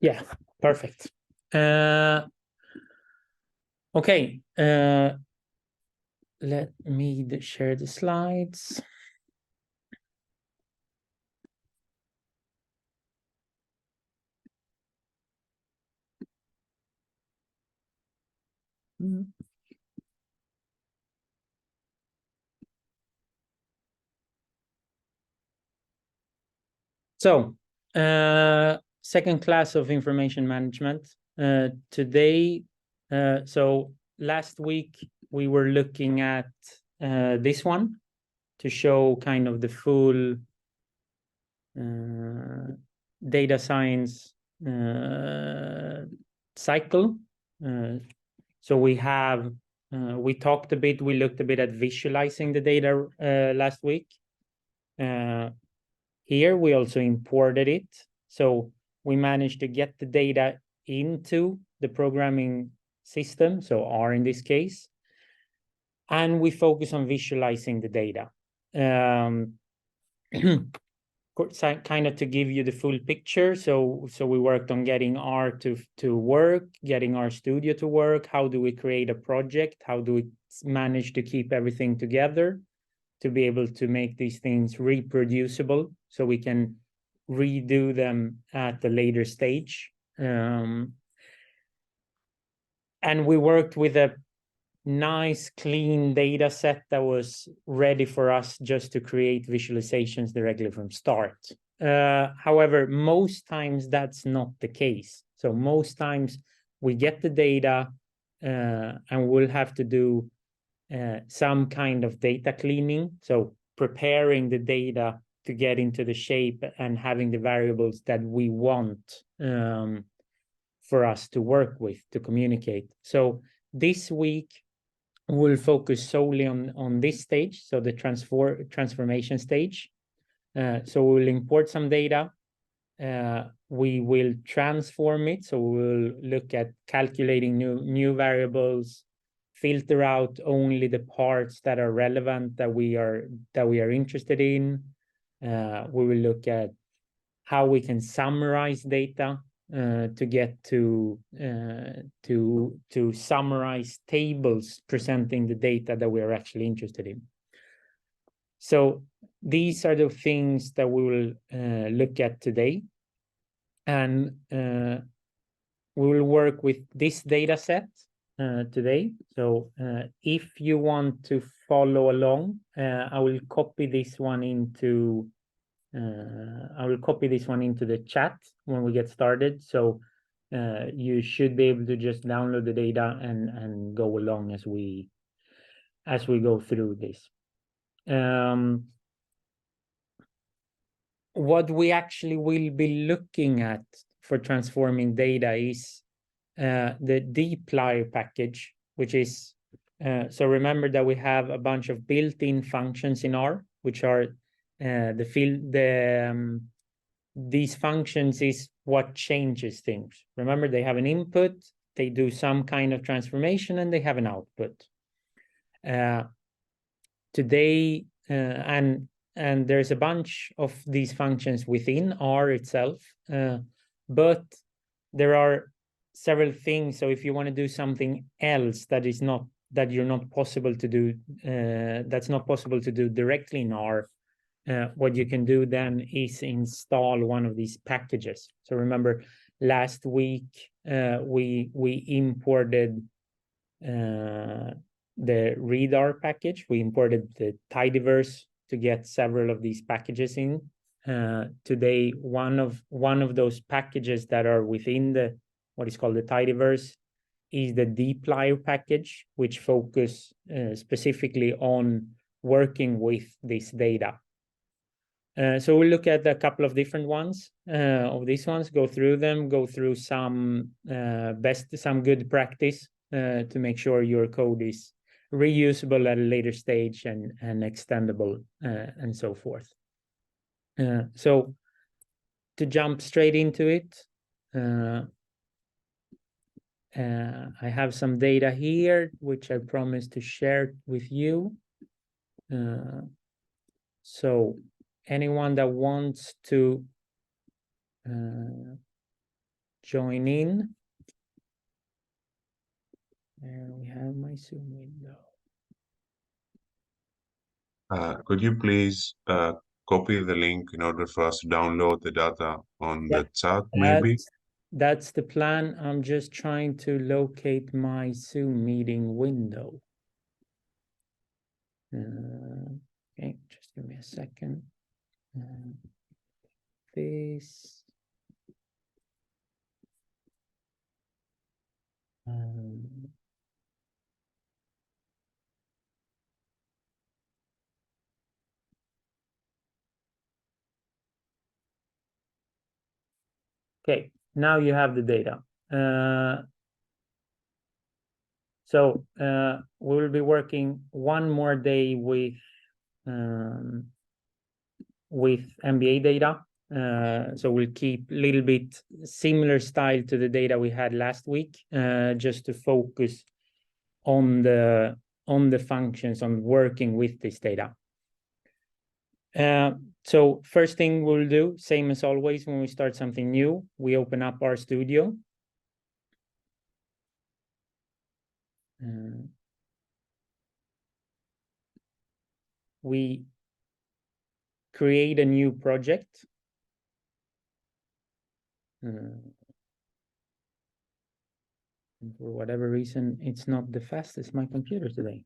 Yeah, perfect. Okay, let me share the slides. So, second class of information management. Today, so last week we were looking at this one to show kind of the full data science cycle. So we have, we talked a bit, we looked a bit at visualizing the data last week. Here we also imported it. So we managed to get the data into the programming system, so R in this case, and we focus on visualizing the data. Kind of to give you the full picture. So we worked on getting R to work, getting RStudio to work. How do we create a project? How do we manage to keep everything together to be able to make these things reproducible so we can redo them at a later stage? And we worked with a nice clean data set that was ready for us just to create visualizations directly from start. However, most times that's not the case. So most times we get the data and we'll have to do some kind of data cleaning. So preparing the data to get into the shape and having the variables that we want for us to work with, to communicate. So this week, we'll focus solely on this stage, so the transformation stage. So we'll import some data. We will transform it. So we'll look at calculating new variables, filter out only the parts that are relevant that we are interested in. We will look at how we can summarize data to get to summarize tables presenting the data that we are actually interested in. So these are the things that we will look at today, and we will work with this data set today. So if you want to follow along, I will copy this one into the chat when we get started. So you should be able to just download the data and go along as we go through this. What we actually will be looking at for transforming data is the dplyr package, which is so remember that we have a bunch of built-in functions in R, which are these functions is what changes things. Remember, they have an input, they do some kind of transformation, and they have an output. Today, and there's a bunch of these functions within R itself, but there are several things. So if you want to do something else that's not possible to do directly in R, what you can do then is install one of these packages. So remember, last week we imported the readr package. We imported the tidyverse to get several of these packages in. Today, one of those packages that are within the what is called the tidyverse is the dplyr package, which focus specifically on working with this data. So we'll look at a couple of different ones of these ones, go through them, go through some good practice to make sure your code is reusable at a later stage and extendable and so forth. So to jump straight into it, I have some data here, which I promised to share with you. So anyone that wants to join in. And we have my Zoom window. Could you please copy the link in order for us to download the data on the chat, maybe? That's the plan. I'm just trying to locate my Zoom meeting window. Okay, just give me a second. This. Okay, now you have the data. So we will be working one more day with MBA data. So we'll keep a little bit similar style to the data we had last week, just to focus on the functions, on working with this data. So first thing we'll do, same as always, when we start something new, we open up RStudio. We create a new project. For whatever reason, it's not the fastest, my computer today.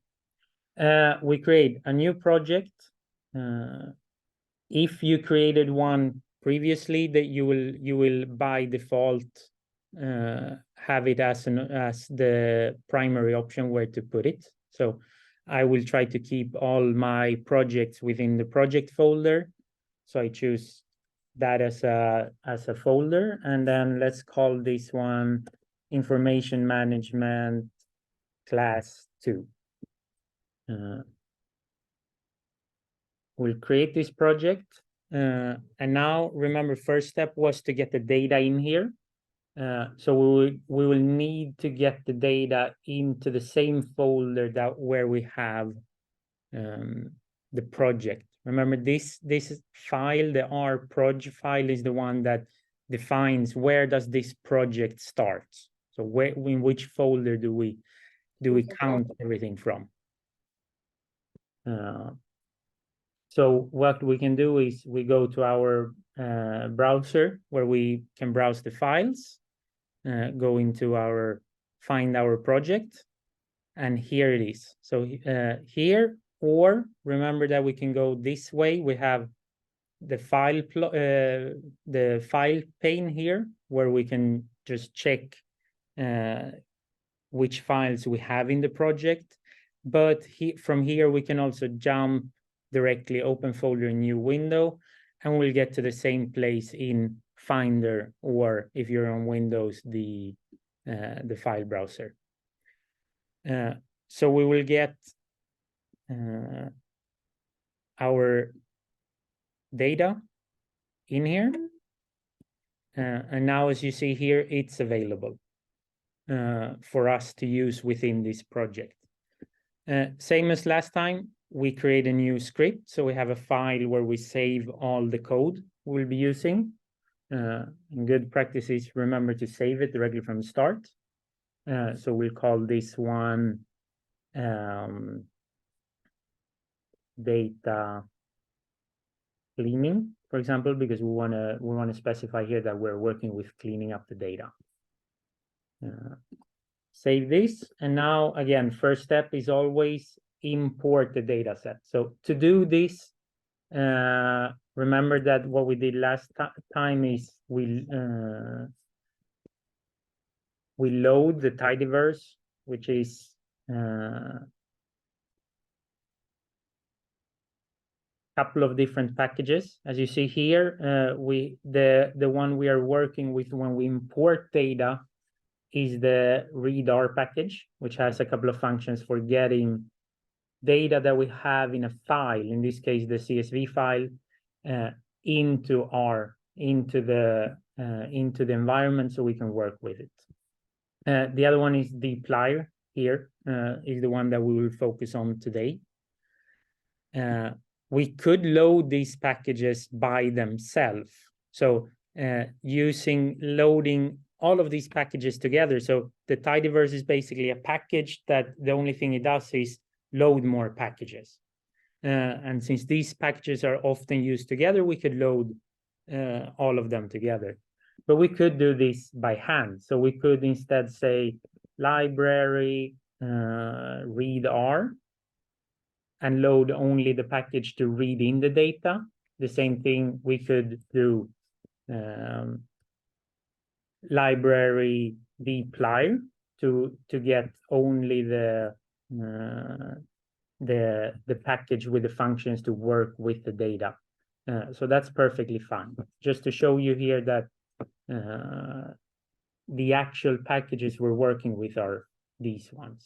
We create a new project. If you created one previously, that you will by default have it as the primary option where to put it. So I will try to keep all my projects within the project folder. So I choose that as a folder, and then let's call this one Information Management Class 2. We'll create this project, and now remember, first step was to get the data in here. So we will need to get the data into the same folder that where we have the project. Remember, this file, the rproj file, is the one that defines where does this project start. So where, in which folder do we count everything from? So what we can do is we go to our browser where we can browse the files, go into our, find our project, and here it is. So here, or remember that we can go this way. We have the file pane here where we can just check which files we have in the project. But from here we can also jump directly, open folder, new window, and we'll get to the same place in Finder, or if you're on Windows, the file browser. So we will get our data in here, and now as you see here, it's available for us to use within this project. Same as last time, we create a new script. So we have a file where we save all the code we'll be using. And good practice is remember to save it directly from the start. So we'll call this one data cleaning, for example, because we want to specify here that we're working with cleaning up the data. Save this, and now again, first step is always import the data set. So to do this, remember that what we did last time is we load the tidyverse, which is couple of different packages. As you see here, the one we are working with when we import data is the readr package, which has a couple of functions for getting data that we have in a file, in this case the CSV file, into the environment so we can work with it. The other one is dplyr here, is the one that we will focus on today. We could load these packages by themselves. So loading all of these packages together. So the tidyverse is basically a package that the only thing it does is load more packages. And since these packages are often used together, we could load all of them together. But we could do this by hand. So we could instead say library read R and load only the package to read in the data. The same thing we could do library dplyr to get only the package with the functions to work with the data. So that's perfectly fine. Just to show you here that the actual packages we're working with are these ones.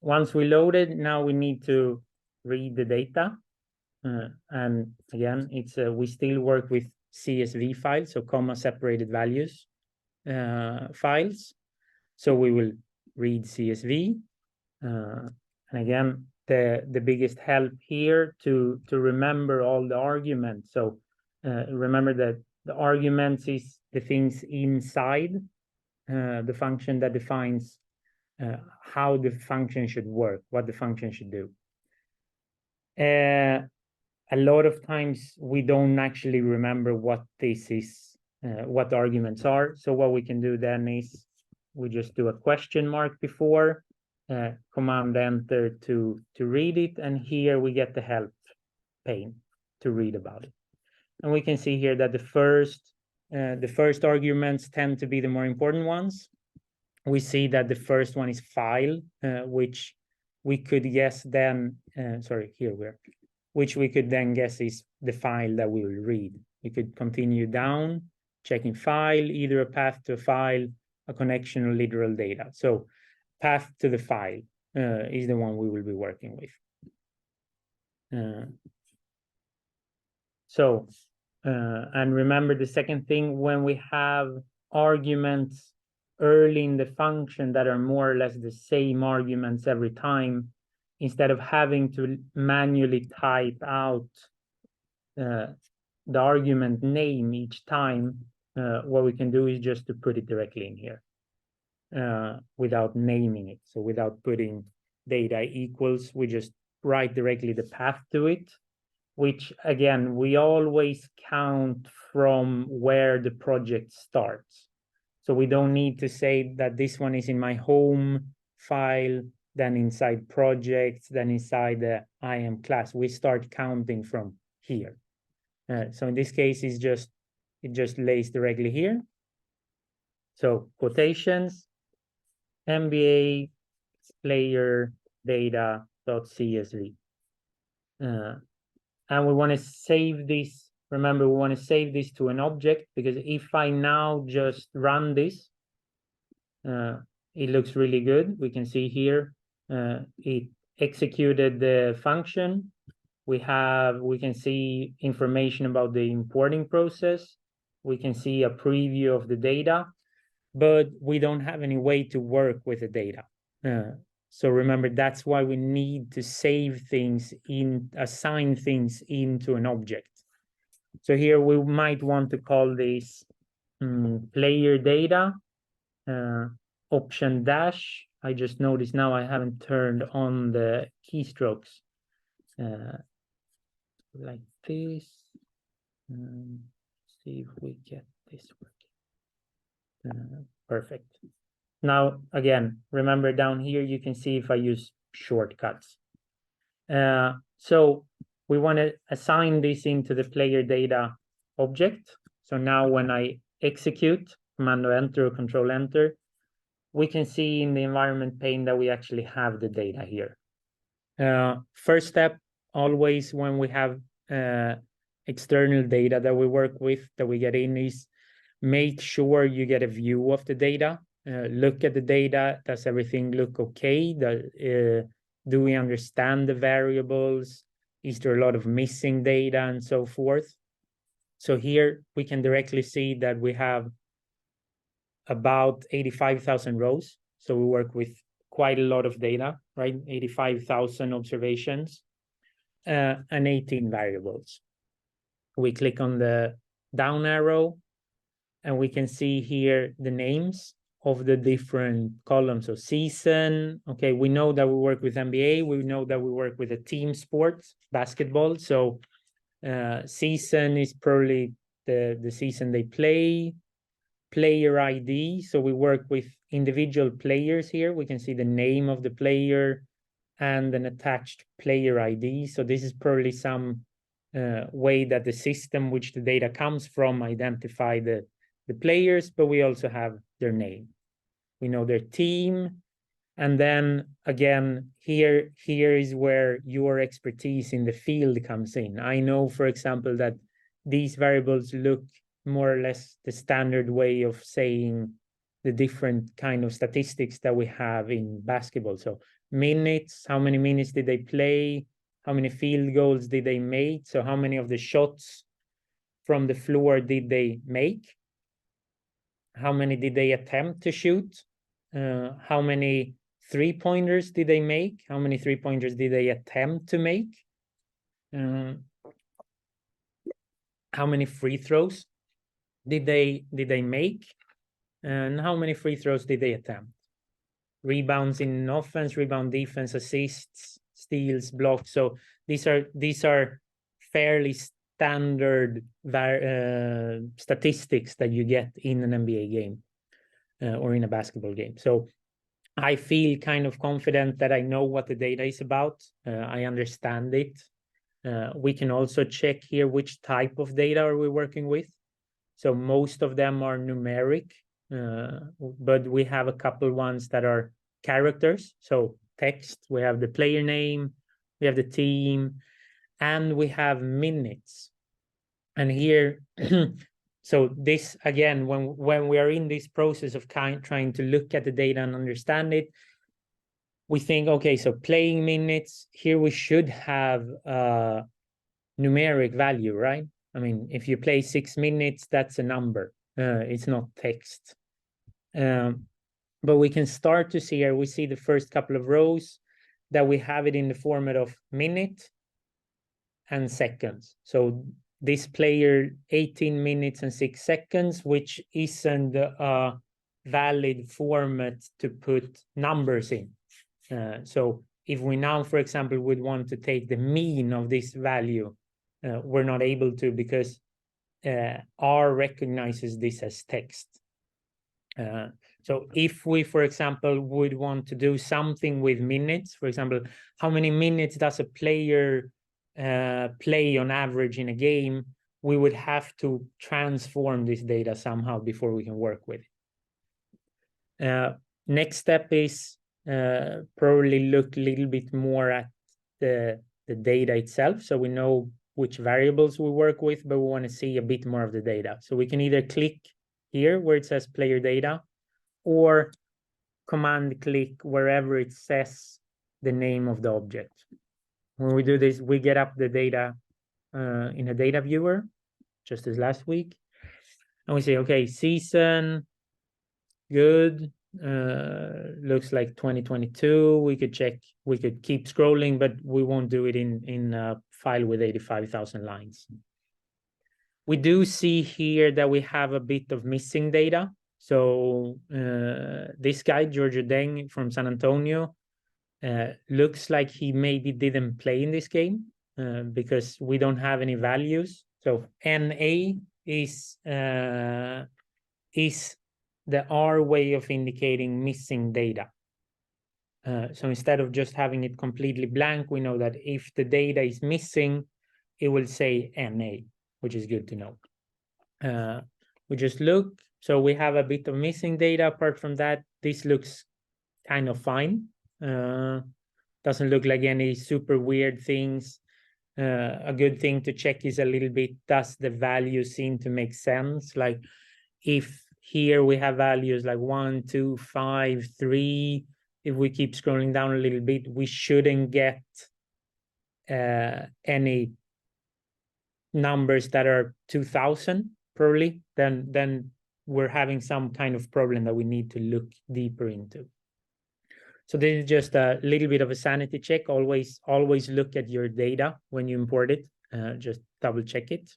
Once we load it, now we need to read the data. And again, it's we still work with CSV files, so comma separated values files. So we will read CSV. And again, the biggest help here to remember all the arguments. So remember that the arguments is the things inside the function that defines how the function should work, what the function should do. A lot of times we don't actually remember what this is, what the arguments are. So what we can do then is we just do a question mark before, command enter to read it, and here we get the help pane to read about it. And we can see here that the first arguments tend to be the more important ones. We see that the first one is file, which we could guess then, which we could then guess is the file that we will read. We could continue down, checking file, either a path to a file, a connection, or literal data. So path to the file is the one we will be working with. And remember the second thing, when we have arguments early in the function that are more or less the same arguments every time, instead of having to manually type out the argument name each time, what we can do is just to put it directly in here without naming it. So without putting data equals, we just write directly the path to it, which again, we always count from where the project starts. So we don't need to say that this one is in my home file, then inside projects, then inside the IAM class. We start counting from here. So in this case, it just lays directly here. So quotations, MBA player data.csv. And we want to save this. Remember, we want to save this to an object, because if I now just run this, it looks really good. We can see here it executed the function. We can see information about the importing process. We can see a preview of the data, but we don't have any way to work with the data. So remember, that's why we need to save things assign things into an object. So here we might want to call this player data option dash. I just noticed now I haven't turned on the keystrokes like this. See if we get this working. Perfect. Now, again, remember down here, you can see if I use shortcuts. So we want to assign this into the player data object. So now when I execute, command enter or control enter, we can see in the environment pane that we actually have the data here. First step, always when we have external data that we work with, that we get in, is make sure you get a view of the data. Look at the data. Does everything look okay? Do we understand the variables? Is there a lot of missing data and so forth? So here we can directly see that we have about 85,000 rows. So we work with quite a lot of data, right? 85,000 observations and 18 variables. We click on the down arrow and we can see here the names of the different columns. So season, okay, we know that we work with NBA, we know that we work with a team sport, basketball. So season is probably the season they play. Player ID, so we work with individual players here. We can see the name of the player and an attached player ID. So this is probably some way that the system which the data comes from identify the players, but we also have their name. We know their team. And then again, here is where your expertise in the field comes in. I know, for example, that these variables look more or less the standard way of saying the different kind of statistics that we have in basketball. So minutes, how many minutes did they play? How many field goals did they make? So how many of the shots from the floor did they make? How many did they attempt to shoot? How many three-pointers did they make? How many three-pointers did they attempt to make? How many free throws did they make? And how many free throws did they attempt? Rebounds in offense, rebound defense, assists, steals, blocks. So these are fairly standard statistics that you get in an NBA game or in a basketball game. So I feel kind of confident that I know what the data is about. I understand it. We can also check here which type of data are we working with. So most of them are numeric, but we have a couple ones that are characters. So text, we have the player name, we have the team, and we have minutes. And here, so this, again, when we are in this process of trying to look at the data and understand it, we think, okay, so playing minutes, here we should have a numeric value, right? I mean, if you play 6 minutes, that's a number. It's not text. But we can start to see here, we see the first couple of rows that we have it in the format of minute and seconds. So this player 18 minutes and 6 seconds, which isn't a valid format to put numbers in. So if we now, for example, would want to take the mean of this value, we're not able to because R recognizes this as text. So if we, for example, would want to do something with minutes, for example, how many minutes does a player play on average in a game, we would have to transform this data somehow before we can work with it. Next step is probably look a little bit more at the data itself. So we know which variables we work with, but we want to see a bit more of the data. So we can either click here where it says player data, or command click wherever it says the name of the object. When we do this, we get up the data in a data viewer, just as last week. And we say, okay, season, good. Looks like 2022. We could check, we could keep scrolling, but we won't do it in a file with 85,000 lines. We do see here that we have a bit of missing data. So this guy, Giorgio Deng from San Antonio, looks like he maybe didn't play in this game because we don't have any values. So NA is the R way of indicating missing data. So instead of just having it completely blank, we know that if the data is missing, it will say NA, which is good to know. We just look. So we have a bit of missing data. Apart from that, this looks kind of fine. Doesn't look like any super weird things. A good thing to check is a little bit, does the value seem to make sense? Like if here we have values like 1, 2, 5, 3, if we keep scrolling down a little bit, we shouldn't get any numbers that are 2000 probably, then we're having some kind of problem that we need to look deeper into. So this is just a little bit of a sanity check. Always look at your data when you import it. Just double check it.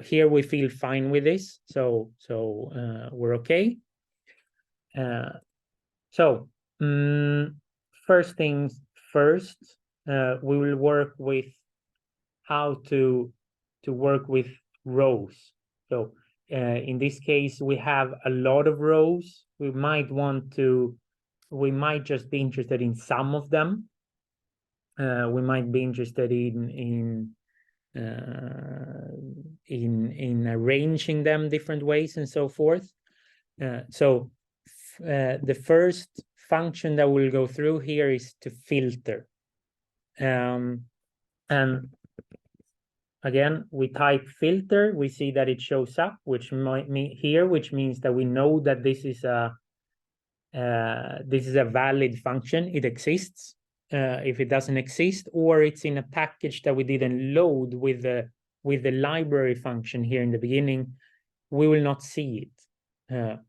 here we feel fine with this, so we're okay. First things first, we will work with how to work with rows. So in this case, we have a lot of rows. We might just be interested in some of them. We might be interested in arranging them different ways and so forth. The first function that we'll go through here is to filter. And again, we type filter, we see that it shows up, which might mean here, which means that we know that this is a valid function. It exists. If it doesn't exist, or it's in a package that we didn't load with the library function here in the beginning, we will not see it.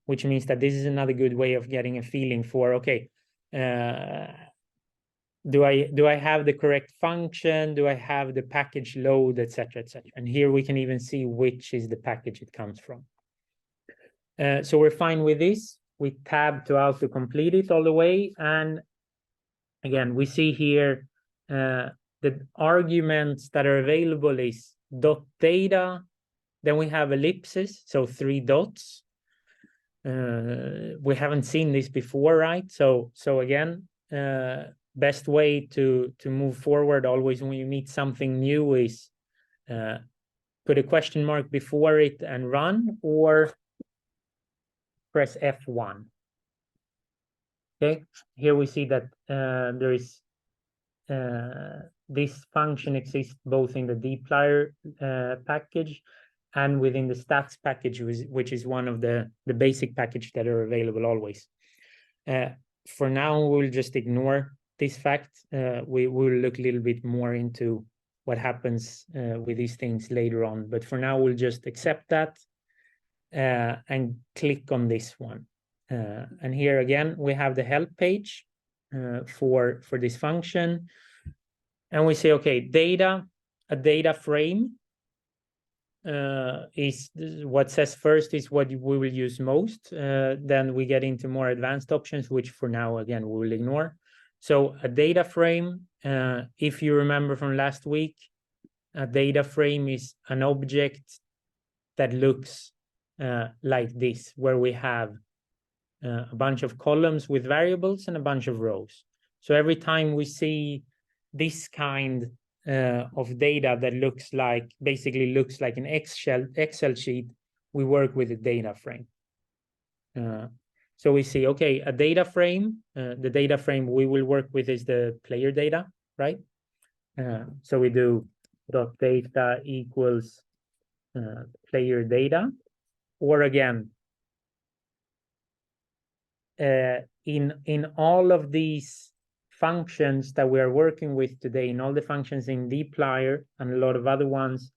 Which means that this is another good way of getting a feeling for, okay, do I have the correct function? Do I have the package load, etc., etc.? And here we can even see which is the package it comes from. So we're fine with this. We tab to auto-complete it all the way. And again, we see here the arguments that are available is .data. Then we have ellipses, so 3 dots. We haven't seen this before, right? So again, best way to move forward always when you meet something new is put a question mark before it and run, or press F1. Okay, here we see that there is this function exists both in the dplyr package and within the stats package, which is one of the basic packages that are available always. For now, we'll just ignore this fact. We will look a little bit more into what happens with these things later on. But for now, we'll just accept that and click on this one. And here again, we have the help page for this function. And we say, okay, data, a data frame is what says first is what we will use most. Then we get into more advanced options, which for now, again, we will ignore. So a data frame, if you remember from last week, a data frame is an object that looks like this, where we have a bunch of columns with variables and a bunch of rows. So every time we see this kind of data that basically looks like an Excel sheet, we work with a data frame. So we see, okay, a data frame, the data frame we will work with is the player data, right? So we do .data equals player data, or again, in all of these functions that we are working with today, in all the functions in dplyr and a lot of other ones,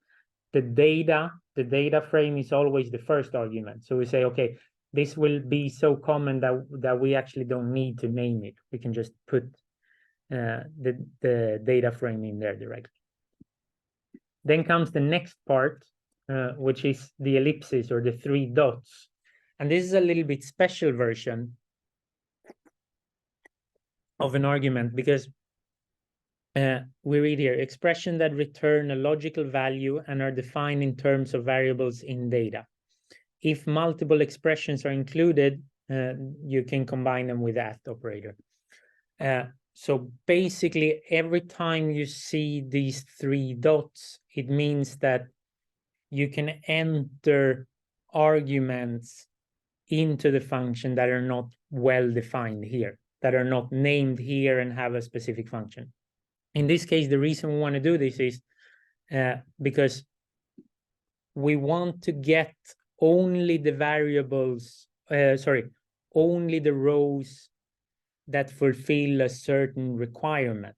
the data frame is always the first argument. So we say, okay, this will be so common that we actually don't need to name it. We can just put the data frame in there directly. Then comes the next part, which is the ellipses or the 3 dots. And this is a little bit special version of an argument, because we read here, expression that return a logical value and are defined in terms of variables in data. If multiple expressions are included, you can combine them with that operator. So basically, every time you see these 3 dots, it means that you can enter arguments into the function that are not well defined here, that are not named here and have a specific function. In this case, the reason we want to do this is because we want to get only the variables, only the rows that fulfill a certain requirement,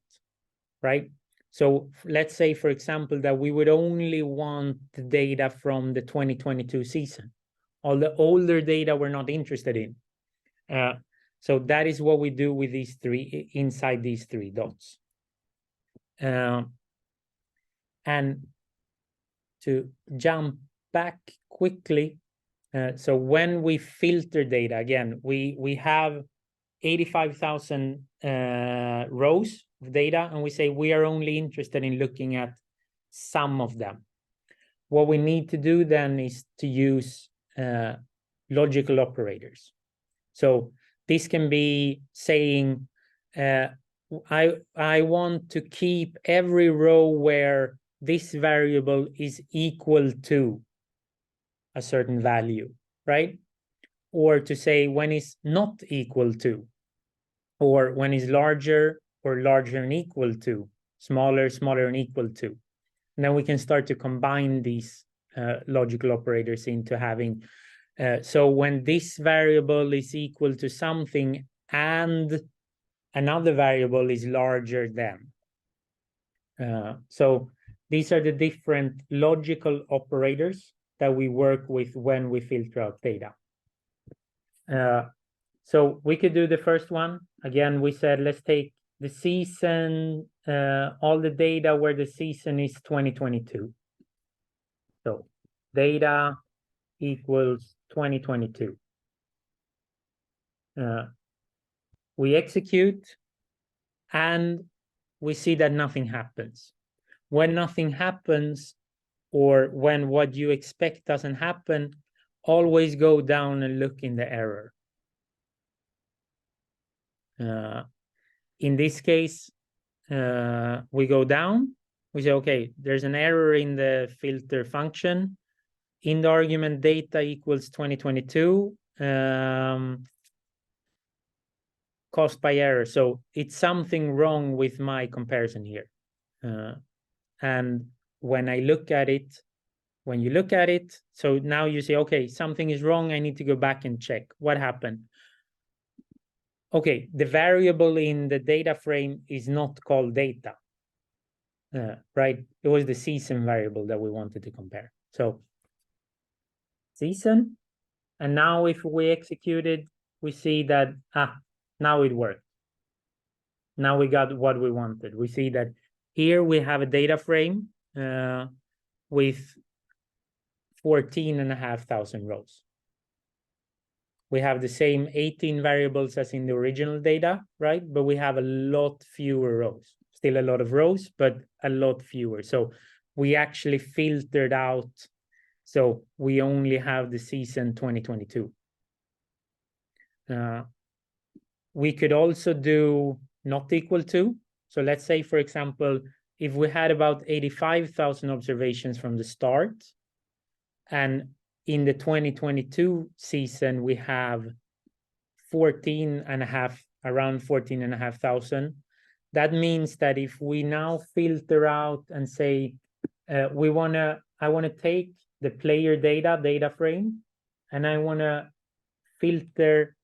right? So let's say, for example, that we would only want the data from the 2022 season. All the older data we're not interested in. So that is what we do with these 3, inside these 3 dots. And to jump back quickly, so when we filter data, again, we have 85,000 rows of data, and we say we are only interested in looking at some of them. What we need to do then is to use logical operators. So this can be saying, I want to keep every row where this variable is equal to a certain value, right? Or to say when it's not equal to, or when it's larger or larger and equal to, smaller, smaller and equal to. And then we can start to combine these logical operators into having, so when this variable is equal to something and another variable is larger than. So these are the different logical operators that we work with when we filter out data. So we could do the first one. Again, we said, let's take the season, all the data where the season is 2022. So data equals 2022. We execute and we see that nothing happens. When nothing happens, or when what you expect doesn't happen, always go down and look in the error. In this case, we go down, we say, okay, there's an error in the filter function. In the argument data equals 2022, caused by error. So it's something wrong with my comparison here. And when I look at it, when you look at it, so now you say, okay, something is wrong. I need to go back and check what happened. Okay, the variable in the data frame is not called data, right? It was the season variable that we wanted to compare. So season, and now if we execute it, we see that, now it worked. Now we got what we wanted. We see that here we have a data frame with 14,500 rows. We have the same 18 variables as in the original data, right? But we have a lot fewer rows. Still a lot of rows, but a lot fewer. So we actually filtered out. So we only have the season 2022. We could also do not equal to. So let's say, for example, if we had about 85,000 observations from the start, and in the 2022 season, we have 14,500, around 14,500. That means that if we now filter out and say, I want to take the player data frame, and I want to filter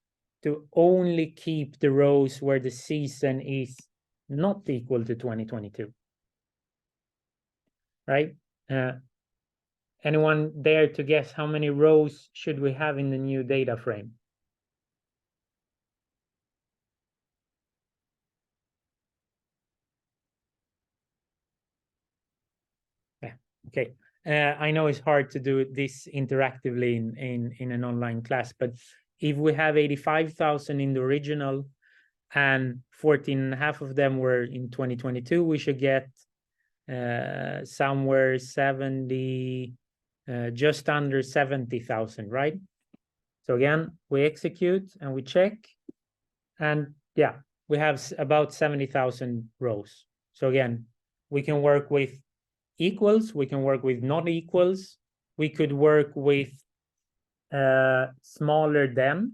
to only keep the rows where the season is not equal to 2022, right? Anyone dare to guess how many rows should we have in the new data frame? Yeah, okay. I know it's hard to do this interactively in an online class, but if we have 85,000 in the original and 14.5 of them were in 2022, we should get somewhere 70, just under 70,000, right? So again, we execute and we check, and yeah, we have about 70,000 rows. So again, we can work with equals, we can work with not equals, we could work with smaller than,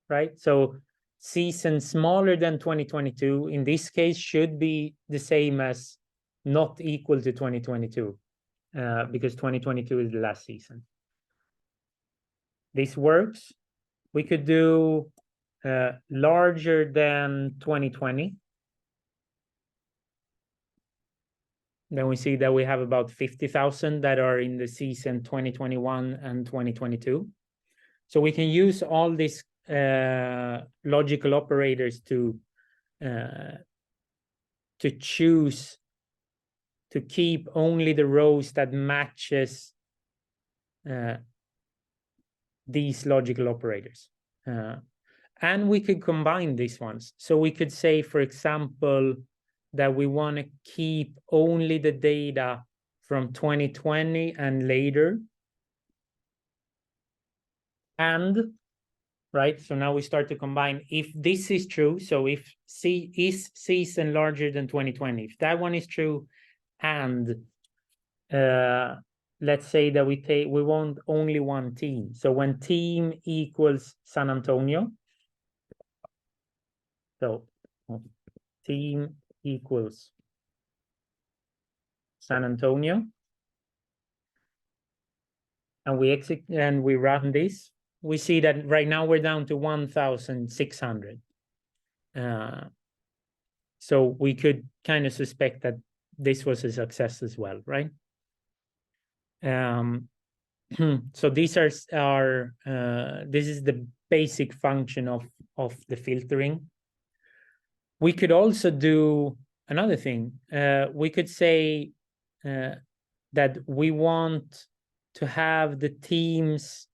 right? So season smaller than 2022 in this case should be the same as not equal to 2022, because 2022 is the last season. This works. We could do larger than 2020. Then we see that we have about 50,000 that are in the season 2021 and 2022. So we can use all these logical operators to choose to keep only the rows that matches these logical operators. And we could combine these ones. So we could say, for example, that we want to keep only the data from 2020 and later. And, right, so now we start to combine. If this is true, so if C is season larger than 2020, if that one is true, and let's say that we want only one team. So when team equals San Antonio, so team equals San Antonio, and we execute and we run this, we see that right now we're down to 1,600. So we could kind of suspect that this was a success as well, right? So these are this is the basic function of the filtering. We could also do another thing. We could say that we want to have the teams.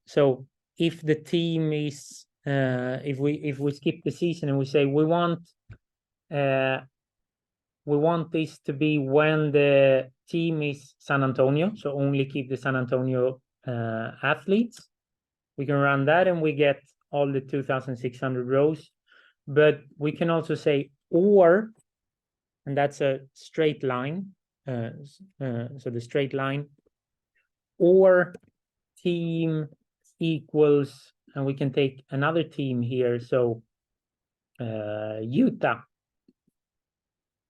So if the team is if we skip the season and we say we want this to be when the team is San Antonio, so only keep the San Antonio athletes. We can run that and we get all the 2,600 rows. But we can also say or, and that's a straight line. So the straight line, or team equals, and we can take another team here. So Utah,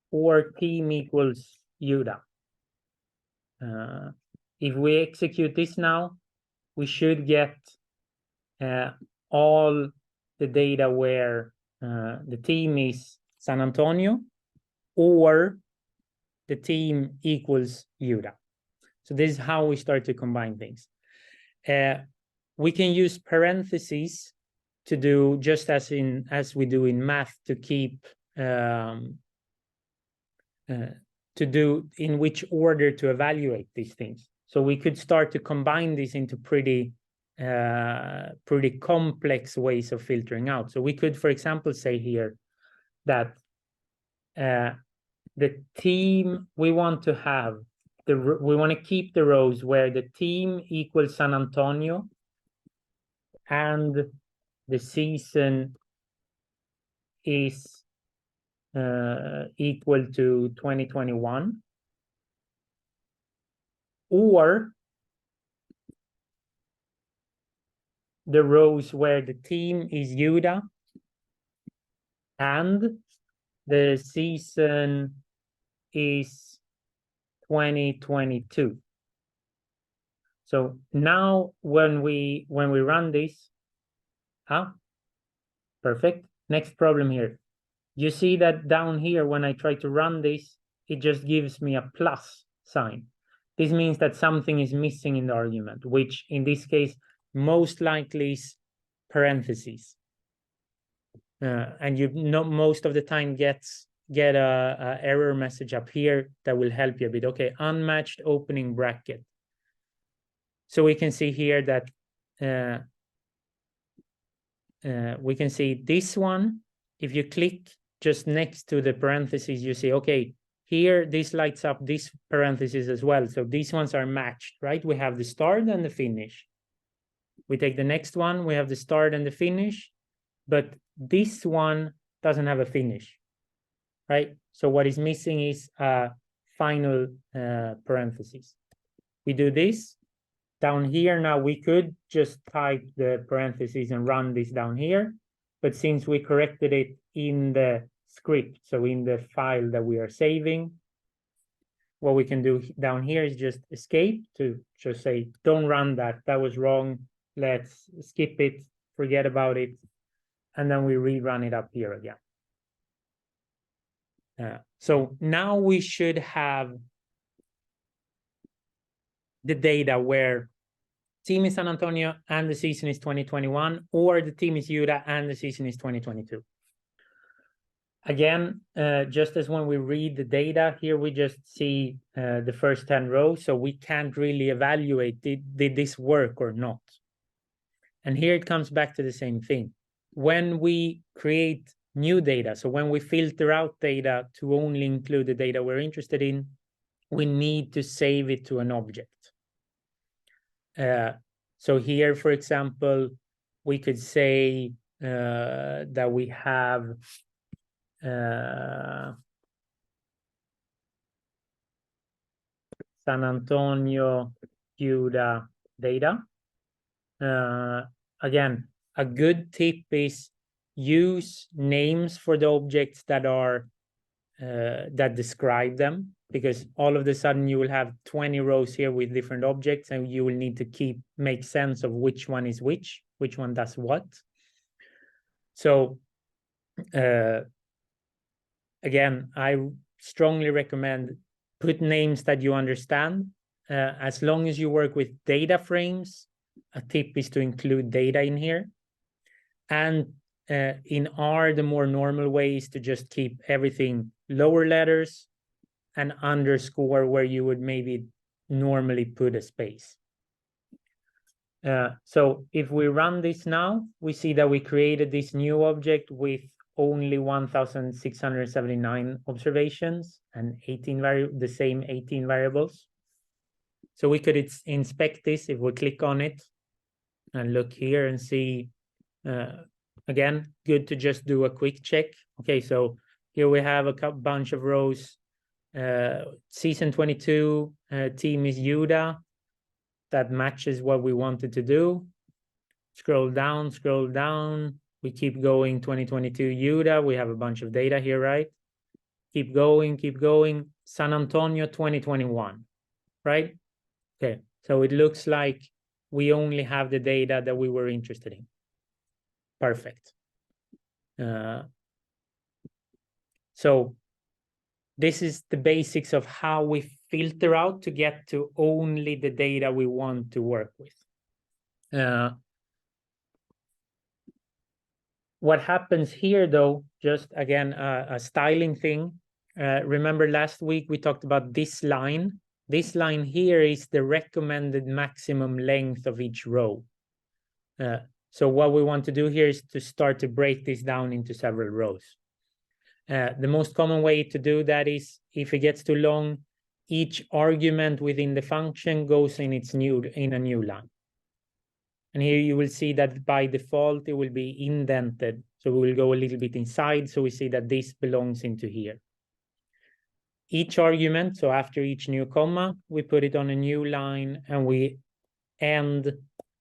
or team equals Utah. If we execute this now, we should get all the data where the team is San Antonio or the team equals Utah. So this is how we start to combine things. We can use parentheses to do just as we do in math to keep to do in which order to evaluate these things. So we could start to combine these into pretty complex ways of filtering out. So we could, for example, say here that the team we want to have, we want to keep the rows where the team equals San Antonio and the season is equal to 2021, or the rows where the team is Utah and the season is 2022. So now when we run this, perfect. Next problem here. You see that down here, when I try to run this, it just gives me a plus sign. This means that something is missing in the argument, which in this case, most likely is parentheses. And you know, most of the time get a error message up here that will help you a bit. Okay, unmatched opening bracket. So we can see here that we can see this one. If you click just next to the parentheses, you see, okay, here this lights up this parentheses as well. So these ones are matched, right? We have the start and the finish. We take the next one, we have the start and the finish, but this one doesn't have a finish, right? So what is missing is a final parentheses. We do this. Down here now, we could just type the parentheses and run this down here. But since we corrected it in the script, so in the file that we are saving, what we can do down here is just escape to just say, don't run that. That was wrong. Let's skip it, forget about it. And then we rerun it up here again. So now we should have the data where team is San Antonio and the season is 2021, or the team is Utah and the season is 2022. Again, just as when we read the data here, we just see the first 10 rows, so we can't really evaluate did this work or not. And here it comes back to the same thing. When we create new data, so when we filter out data to only include the data we're interested in, we need to save it to an object. So here, for example, we could say that we have San Antonio, Utah data. Again, a good tip is use names for the objects that are that describe them, because all of a sudden you will have 20 rows here with different objects, and you will need to make sense of which one is which one does what. So again, I strongly recommend put names that you understand. As long as you work with data frames, a tip is to include data in here. And in R, the more normal way is to just keep everything lower letters and underscore where you would maybe normally put a space. So if we run this now, we see that we created this new object with only 1,679 observations and the same 18 variables. So we could inspect this if we click on it and look here and see, again, good to just do a quick check. Okay, so here we have a bunch of rows. Season 22 team is Utah. That matches what we wanted to do. Scroll down. We keep going, 2022 Utah. We have a bunch of data here, right? Keep going. San Antonio 2021, right? Okay, so it looks like we only have the data that we were interested in. Perfect. So this is the basics of how we filter out to get to only the data we want to work with. What happens here, though, just again, a styling thing. Remember last week we talked about this line. This line here is the recommended maximum length of each row. So what we want to do here is to start to break this down into several rows. The most common way to do that is if it gets too long, each argument within the function goes in a new line. And here you will see that by default, it will be indented. So we will go a little bit inside. So we see that this belongs into here. Each argument, so after each new comma, we put it on a new line and we end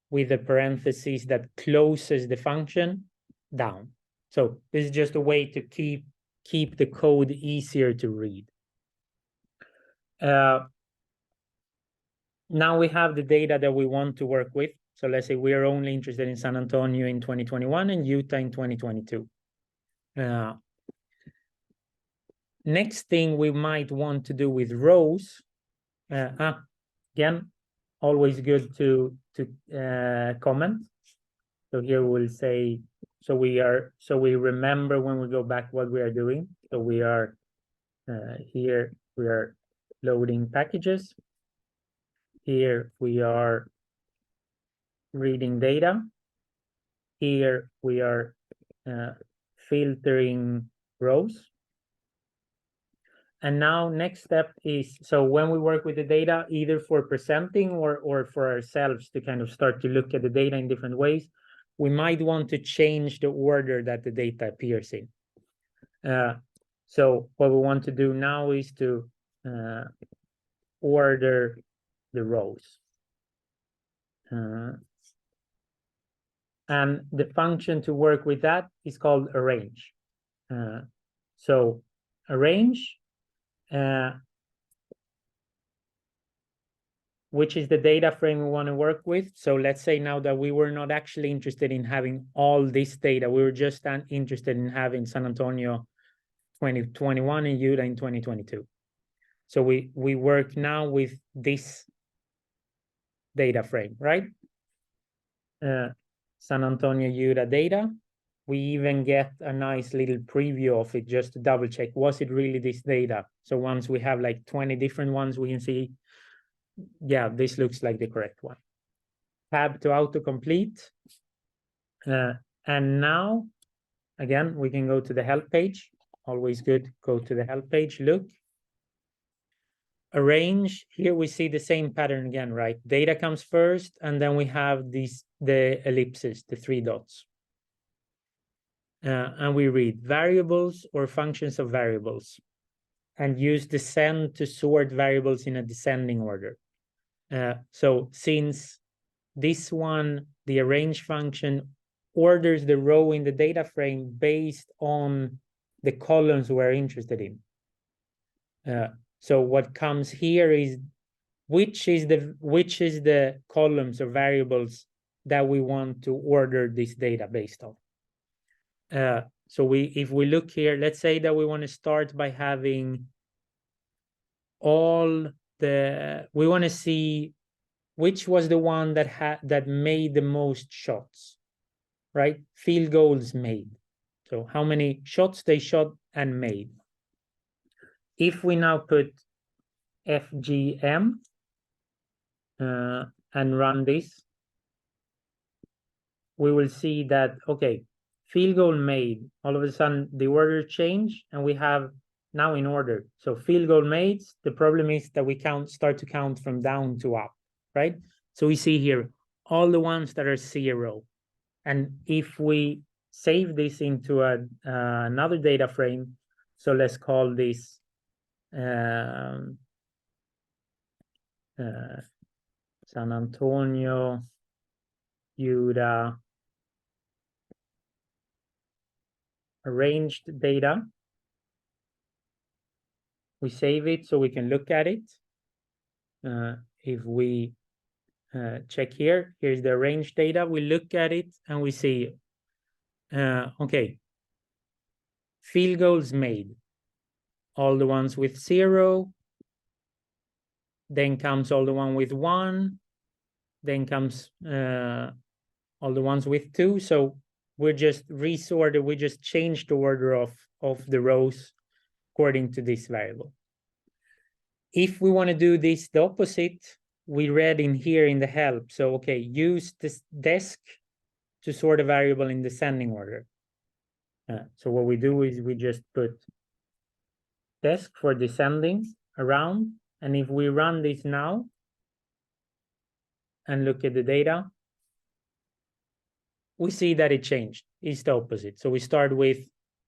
with a parenthesis that closes the function down. So this is just a way to keep the code easier to read. Now we have the data that we want to work with. So let's say we are only interested in San Antonio in 2021 and Utah in 2022. Next thing we might want to do with rows, again, always good to comment. So here we'll say, so we remember when we go back what we are doing. So we are here, we are loading packages. Here we are reading data. Here we are filtering rows. And now next step is, so when we work with the data, either for presenting or for ourselves to kind of start to look at the data in different ways, we might want to change the order that the data appears in. So what we want to do now is to order the rows. And the function to work with that is called arrange. So arrange, which is the data frame we want to work with. So let's say now that we were not actually interested in having all this data. We were just interested in having San Antonio 2021 and Utah in 2022. So we work now with this data frame, right? San Antonio Utah data. we even get a nice little preview of it just to double check, was it really this data? So once we have like 20 different ones, we can see, yeah, this looks like the correct one. Tab to autocomplete. And now, again, we can go to the help page. Always good, go to the help page, look. Arrange, here we see the same pattern again, right? Data comes first, and then we have the ellipses, the 3 dots. And we read variables or functions of variables, and use descend to sort variables in a descending order. So since this one, the arrange function, orders the row in the data frame based on the columns we're interested in. So what comes here is which is the columns or variables that we want to order this data based on. So if we look here, let's say that we want to start by having we want to see which was the one that made the most shots, right? Field goals made. So how many shots they shot and made. If we now put FGM and run this, we will see that, okay, field goal made, all of a sudden the order changed, and we have now in order. So field goal made, the problem is that we start to count from down to up, right? So we see here all the ones that are 0. And if we save this into another data frame, so let's call this San Antonio, Utah, arranged data. We save it so we can look at it. If we check here, here's the arranged data. We look at it and we see, okay, field goals made, all the ones with 0, then comes all the one with 1, then comes all the ones with 2. So we're just resorted, we just changed the order of the rows according to this variable. If we want to do this the opposite, we read in here in the help. So, okay, use this desc to sort a variable in descending order. So what we do is we just put desc for descending around. And if we run this now and look at the data, we see that it changed. It's the opposite. So we start with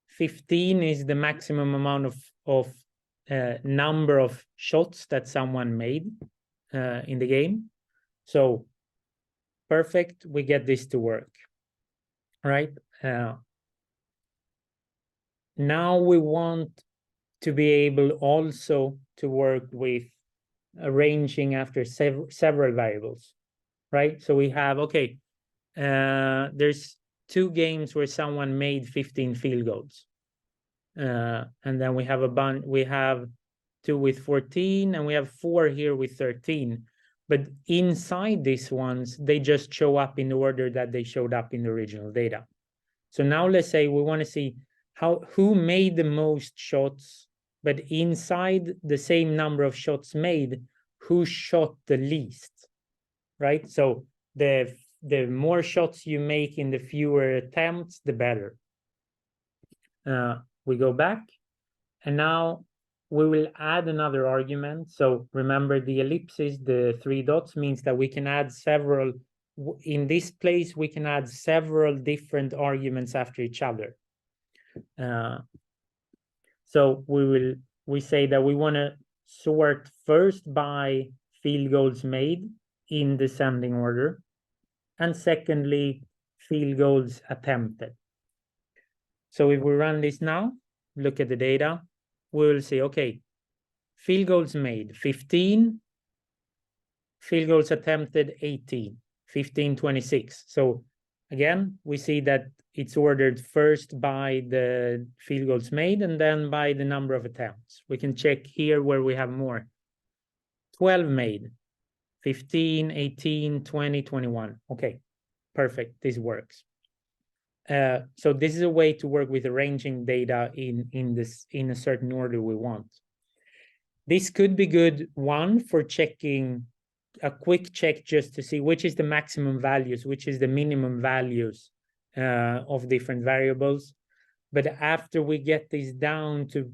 15 is the maximum amount of number of shots that someone made in the game. So perfect, we get this to work, right? Now we want to be able also to work with arranging after several variables, right? So we have, okay, there's 2 games where someone made 15 field goals. And then we have we have 2 with 14, and we have 4 here with 13. But inside these ones, they just show up in the order that they showed up in the original data. So now let's say we want to see who made the most shots, but inside the same number of shots made, who shot the least, right? So the more shots you make in the fewer attempts, the better. We go back, and now we will add another argument. So remember, the ellipses, the 3 dots, means that we can add several. In this place, we can add several different arguments after each other. So we say that we want to sort first by field goals made in descending order, and secondly, field goals attempted. So if we run this now, look at the data, we will see, okay, field goals made 15, field goals attempted 18, 15, 26. So again, we see that it's ordered first by the field goals made and then by the number of attempts. We can check here where we have more. 12 made, 15, 18, 20, 21. Okay, perfect, this works. So this is a way to work with arranging data in a certain order we want. This could be good, one, for checking a quick check just to see which is the maximum values, which is the minimum values of different variables. But after we get this down to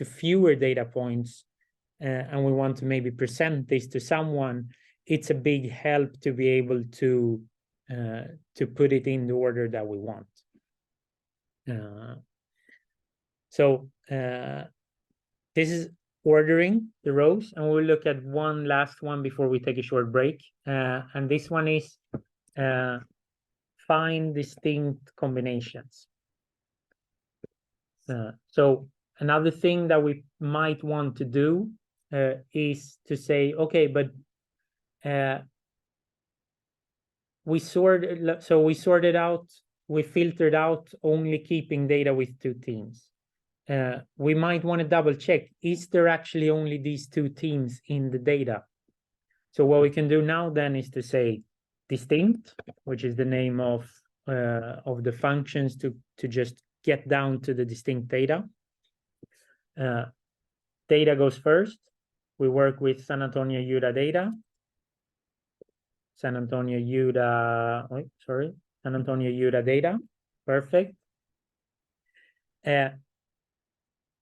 fewer data points, and we want to maybe present this to someone, it's a big help to be able to put it in the order that we want. This is ordering the rows, and we'll look at one last one before we take a short break. And this one is find distinct combinations. So another thing that we might want to do is to say, okay, but we sorted out, we filtered out only keeping data with 2 teams. We might want to double check, is there actually only these 2 teams in the data? So what we can do now then is to say distinct, which is the name of the functions to just get down to the distinct data. Data goes first. We work with San Antonio UDA data. San Antonio UDA data. Perfect.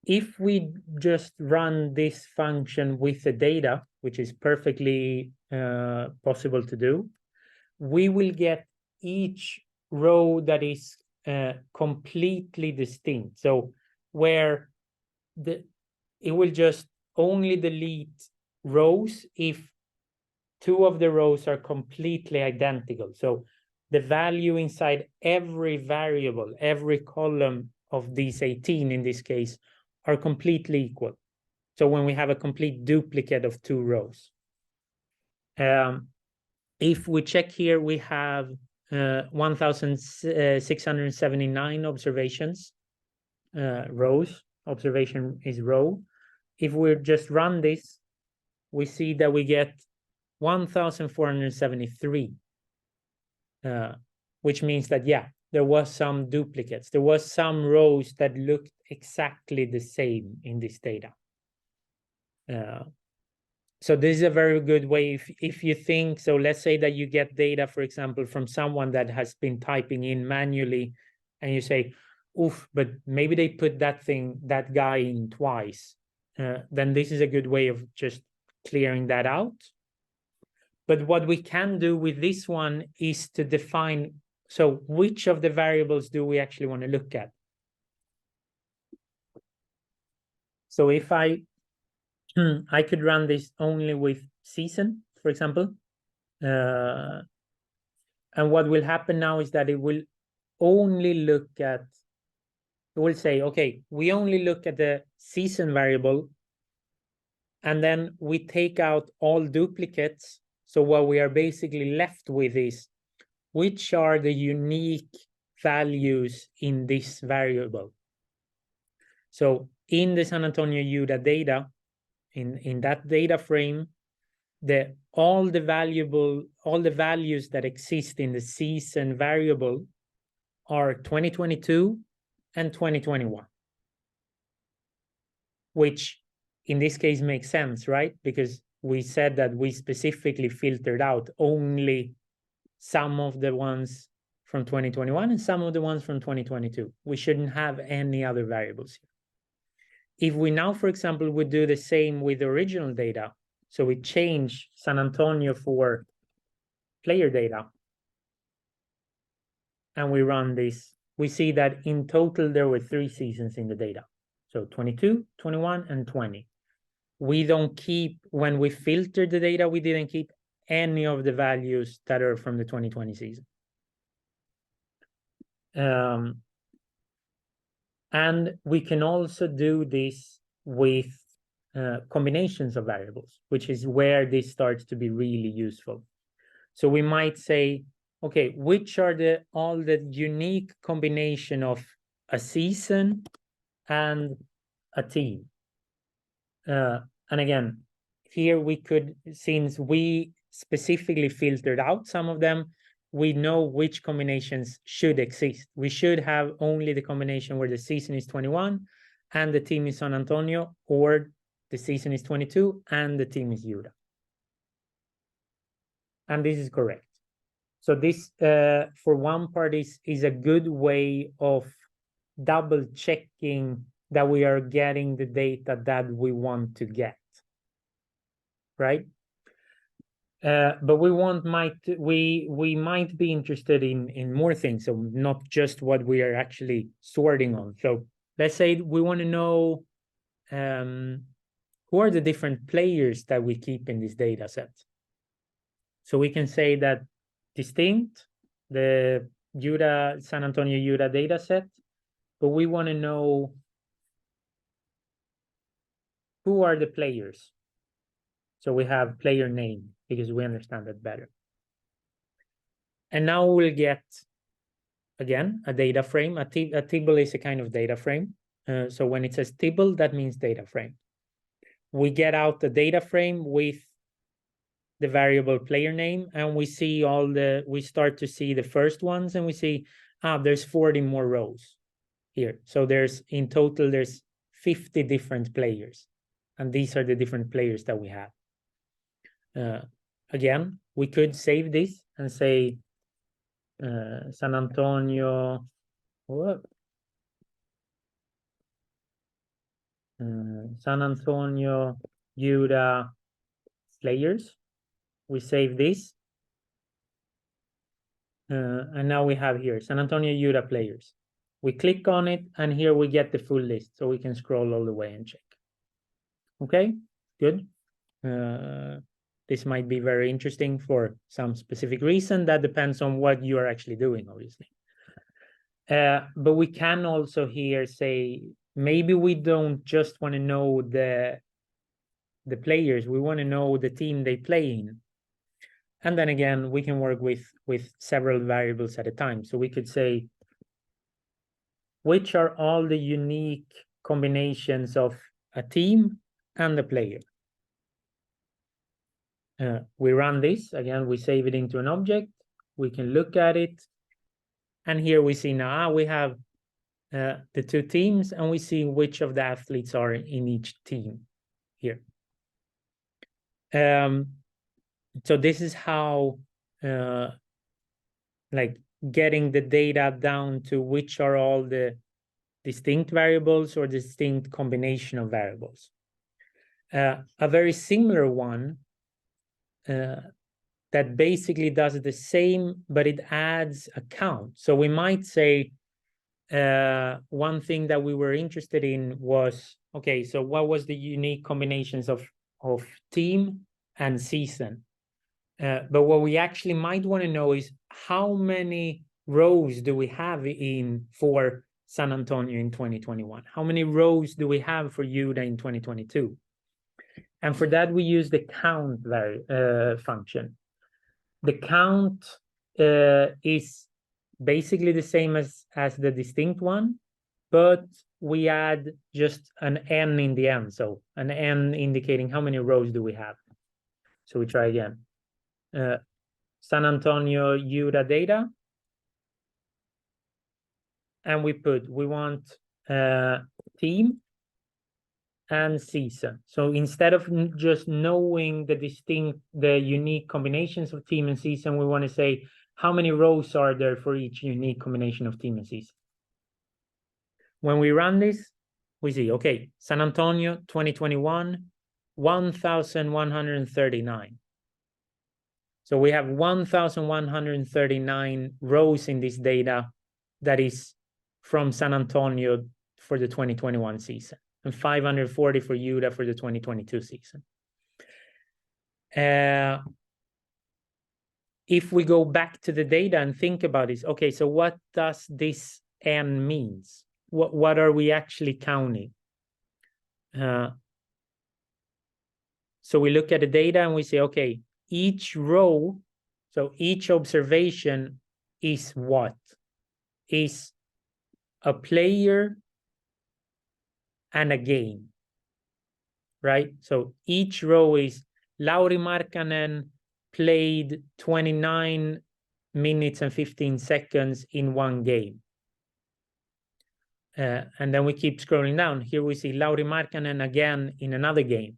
If we just run this function with the data, which is perfectly possible to do, we will get each row that is completely distinct. So where it will just only delete rows if 2 of the rows are completely identical. So the value inside every variable, every column of these 18 in this case, are completely equal. So when we have a complete duplicate of 2 rows. If we check here, we have 1,679 observations, rows. Observation is row. If we just run this, we see that we get 1,473, which means that, yeah, there was some duplicates. There was some rows that looked exactly the same in this data. So this is a very good way if you think, so let's say that you get data, for example, from someone that has been typing in manually, and you say, oof, but maybe they put that guy in twice. Then this is a good way of just clearing that out. But what we can do with this one is to define, so which of the variables do we actually want to look at? So if I could run this only with season, for example. And what will happen now is that it will only look at, it will say, okay, we only look at the season variable, and then we take out all duplicates. So what we are basically left with is, which are the unique values in this variable? So in the San Antonio UDA data, in that data frame, all the values that exist in the season variable are 2022 and 2021, which in this case makes sense, right? Because we said that we specifically filtered out only some of the ones from 2021 and some of the ones from 2022. We shouldn't have any other variables here. If we now, for example, would do the same with the original data, so we change San Antonio for player data, and we run this, we see that in total there were 3 seasons in the data. So 22, 21, and 20. We don't keep, when we filtered the data, we didn't keep any of the values that are from the 2020 season. And we can also do this with combinations of variables, which is where this starts to be really useful. So we might say, okay, which are all the unique combination of a season and a team? And again, here we could, since we specifically filtered out some of them, we know which combinations should exist. We should have only the combination where the season is 21 and the team is San Antonio, or the season is 22 and the team is Utah. And this is correct. So this, for one part, is a good way of double checking that we are getting the data that we want to get, right? But we might be interested in more things, so not just what we are actually sorting on. So let's say we want to know who are the different players that we keep in this data set. So we can say that distinct, the San Antonio Utah data set, but we want to know who are the players. So we have player name because we understand that better. And now we'll get, again, a data frame. A table is a kind of data frame. So when it says table, that means data frame. We get out the data frame with the variable player name, and we start to see the first ones, and we see, there's 40 more rows here. So in total, there's 50 different players. And these are the different players that we have. Again, we could save this and say San Antonio, San Antonio, Utah players. We save this. And now we have here San Antonio, Utah players. We click on it, and here we get the full list. So we can scroll all the way and check. Okay, good. This might be very interesting for some specific reason. That depends on what you are actually doing, obviously. But we can also here say, maybe we don't just want to know the players. We want to know the team they play in. And then again, we can work with several variables at a time. So we could say, which are all the unique combinations of a team and a player? We run this. Again, we save it into an object. We can look at it. And here we see now we have the two teams, and we see which of the athletes are in each team here. So this is how like getting the data down to which are all the distinct variables or distinct combination of variables. A very similar one that basically does the same, but it adds a count. So we might say one thing that we were interested in was, okay, so what was the unique combinations of team and season? But what we actually might want to know is how many rows do we have for San Antonio in 2021? How many rows do we have for Utah in 2022? And for that, we use the count function. The count is basically the same as the distinct one, but we add just an n in the end. So an n indicating how many rows do we have. So we try again. San Antonio Utah data. And we want team and season. So instead of just knowing the unique combinations of team and season, we want to say how many rows are there for each unique combination of team and season. When we run this, we see, okay, San Antonio 2021, 1,139. So we have 1,139 rows in this data that is from San Antonio for the 2021 season, and 540 for Utah for the 2022 season. If we go back to the data and think about this, okay, so what does this n means? What are we actually counting? So we look at the data and we say, okay, each row, so each observation is what? Is a player and a game, right? So each row is Lauri Markkanen played 29 minutes and 15 seconds in one game. And then we keep scrolling down. Here we see Lauri Markkanen again in another game.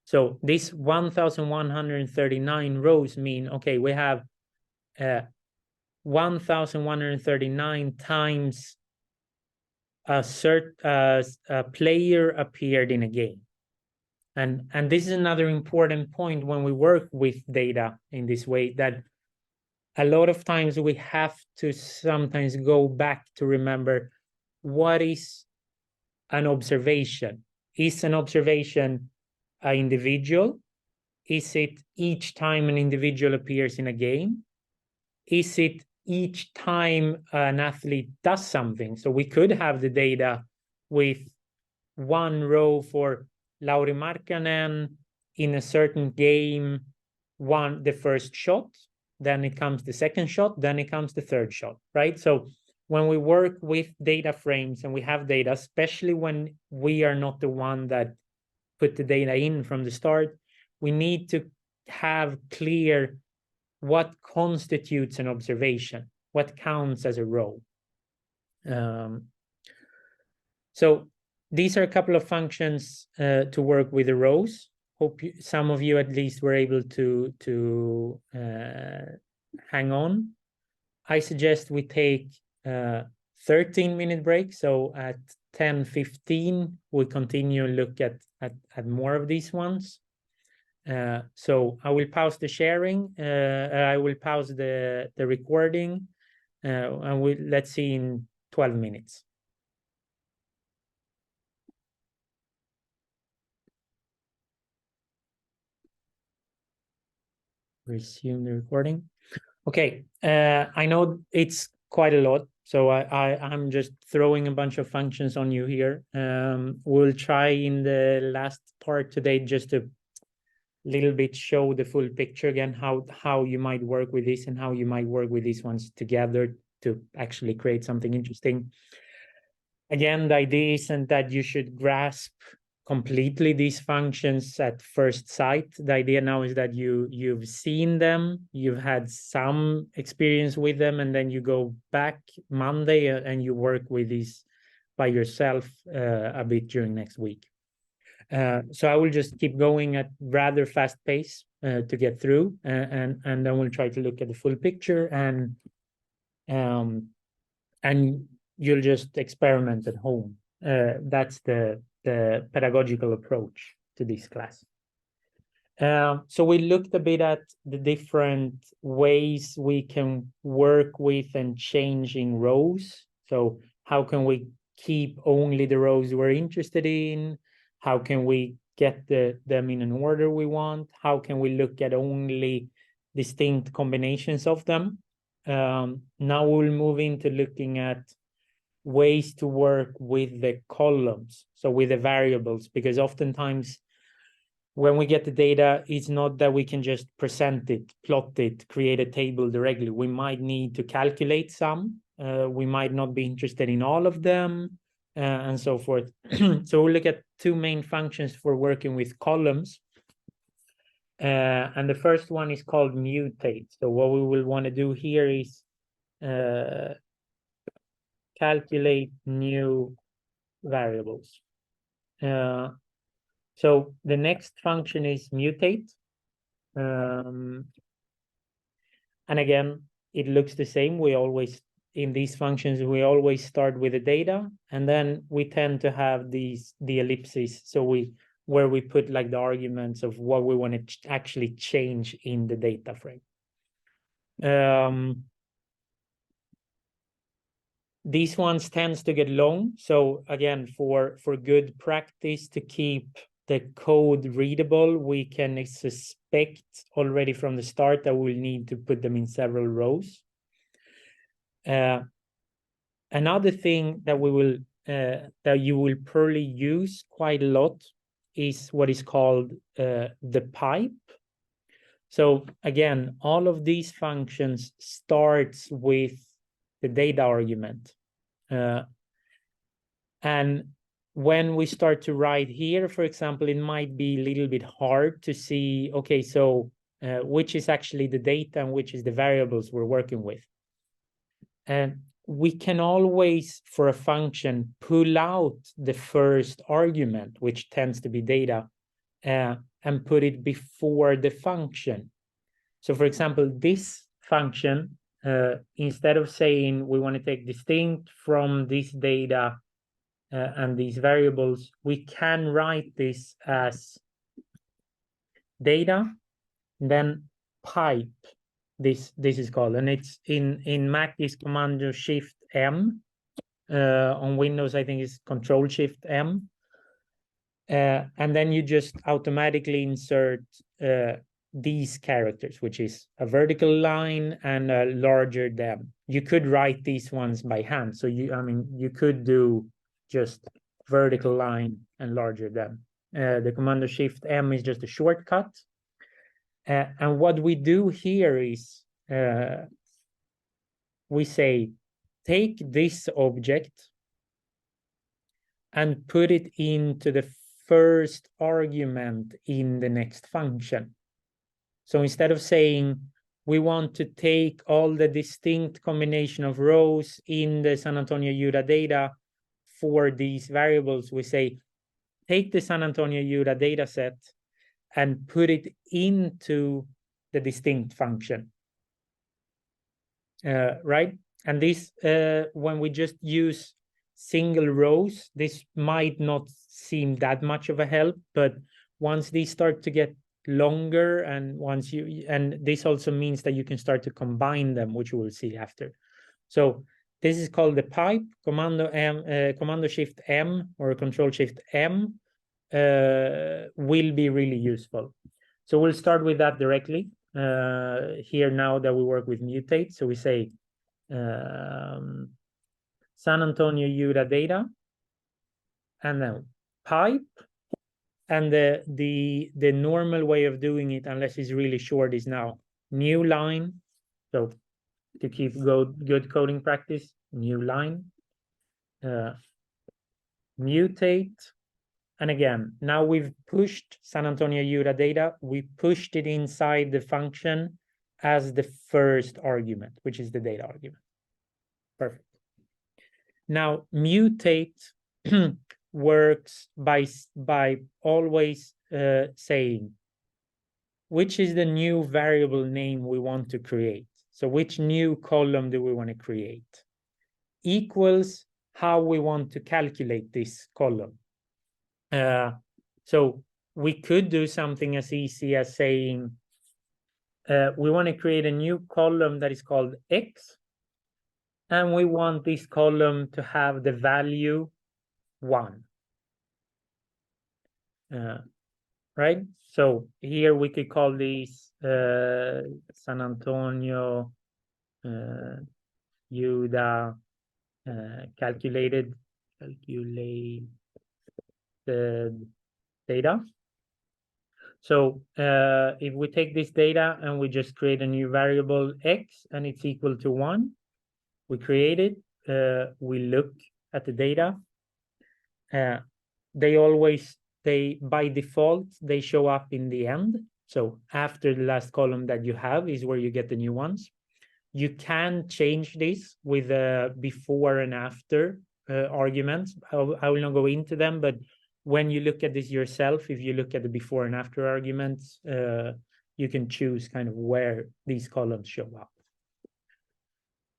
So this 1,139 rows mean, okay, we have 1,139 times a player appeared in a game. And this is another important point when we work with data in this way, that a lot of times we have to sometimes go back to remember, what is an observation? Is an observation an individual? Is it each time an individual appears in a game? Is it each time an athlete does something? So we could have the data with one row for Lauri Markkanen in a certain game, the first shot, then it comes the second shot, then it comes the third shot, right? So when we work with data frames and we have data, especially when we are not the one that put the data in from the start, we need to have clear what constitutes an observation, what counts as a row. So these are a couple of functions to work with the rows. Hope some of you at least were able to hang on. I suggest we take a 13-minute break. So at 10:15, we continue and look at more of these ones. So I will pause the sharing. I will pause the recording, and let's see in 12 minutes. Resume the recording. Okay, I know it's quite a lot, so I'm just throwing a bunch of functions on you here. We'll try in the last part today just to little bit show the full picture again, how you might work with this and how you might work with these ones together to actually create something interesting. Again, the idea isn't that you should grasp completely these functions at first sight. The idea now is that you've seen them, you've had some experience with them, and then you go back Monday and you work with these by yourself a bit during next week. So I will just keep going at rather fast pace to get through, and then we'll try to look at the full picture, and you'll just experiment at home. That's the pedagogical approach to this class. So we looked a bit at the different ways we can work with and changing rows. So how can we keep only the rows we're interested in? How can we get them in an order we want? How can we look at only distinct combinations of them? Now we'll move into looking at ways to work with the columns, so with the variables, because oftentimes when we get the data, it's not that we can just present it, plot it, create a table directly. We might need to calculate some. We might not be interested in all of them, and so forth. So we'll look at two main functions for working with columns. And the first one is called mutate. So what we will want to do here is calculate new variables. So the next function is mutate. And again, it looks the same. We always, in these functions, we always start with the data, and then we tend to have the ellipses. So where we put like the arguments of what we want to actually change in the data frame. These ones tends to get long. So again, for good practice to keep the code readable, we can suspect already from the start that we'll need to put them in several rows. Another thing that we will that you will probably use quite a lot is what is called the pipe. So again, all of these functions starts with the data argument. And when we start to write here, for example, it might be a little bit hard to see, okay, so which is actually the data and which is the variables we're working with. And we can always, for a function, pull out the first argument, which tends to be data, and put it before the function. So for example, this function, instead of saying we want to take distinct from this data and these variables, we can write this as data, then pipe. This is called, and it's in Mac is Command Shift M. On Windows, I think it's Control Shift M. And then you just automatically insert these characters, which is a vertical line and a larger than. You could write these ones by hand. So you could do just vertical line and larger than. The Command Shift M is just a shortcut. And what we do here is we say, take this object and put it into the first argument in the next function. So instead of saying we want to take all the distinct combination of rows in the San Antonio UDA data for these variables, we say, take the San Antonio UDA data set and put it into the distinct function, right? And this, when we just use single rows, this might not seem that much of a help, but once these start to get longer, and this also means that you can start to combine them, which we'll see after. So this is called the pipe. Command Shift M or Control Shift M will be really useful. So we'll start with that directly here now that we work with mutate. So we say San Antonio UDA data, and then pipe, and the normal way of doing it, unless it's really short, is now new line. So to keep good coding practice, new line, mutate. And again, now we've pushed San Antonio UDA data. We pushed it inside the function as the first argument, which is the data argument. Perfect. Now, mutate works by always saying which is the new variable name we want to create. So which new column do we want to create? Equals how we want to calculate this column. So we could do something as easy as saying we want to create a new column that is called X, and we want this column to have the value 1. Right? So here we could call these San Antonio UDA calculated data. So if we take this data and we just create a new variable X and it's equal to 1, we create it, we look at the data. By default, they show up in the end. So after the last column that you have is where you get the new ones. You can change this with before and after arguments. I will not go into them, but when you look at this yourself, if you look at the before and after arguments, you can choose kind of where these columns show up.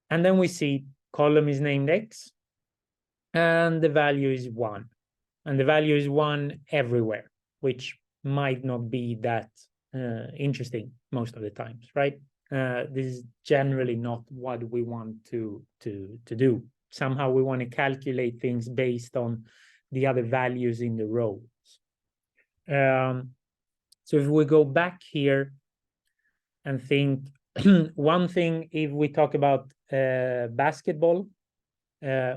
And then we see column is named X, and the value is 1. And the value is 1 everywhere, which might not be that interesting most of the times, right? This is generally not what we want to do. Somehow we want to calculate things based on the other values in the rows. So if we go back here and think, one thing, if we talk about basketball,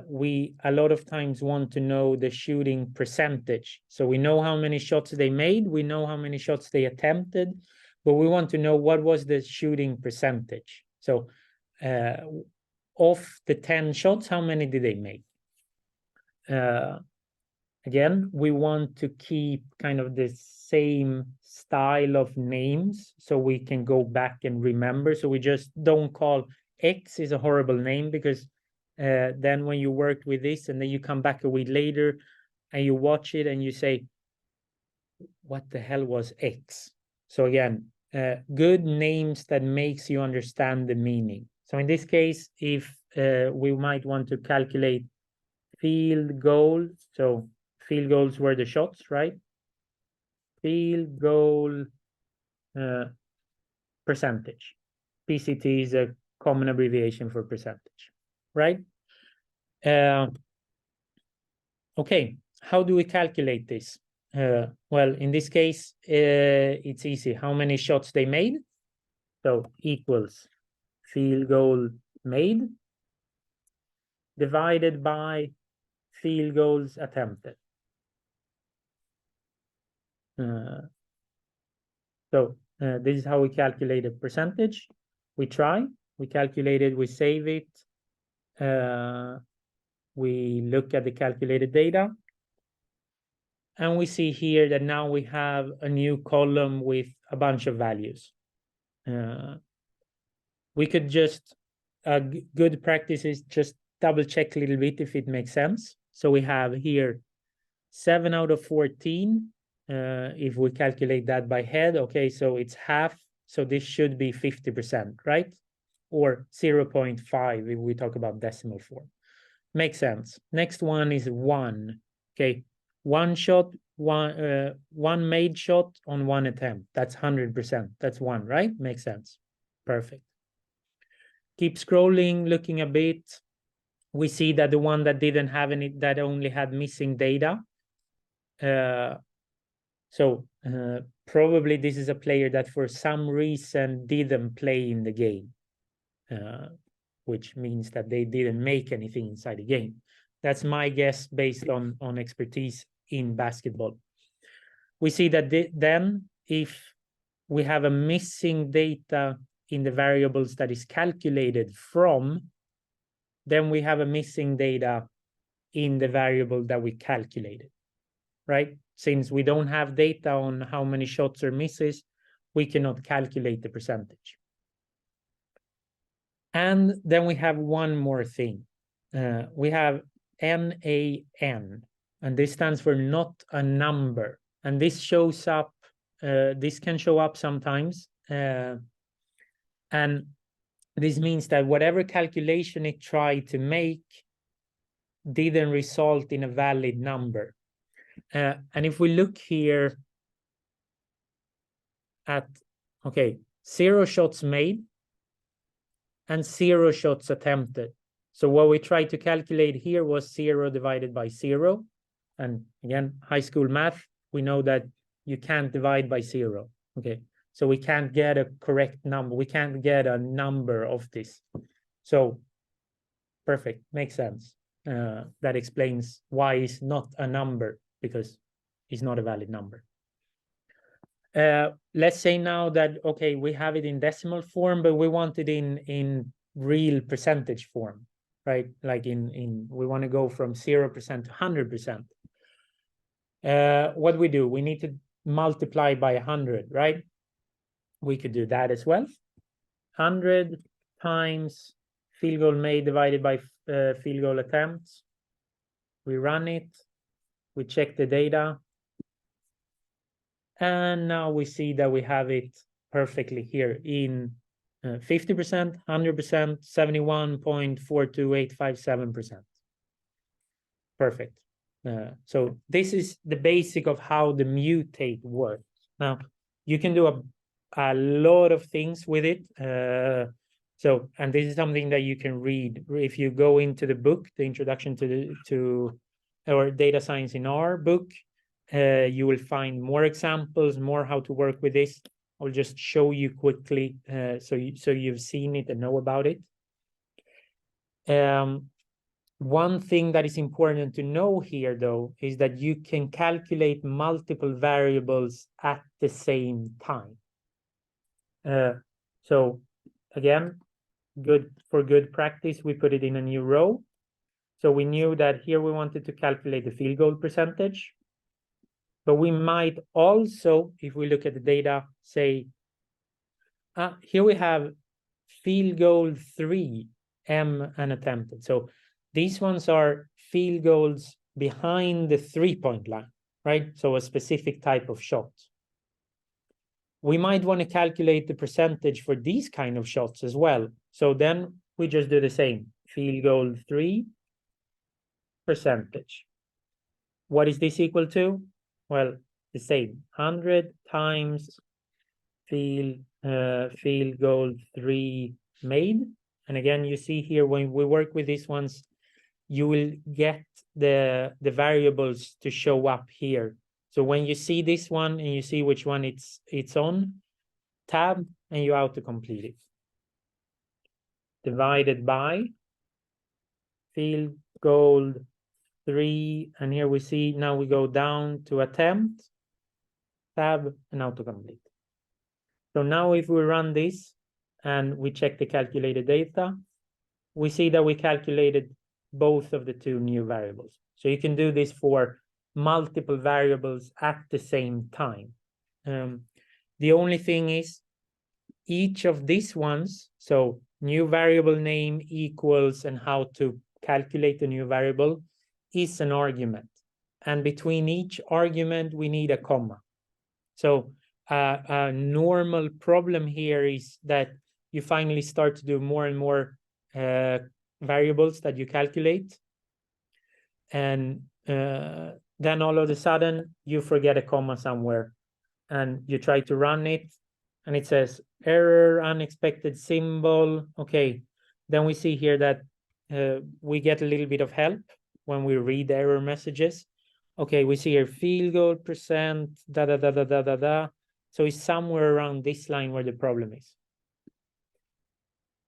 we a lot of times want to know the shooting percentage. So we know how many shots they made, we know how many shots they attempted, but we want to know what was the shooting percentage. So of the 10 shots, how many did they make? Again, we want to keep kind of the same style of names so we can go back and remember. So we just don't call X is a horrible name, because then when you worked with this and then you come back a week later and you watch it and you say, what the hell was X? So again, good names that makes you understand the meaning. So in this case, if we might want to calculate field goal, so field goals were the shots, right? Field goal percentage. PCT is a common abbreviation for percentage, right? Okay, how do we calculate this? Well, in this case, it's easy. How many shots they made? So equals field goal made divided by field goals attempted. This is how we calculate a percentage. We try, we calculate it, we save it. We look at the calculated data. And we see here that now we have a new column with a bunch of values. We could just, good practice is just double check a little bit if it makes sense. So we have here 7 out of 14. If we calculate that by head, okay, so it's half. So this should be 50%, right? Or 0.5 if we talk about decimal form. Makes sense. Next one is 1. Okay, one shot, one made shot on one attempt. That's 100%. That's 1, right? Makes sense. Perfect. Keep scrolling, looking a bit. We see that the one that didn't have any, that only had missing data. Probably this is a player that for some reason didn't play in the game, which means that they didn't make anything inside the game. That's my guess based on expertise in basketball. We see that then if we have a missing data in the variables that is calculated from, then we have a missing data in the variable that we calculated, right? Since we don't have data on how many shots or misses, we cannot calculate the percentage. And then we have one more thing. We have NaN, and this stands for not a number. And this shows up, this can show up sometimes. And this means that whatever calculation it tried to make didn't result in a valid number. And if we look here at, okay, 0 shots made and 0 shots attempted. So what we tried to calculate here was 0 divided by 0. And again, high school math, we know that you can't divide by 0. Okay, so we can't get a correct number. We can't get a number of this. So perfect, makes sense. That explains why it's not a number, because it's not a valid number. Let's say now that, okay, we have it in decimal form, but we want it in real percentage form, right? Like we want to go from 0% to 100%. What we do, we need to multiply by 100, right? We could do that as well. 100 times field goal made divided by field goal attempts. We run it, we check the data. And now we see that we have it perfectly here in 50%, 100%, 71.42857%. Perfect. So this is the basic of how the mutate works. Now, you can do a lot of things with it. And this is something that you can read. If you go into the book, the introduction to our data science in R book, you will find more examples, more how to work with this. I'll just show you quickly so you've seen it and know about it. One thing that is important to know here, though, is that you can calculate multiple variables at the same time. So again, for good practice, we put it in a new row. So we knew that here we wanted to calculate the field goal percentage. But we might also, if we look at the data, say, here we have field goal 3, M and attempted. So these ones are field goals behind the 3-point line, right? So a specific type of shot. We might want to calculate the percentage for these kind of shots as well. So then we just do the same, field goal 3 percentage. What is this equal to? Well, the same, 100 times field goal 3 made. And again, you see here when we work with these ones, you will get the variables to show up here. So when you see this one and you see which one it's on, tab and you autocomplete it. Divided by field goal 3, and here we see now we go down to attempt, tab and autocomplete. So now if we run this and we check the calculated data, we see that we calculated both of the two new variables. So you can do this for multiple variables at the same time. The only thing is each of these ones, so new variable name equals and how to calculate the new variable is an argument. And between each argument, we need a comma. So a normal problem here is that you finally start to do more and more variables that you calculate. And then all of a sudden, you forget a comma somewhere. And you try to run it, and it says error, unexpected symbol. Okay, then we see here that we get a little bit of help when we read the error messages. Okay, we see here field goal percent, da da da da da da da. So it's somewhere around this line where the problem is.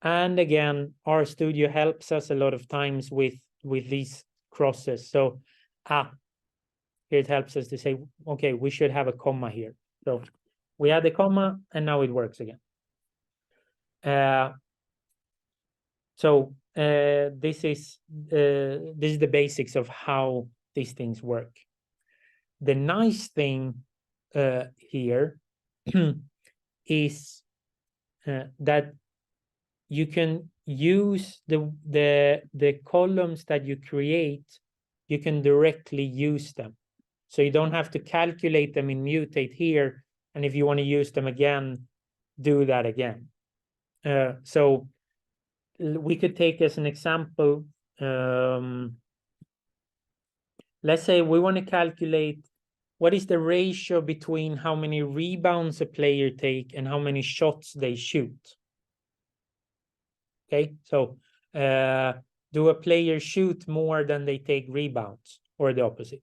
And again, RStudio helps us a lot of times with these crosses. So here it helps us to say, okay, we should have a comma here. So we add the comma and now it works again. This is the basics of how these things work. The nice thing here is that you can use the columns that you create, you can directly use them. So you don't have to calculate them in mutate here. And if you want to use them again, do that again. So we could take as an example, let's say we want to calculate what is the ratio between how many rebounds a player take and how many shots they shoot. Okay, so do a player shoot more than they take rebounds or the opposite?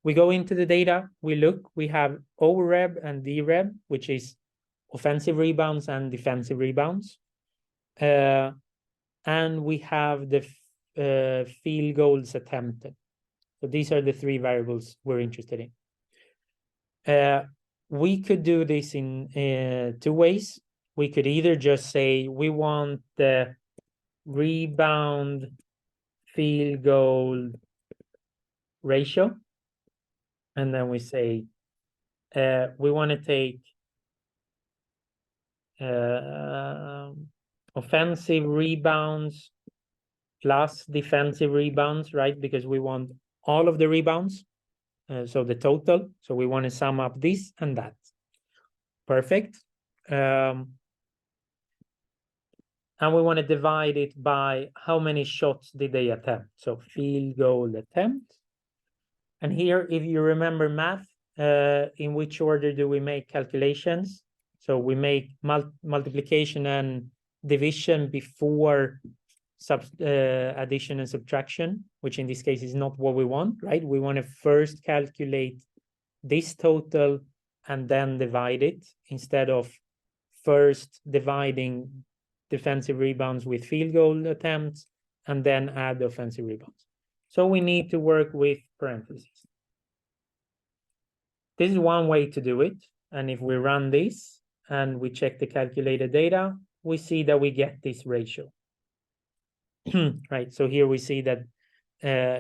We go into the data, we look, we have OREB and DREB, which is offensive rebounds and defensive rebounds. And we have the field goals attempted. So these are the three variables we're interested in. We could do this in 2 ways. We could either just say we want the rebound field goal ratio. And then we say we want to take offensive rebounds plus defensive rebounds, right? Because we want all of the rebounds, so the total. So we want to sum up this and that. Perfect. And we want to divide it by how many shots did they attempt. So field goal attempt. And here, if you remember math, in which order do we make calculations? So we make multiplication and division before addition and subtraction, which in this case is not what we want, right? We want to first calculate this total and then divide it, instead of first dividing defensive rebounds with field goal attempts and then add the offensive rebounds. So we need to work with parentheses. This is one way to do it. And if we run this and we check the calculated data, we see that we get this ratio. right? So here we see that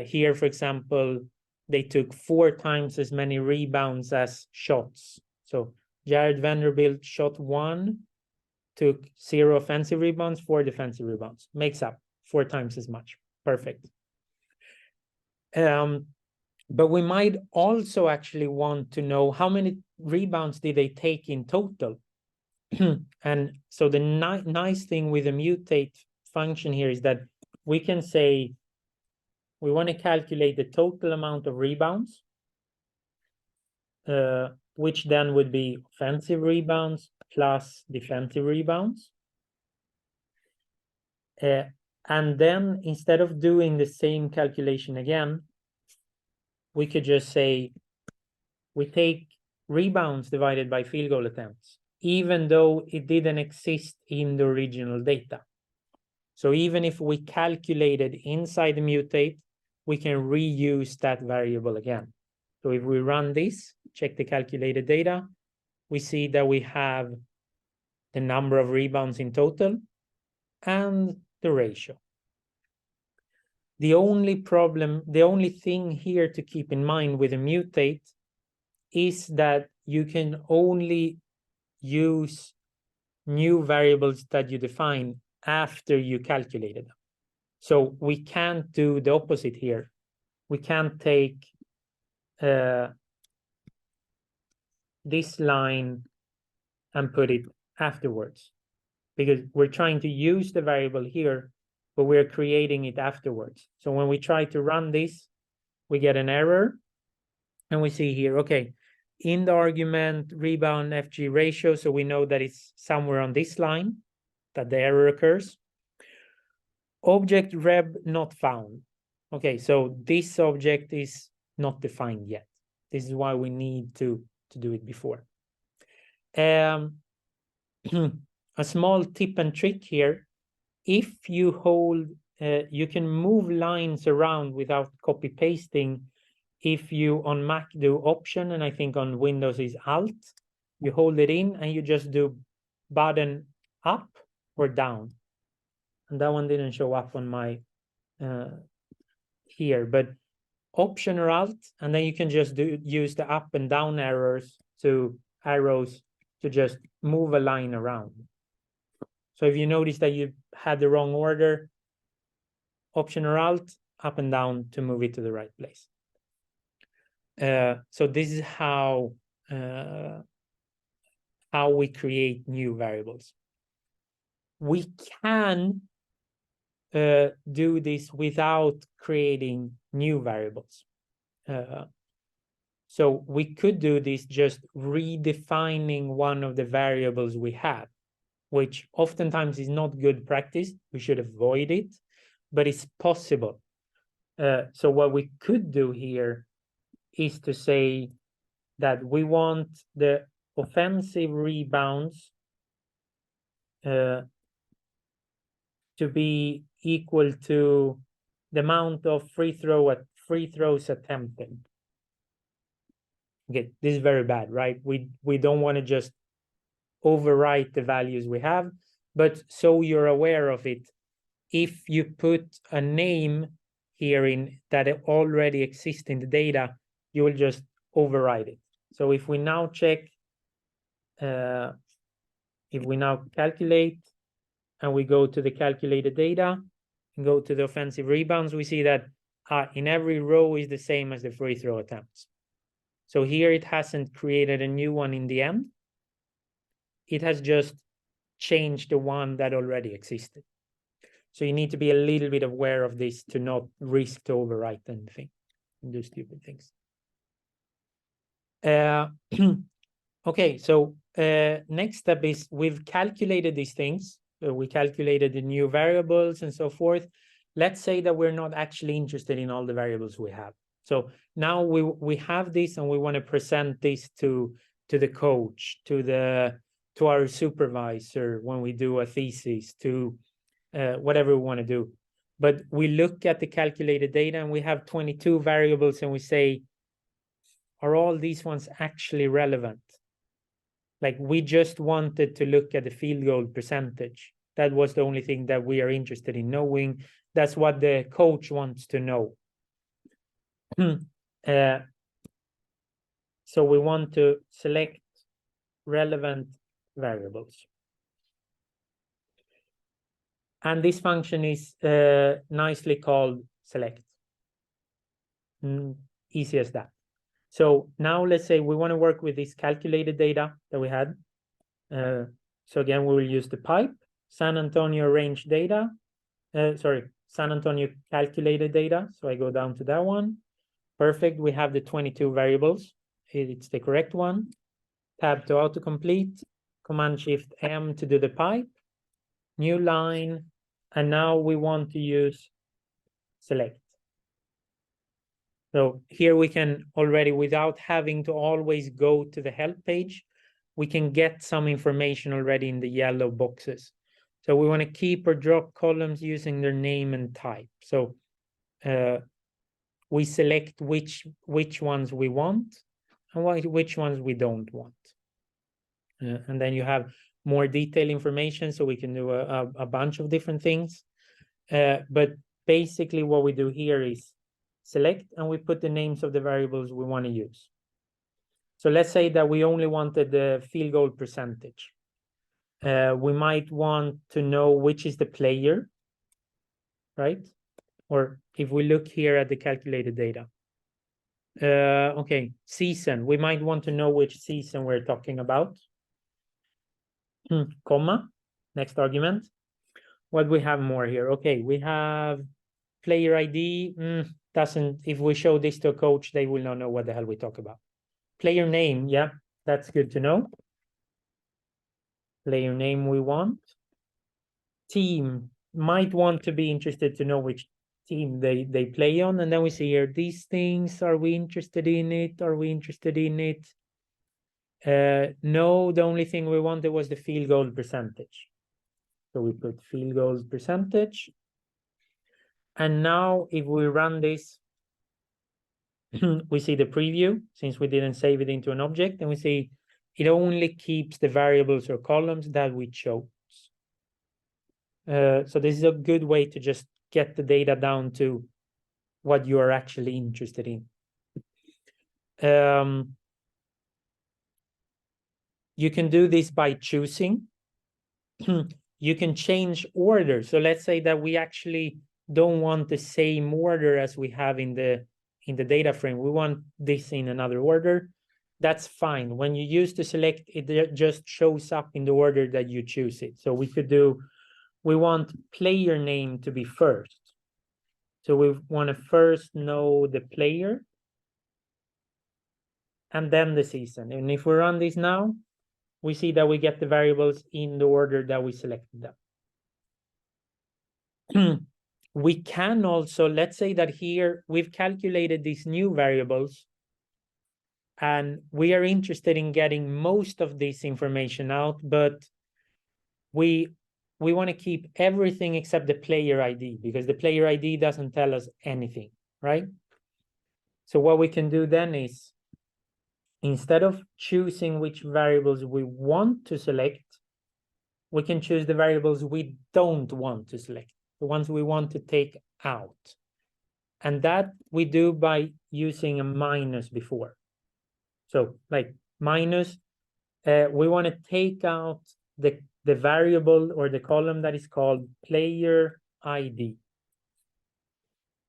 here, for example, they took 4 times as many rebounds as shots. So Jared Vanderbilt shot 1, took 0 offensive rebounds, 4 defensive rebounds. Makes up 4 times as much. Perfect. But we might also actually want to know how many rebounds did they take in total. And so the nice thing with the mutate function here is that we can say we want to calculate the total amount of rebounds, which then would be offensive rebounds plus defensive rebounds. And then instead of doing the same calculation again, we could just say we take rebounds divided by field goal attempts, even though it didn't exist in the original data. So even if we calculated inside the mutate, we can reuse that variable again. So if we run this, check the calculated data, we see that we have the number of rebounds in total and the ratio. The only thing here to keep in mind with a mutate is that you can only use new variables that you define after you calculated them. So we can't do the opposite here. We can't take this line and put it afterwards, because we're trying to use the variable here, but we're creating it afterwards. So when we try to run this, we get an error, and we see here, okay, in the argument rebound FG ratio, so we know that it's somewhere on this line that the error occurs. Object reb not found. Okay, so this object is not defined yet. This is why we need to do it before. A small tip and trick here: if you hold, you can move lines around without copy pasting. If you on Mac do Option, and I think on Windows is Alt, you hold it in and you just do button up or down. And that one didn't show up on my here, but Option or Alt, and then you can just use the up and down arrows to just move a line around. So if you notice that you had the wrong order, Option or Alt, up and down to move it to the right place. So this is how we create new variables. We can do this without creating new variables. So we could do this just redefining one of the variables we have, which oftentimes is not good practice. We should avoid it, but it's possible. So what we could do here is to say that we want the offensive rebounds to be equal to the amount of free throws attempted. Okay, this is very bad, right? We don't want to just overwrite the values we have, but so you're aware of it, if you put a name here in that already exists in the data, you will just override it. So if we now check, if we now calculate and we go to the calculated data and go to the offensive rebounds, we see that in every row is the same as the free throw attempts. So here it hasn't created a new one in the end. It has just changed the one that already existed. So you need to be a little bit aware of this to not risk to overwrite anything and do stupid things. Okay, so next step is we've calculated these things. We calculated the new variables and so forth. Let's say that we're not actually interested in all the variables we have. So now we have this and we want to present this to the coach, to our supervisor when we do a thesis, to whatever we want to do. But we look at the calculated data and we have 22 variables and we say, are all these ones actually relevant? Like we just wanted to look at the field goal percentage. That was the only thing that we are interested in knowing. That's what the coach wants to know. So we want to select relevant variables. And this function is nicely called select. Easy as that. So now let's say we want to work with this calculated data that we had. So again, we will use the pipe, San Antonio range data. San Antonio calculated data. So I go down to that one. Perfect. We have the 22 variables. It's the correct one. Tab to autocomplete. Command-Shift-M to do the pipe. New line. And now we want to use select. So here we can already, without having to always go to the help page, we can get some information already in the yellow boxes. So we want to keep or drop columns using their name and type. So we select which ones we want and which ones we don't want. And then you have more detailed information, so we can do a bunch of different things. But basically what we do here is select, and we put the names of the variables we want to use. So let's say that we only wanted the field goal percentage. We might want to know which is the player, right? Or if we look here at the calculated data. Okay, season. We might want to know which season we're talking about. Comma, next argument. What we have more here? Okay, we have player ID. If we show this to a coach, they will not know what the hell we talk about. Player name, yeah, that's good to know. Player name we want. Team, might want to be interested to know which team they play on. And then we see here, these things, are we interested in it? Are we interested in it? No, the only thing we wanted was the field goal percentage. So we put field goal percentage. And now if we run this, we see the preview, since we didn't save it into an object, and we see it only keeps the variables or columns that we chose. So this is a good way to just get the data down to what you are actually interested in. You can do this by choosing. You can change order. So let's say that we actually don't want the same order as we have in the data frame. We want this in another order. That's fine. When you use the select, it just shows up in the order that you choose it. So we could do, we want player name to be first. So we want to first know the player and then the season. And if we run this now, we see that we get the variables in the order that we selected them. We can also, let's say that here we've calculated these new variables and we are interested in getting most of this information out, but we want to keep everything except the player ID, because the player ID doesn't tell us anything, right? So what we can do then is, instead of choosing which variables we want to select, we can choose the variables we don't want to select, the ones we want to take out. And that we do by using a minus before. So like minus, we want to take out the variable or the column that is called player ID.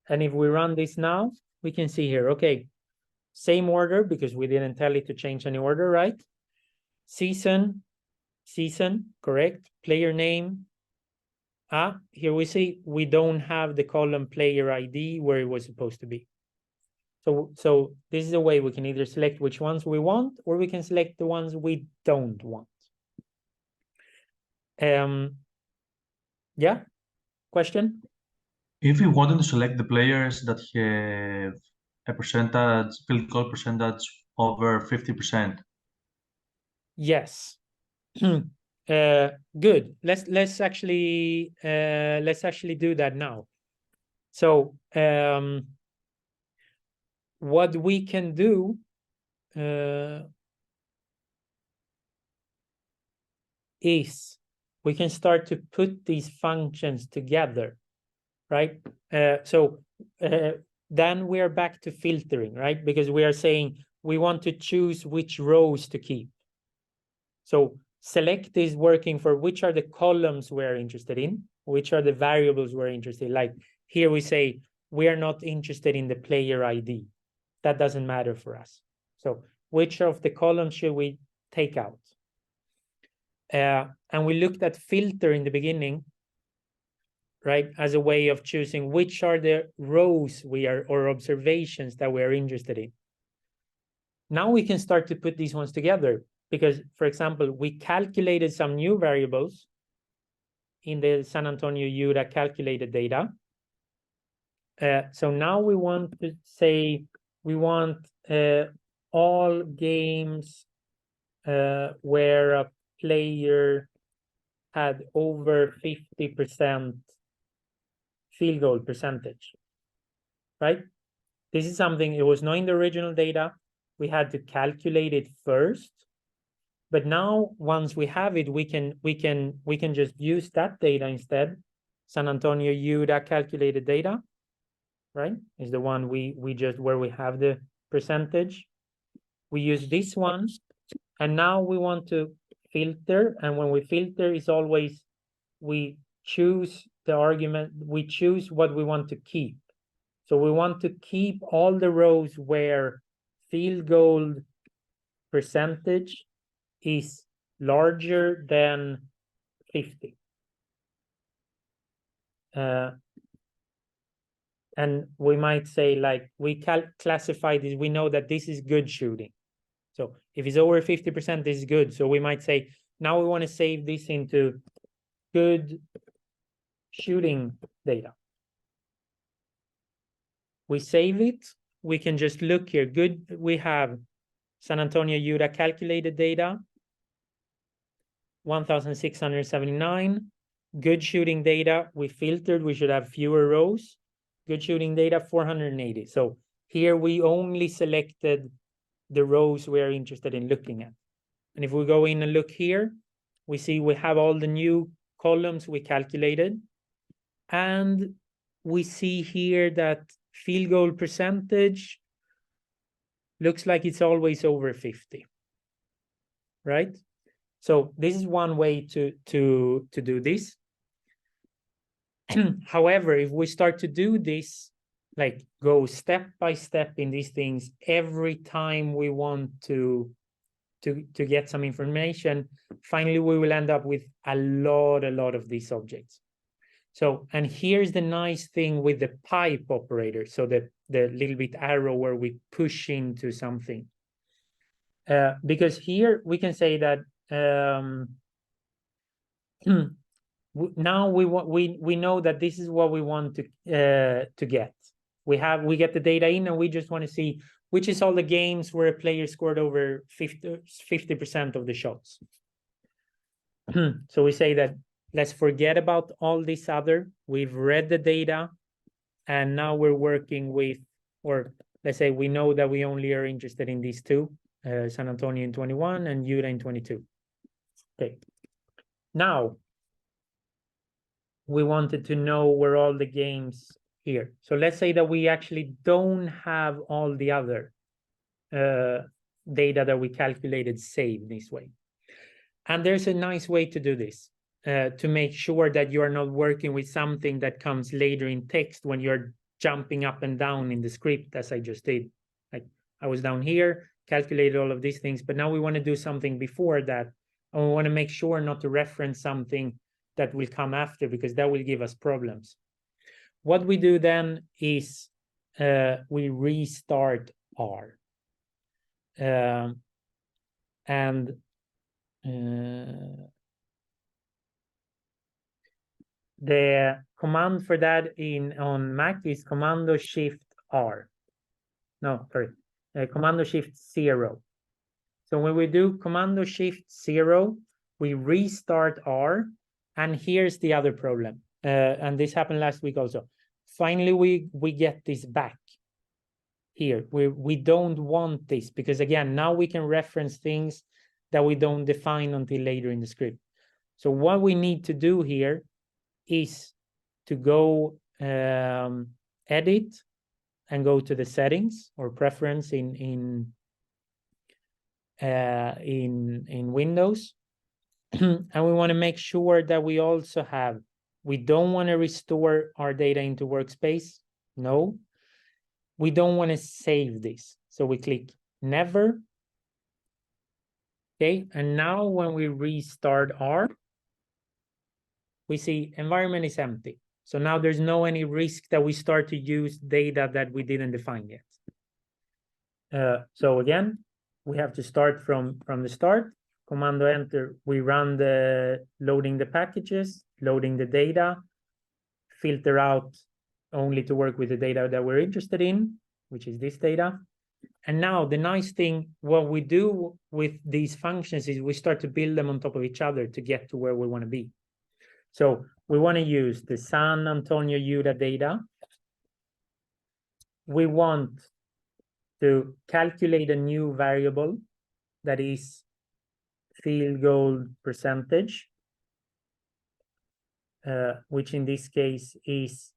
And if we run this now, we can see here, okay, same order because we didn't tell it to change any order, right? Season, correct. Player name. Here we see we don't have the column player ID where it was supposed to be. So this is a way we can either select which ones we want, or we can select the ones we don't want. Yeah, question? If we wanted to select the players that have a percentage, field goal percentage over 50%. Yes. Good. Let's actually do that now. So what we can do is we can start to put these functions together, right? Then we are back to filtering, right? Because we are saying we want to choose which rows to keep. So select is working for which are the columns we're interested in, which are the variables we're interested in. Like here we say, we are not interested in the player ID. That doesn't matter for us. So which of the columns should we take out? And we looked at filter in the beginning, right, as a way of choosing which are the rows we are, or observations that we are interested in. Now we can start to put these ones together because, for example, we calculated some new variables in the San Antonio UDA calculated data. So now we want to say we want all games where a player had over 50% field goal percentage, right? This is something, it was not in the original data. We had to calculate it first. But now, once we have it, we can just use that data instead. San Antonio UDA calculated data, right? Is the one we just, where we have the percentage. We use this one, and now we want to filter. And when we filter, it's always, we choose the argument, we choose what we want to keep. So we want to keep all the rows where field goal percentage is larger than 50. And we might say, like, we classify this, we know that this is good shooting. So if it's over 50%, this is good. So we might say, now we want to save this into good shooting data. We save it. We can just look here. Good. We have San Antonio UDA calculated data, 1,679. Good shooting data, we filtered, we should have fewer rows. Good shooting data, 480. So here we only selected the rows we are interested in looking at. And if we go in and look here, we see we have all the new columns we calculated. And we see here that field goal percentage looks like it's always over 50, right? So this is one way to do this. However, if we start to do this, like go step by step in these things, every time we want to get some information, finally we will end up with a lot of these objects. So, and here's the nice thing with the pipe operator. So the little bit arrow where we push into something. Because here we can say that now we know that this is what we want to get. We get the data in, and we just want to see which is all the games where a player scored over 50% of the shots. So we say that let's forget about all this other. We've read the data, and now we're working with, or let's say we know that we only are interested in these two, San Antonio in 21 and UDA in 22. Okay. Now, we wanted to know where all the games here. So let's say that we actually don't have all the other data that we calculated saved this way. And there's a nice way to do this, to make sure that you are not working with something that comes later in text when you're jumping up and down in the script, as I just did. Like I was down here, calculated all of these things, but now we want to do something before that. And we want to make sure not to reference something that will come after, because that will give us problems. What we do then is we restart R. And the command for that on Mac is Commando Shift R. No, sorry, Commando Shift 0. So when we do Commando Shift 0, we restart R. And here's the other problem. And this happened last week also. Finally, we get this back here. We don't want this, because again, now we can reference things that we don't define until later in the script. So what we need to do here is to go edit and go to the settings or preference in Windows. And we want to make sure that we also have, we don't want to restore our data into workspace. No, we don't want to save this. So we click never. Okay, and now when we restart R, we see environment is empty. So now there's no any risk that we start to use data that we didn't define yet. So again, we have to start from the start. Commando enter, we run the loading the packages, loading the data, filter out only to work with the data that we're interested in, which is this data. And now the nice thing, what we do with these functions is we start to build them on top of each other to get to where we want to be. So we want to use the San Antonio UDA data. We want to calculate a new variable that is field goal percentage, which in this case is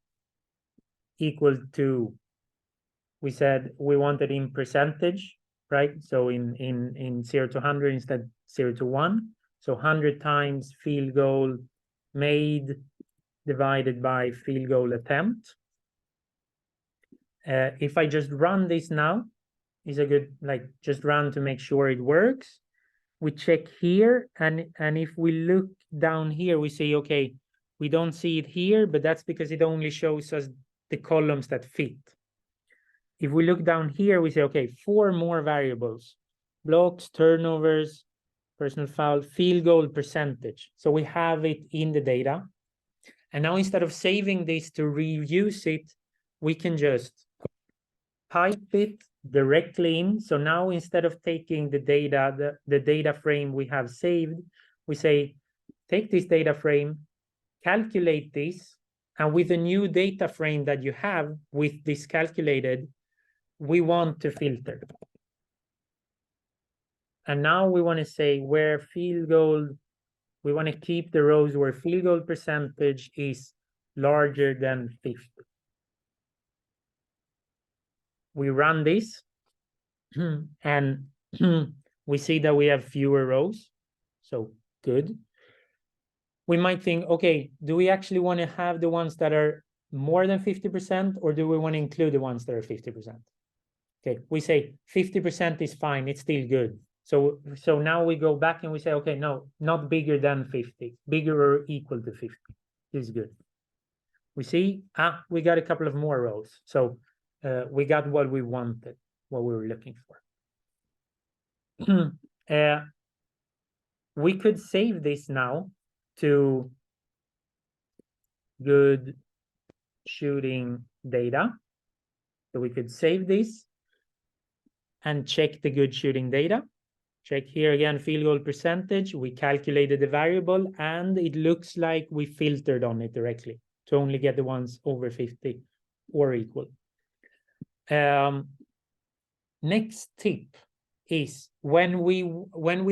equal to, we said we wanted in percentage, right? So in 0 to 100 instead 0 to 1. So 100 times field goal made divided by field goal attempt. If I just run this now, is a good, like, just run to make sure it works. We check here, and if we look down here, we say, okay, we don't see it here, but that's because it only shows us the columns that fit. If we look down here, we say, okay, 4 more variables: blocks, turnovers, personal foul, field goal percentage. So we have it in the data. And now instead of saving this to reuse it, we can just pipe it directly in. So now instead of taking the data, the data frame we have saved, we say, take this data frame, calculate this, and with the new data frame that you have with this calculated, we want to filter. And now we want to say where field goal, we want to keep the rows where field goal percentage is larger than 50. We run this and we see that we have fewer rows. So good. We might think, okay, do we actually want to have the ones that are more than 50%, or do we want to include the ones that are 50%? Okay, we say 50% is fine, it's still good. So now we go back and we say, okay, no, not bigger than 50, bigger or equal to 50 is good. We see, we got a couple of more rows. So we got what we wanted, what we were looking for. We could save this now to good shooting data. So we could save this and check the good shooting data. Check here again, field goal percentage. We calculated the variable and it looks like we filtered on it directly to only get the ones over 50 or equal. Next tip is when we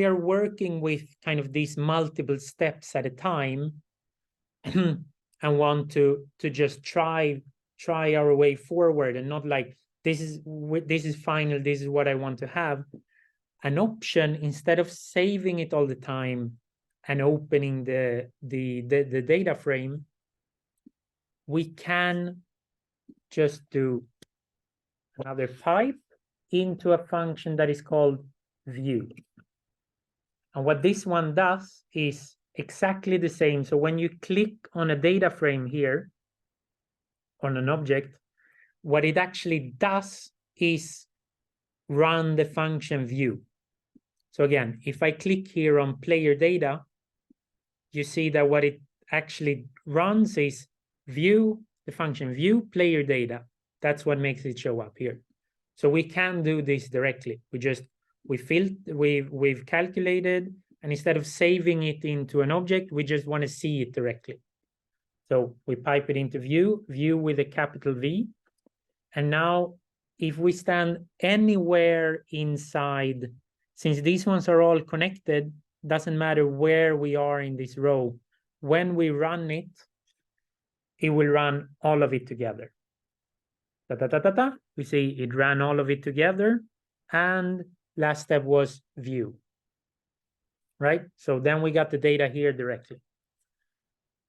are working with kind of these multiple steps at a time and want to just try our way forward and not like this is final, this is what I want to have. An option, instead of saving it all the time and opening the data frame, we can just do another pipe into a function that is called view. And what this one does is exactly the same. So when you click on a data frame here, on an object, what it actually does is run the function view. So again, if I click here on player data, you see that what it actually runs is view, the function view player data. That's what makes it show up here. So we can do this directly. We've calculated, and instead of saving it into an object, we just want to see it directly. So we pipe it into view with a capital V. And now if we stand anywhere inside, since these ones are all connected, doesn't matter where we are in this row. When we run it, it will run all of it together. We see it ran all of it together, and last step was view, right? So then we got the data here directly.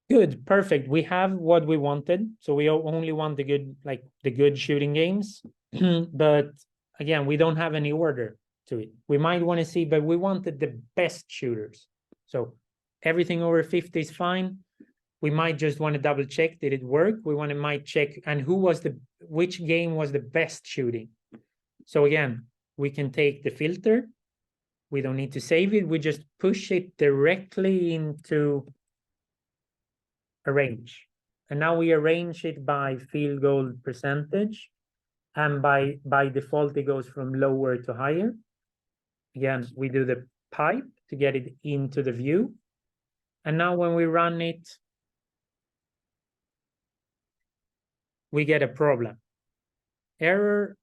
Good, perfect. We have what we wanted. So we only want the good, like the good shooting games. But again, we don't have any order to it. We might want to see, but we wanted the best shooters. So everything over 50 is fine. We might just want to double check, did it work? We might check, and which game was the best shooting? So again, we can take the filter. We don't need to save it. We just push it directly into arrange. And now we arrange it by field goal percentage. And by default, it goes from lower to higher. Again, we do the pipe to get it into the view. And now when we run it, we get a problem. Error.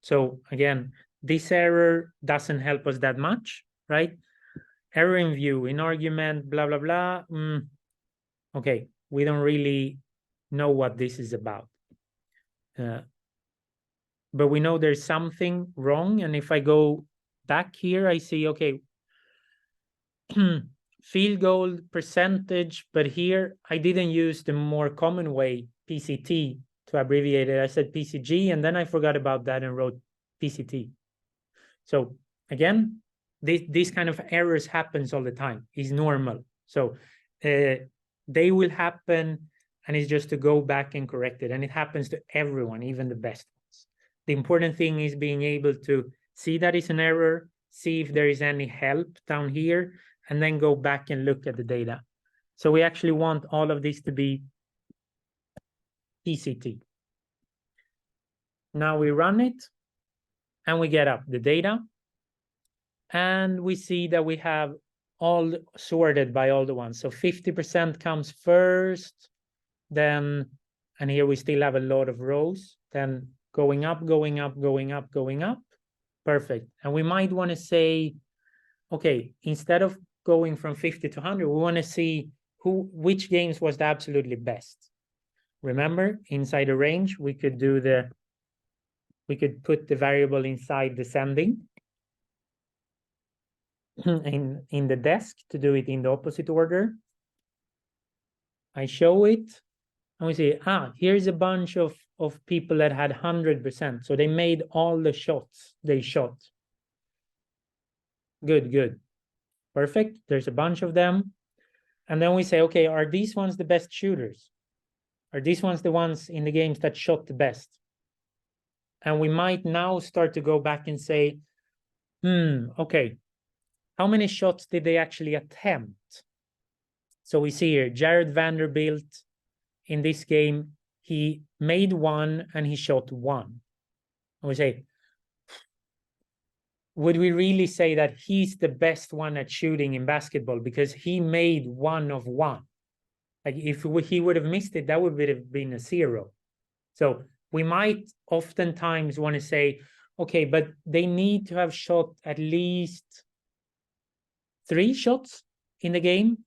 So again, this error doesn't help us that much, right? Error in view, in argument, blah, blah, blah. Okay, we don't really know what this is about. But we know there's something wrong. And if I go back here, I see, okay, field goal percentage, but here I didn't use the more common way, PCT, to abbreviate it. I said PCG, and then I forgot about that and wrote PCT. So again, these kind of errors happens all the time. It's normal. So they will happen, and it's just to go back and correct it. And it happens to everyone, even the best ones. The important thing is being able to see that it's an error, see if there is any help down here, and then go back and look at the data. So we actually want all of this to be PCT. Now we run it, and we get up the data, and we see that we have all sorted by all the ones. So 50% comes first, then, and here we still have a lot of rows, then going up, going up, going up, going up. Perfect. And we might want to say, okay, instead of going from 50 to 100, we want to see which games was the absolutely best. Remember, inside the range, we could put the variable inside descending in the desk to do it in the opposite order. I show it, and we see, here's a bunch of people that had 100%. So they made all the shots they shot. Good, good. Perfect. There's a bunch of them. And then we say, okay, are these ones the best shooters? Are these ones the ones in the games that shot the best? And we might now start to go back and say, okay, how many shots did they actually attempt? So we see here, Jared Vanderbilt in this game, he made one and he shot one. And we say, would we really say that he's the best one at shooting in basketball because he made 1 of 1? Like if he would have missed it, that would have been a 0. So we might oftentimes want to say, okay, but they need to have shot at least 3 shots in the game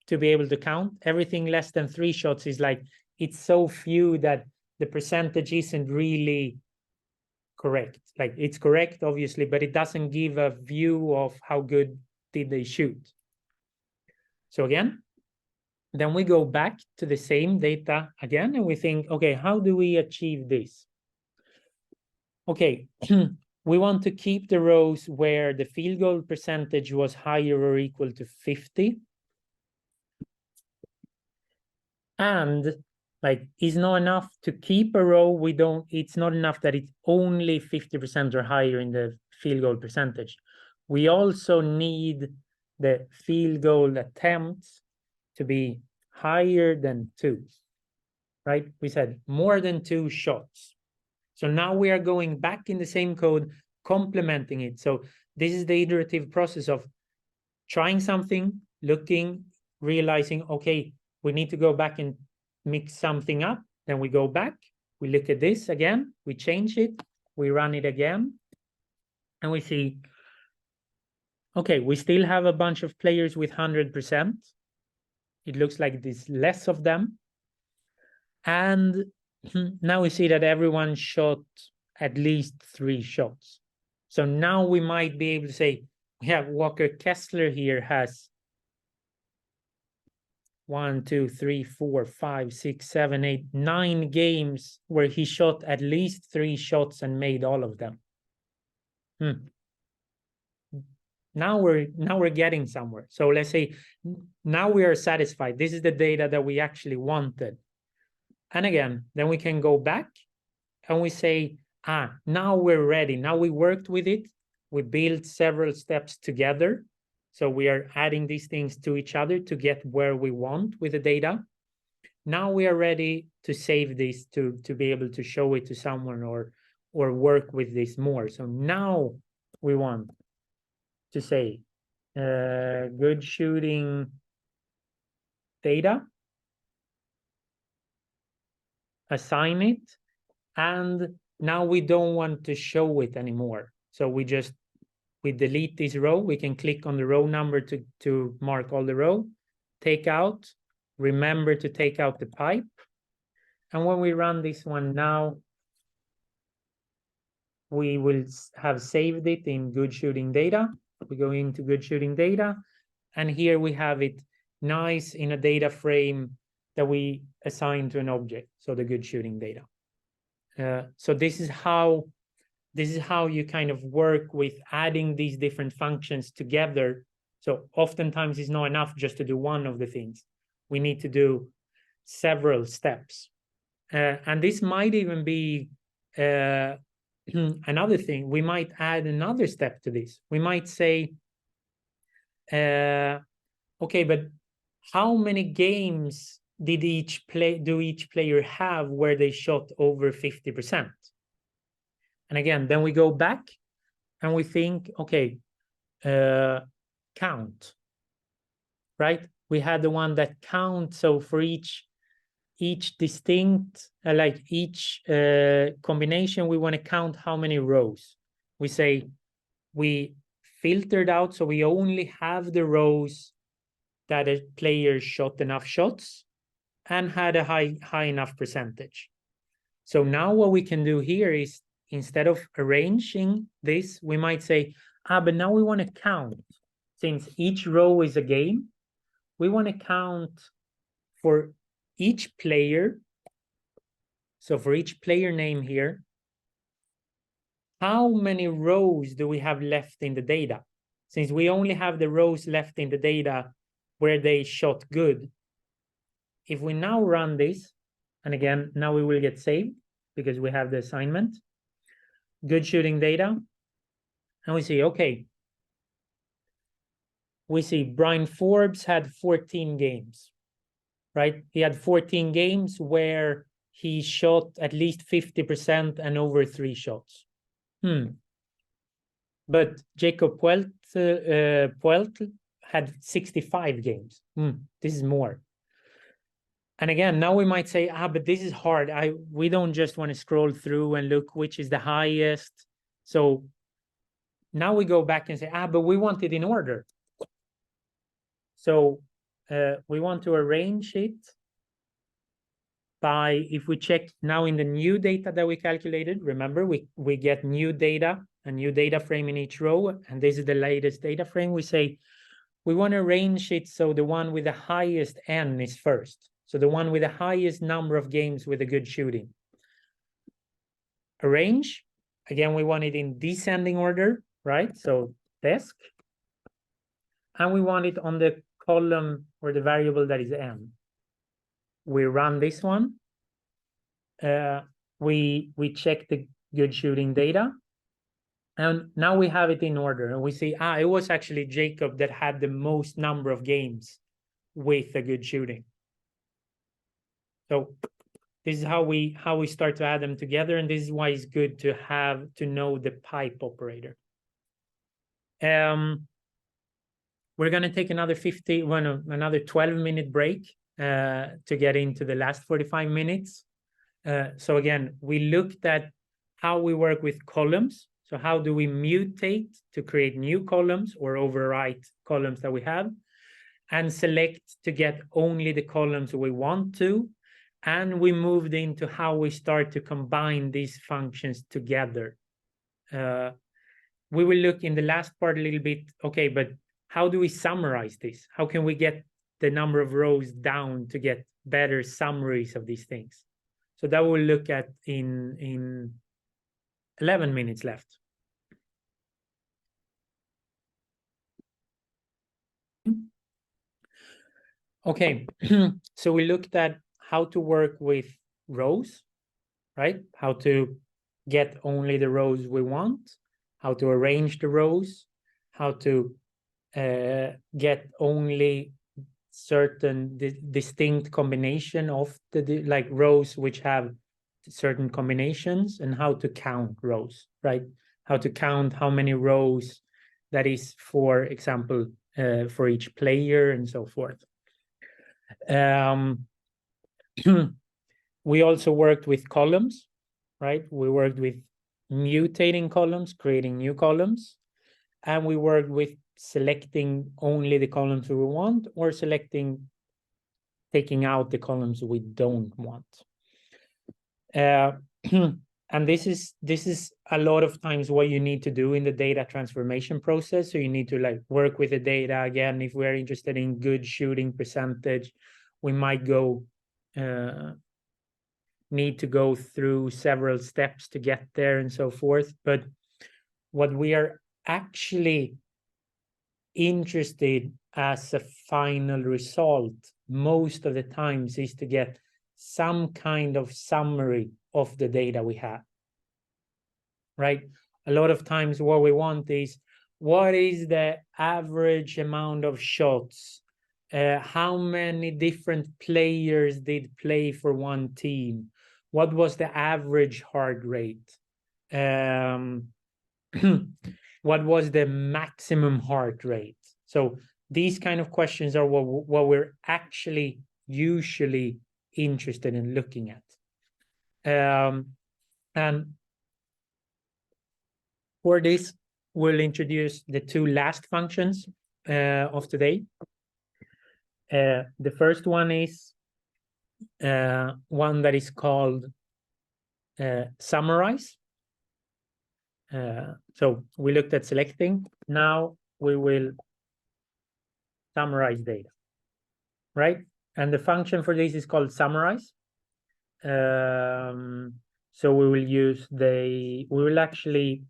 to be able to count. Everything less than 3 shots is like, it's so few that the percentage isn't really correct. Like it's correct, obviously, but it doesn't give a view of how good did they shoot. So again, then we go back to the same data again, and we think, okay, how do we achieve this? Okay, we want to keep the rows where the field goal percentage was higher or equal to 50. And like, it's not enough to keep a row. It's not enough that it's only 50% or higher in the field goal percentage. We also need the field goal attempts to be higher than 2, right? We said more than 2 shots. So now we are going back in the same code, complementing it. So this is the iterative process of trying something, looking, realizing, okay, we need to go back and mix something up. Then we go back, we look at this again, we change it, we run it again, and we see, okay, we still have a bunch of players with 100%. It looks like there's less of them. And now we see that everyone shot at least 3 shots. So now we might be able to say, yeah, Walker Kessler here has 1, 2, 3, 4, 5, 6, 7, 8, 9 games where he shot at least 3 shots and made all of them. Now we're getting somewhere. So let's say now we are satisfied. This is the data that we actually wanted. And again, then we can go back and we say, now we're ready. Now we worked with it. We built several steps together. So we are adding these things to each other to get where we want with the data. Now we are ready to save this to be able to show it to someone or work with this more. So now we want to say good shooting data, assign it, and now we don't want to show it anymore. So we delete this row. We can click on the row number to mark all the row, take out, remember to take out the pipe. And when we run this one now, we will have saved it in good shooting data. We go into good shooting data, and here we have it nice in a data frame that we assign to an object. So the good shooting data. So this is how you kind of work with adding these different functions together. So oftentimes it's not enough just to do one of the things. We need to do several steps. And this might even be another thing. We might add another step to this. We might say, okay, but how many games did each player have where they shot over 50%? And again, then we go back and we think, okay, count, right? We had the one that counts. So for each distinct, like each combination, we want to count how many rows. We say we filtered out, so we only have the rows that a player shot enough shots and had a high enough percentage. So now what we can do here is, instead of arranging this, we might say, but now we want to count. Since each row is a game, we want to count for each player. So for each player name here, how many rows do we have left in the data? Since we only have the rows left in the data where they shot good. If we now run this, and again, now we will get saved because we have the assignment, good shooting data, and we see, okay, we see Brian Forbes had 14 games, right? He had 14 games where he shot at least 50% and over 3 shots. But Jacob Puelt had 65 games. This is more. And again, now we might say, but this is hard. We don't just want to scroll through and look which is the highest. So now we go back and say, but we want it in order. So we want to arrange it by, if we check now in the new data that we calculated, remember we get new data, a new data frame in each row, and this is the latest data frame. We say we want to arrange it so the one with the highest N is first. So the one with the highest number of games with a good shooting. Arrange, again, we want it in descending order, right? So desk. And we want it on the column or the variable that is N. We run this one. We check the good shooting data. And now we have it in order. And we see, it was actually Jacob that had the most number of games with a good shooting. So this is how we start to add them together, and this is why it's good to know the pipe operator. We're going to take another 12-minute break to get into the last 45 minutes. So again, we looked at how we work with columns. So how do we mutate to create new columns or overwrite columns that we have, and select to get only the columns we want to. And we moved into how we start to combine these functions together. We will look in the last part a little bit, okay, but how do we summarize this? How can we get the number of rows down to get better summaries of these things? So that we'll look at in 11 minutes left. Okay, so we looked at how to work with rows, right? How to get only the rows we want, how to arrange the rows, how to get only certain distinct combination of the like rows which have certain combinations, and how to count rows, right? How to count how many rows that is, for example, for each player and so forth. We also worked with columns, right? We worked with mutating columns, creating new columns, and we worked with selecting only the columns we want, or taking out the columns we don't want. And this is a lot of times what you need to do in the data transformation process. So you need to like work with the data again. If we're interested in good shooting percentage, we might need to go through several steps to get there and so forth. But what we are actually interested as a final result most of the times is to get some kind of summary of the data we have, right? A lot of times what we want is, what is the average amount of shots? How many different players did play for one team? What was the average heart rate? What was the maximum heart rate? So these kind of questions are what we're actually usually interested in looking at. And for this, we'll introduce the two last functions of today. The first one is one that is called summarize. So we looked at selecting. Now we will summarize data, right? And the function for this is called summarize. So we will actually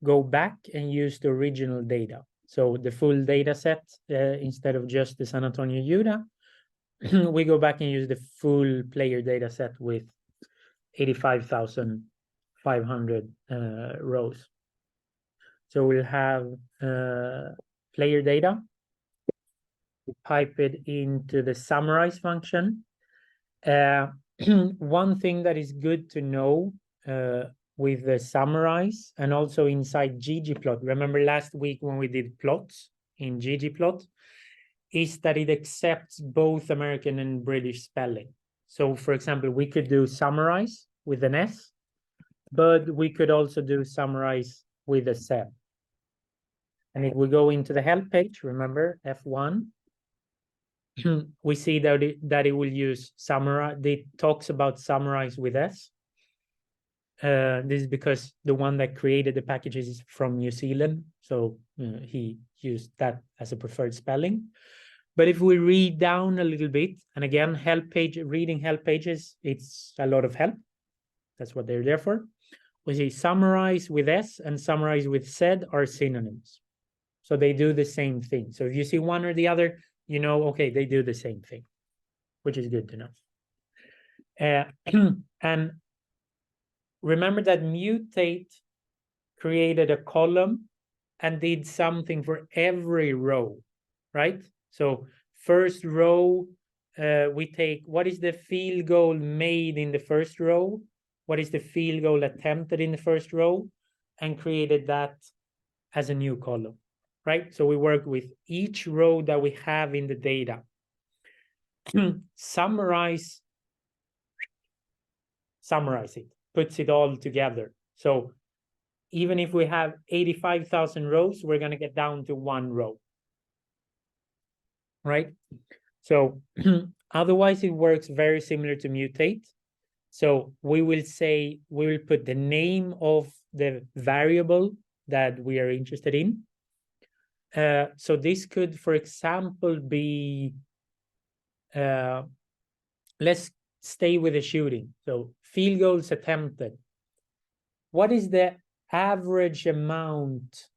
go back and use the original data. So the full data set, instead of just the San Antonio Utah, we go back and use the full player data set with 85,500 rows. So we'll have player data. We pipe it into the summarize function. One thing that is good to know with the summarize, and also inside ggplot, remember last week when we did plots in ggplot, is that it accepts both American and British spelling. So for example, we could do summarize with an S, but we could also do summarize with a Z. And if we go into the help page, remember F1, we see that it will use summarize. It talks about summarize with S. This is because the one that created the packages is from New Zealand, so he used that as a preferred spelling. But if we read down a little bit, and again, reading help pages, it's a lot of help. That's what they're there for. We see summarize with S and summarize with Z are synonyms. So they do the same thing. So if you see one or the other, you know, okay, they do the same thing, which is good to know. And remember that mutate created a column and did something for every row, right? So first row, we take what is the field goal made in the first row, what is the field goal attempted in the first row, and created that as a new column, right? So we work with each row that we have in the data. Summarize it, puts it all together. So even if we have 85,000 rows, we're going to get down to 1 row, right? So otherwise, it works very similar to mutate. So we will say, we will put the name of the variable that we are interested in. So this could, for example, be, let's stay with the shooting. So field goals attempted. What is the average amount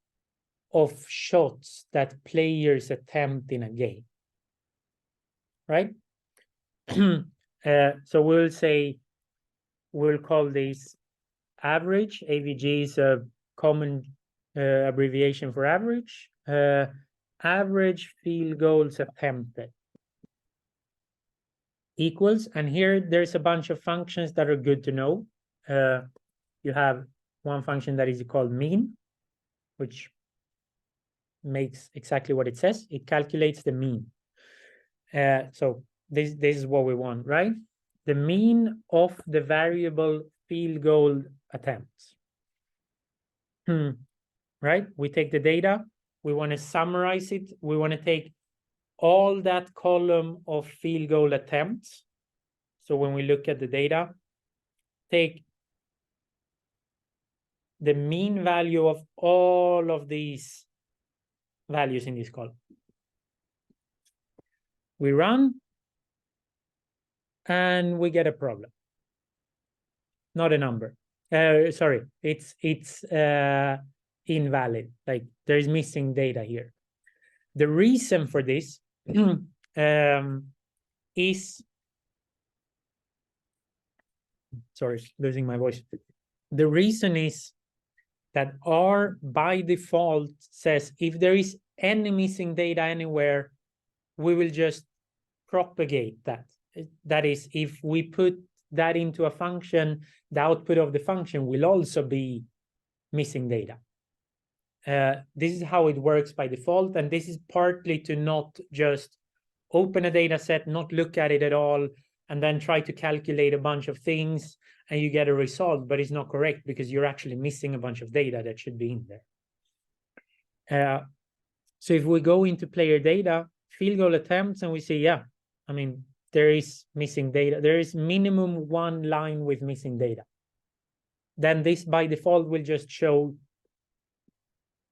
of shots that players attempt in a game, right? So we'll say, we'll call this average. AVG is a common abbreviation for average. Average field goals attempted equals, and here there's a bunch of functions that are good to know. You have one function that is called mean, which makes exactly what it says. It calculates the mean. So this is what we want, right? The mean of the variable field goal attempts. Right? We take the data, we want to summarize it. We want to take all that column of field goal attempts. So when we look at the data, take the mean value of all of these values in this column. We run, and we get a problem. Not a number. Sorry, it's invalid. Like, there is missing data here. The reason for this is, sorry, losing my voice. The reason is that R by default says if there is any missing data anywhere, we will just propagate that. That is, if we put that into a function, the output of the function will also be missing data. This is how it works by default, and this is partly to not just open a data set, not look at it at all, and then try to calculate a bunch of things, and you get a result, but it's not correct because you're actually missing a bunch of data that should be in there. So if we go into player data, field goal attempts, and we see, yeah, I mean, there is missing data. There is minimum 1 line with missing data. Then this by default will just show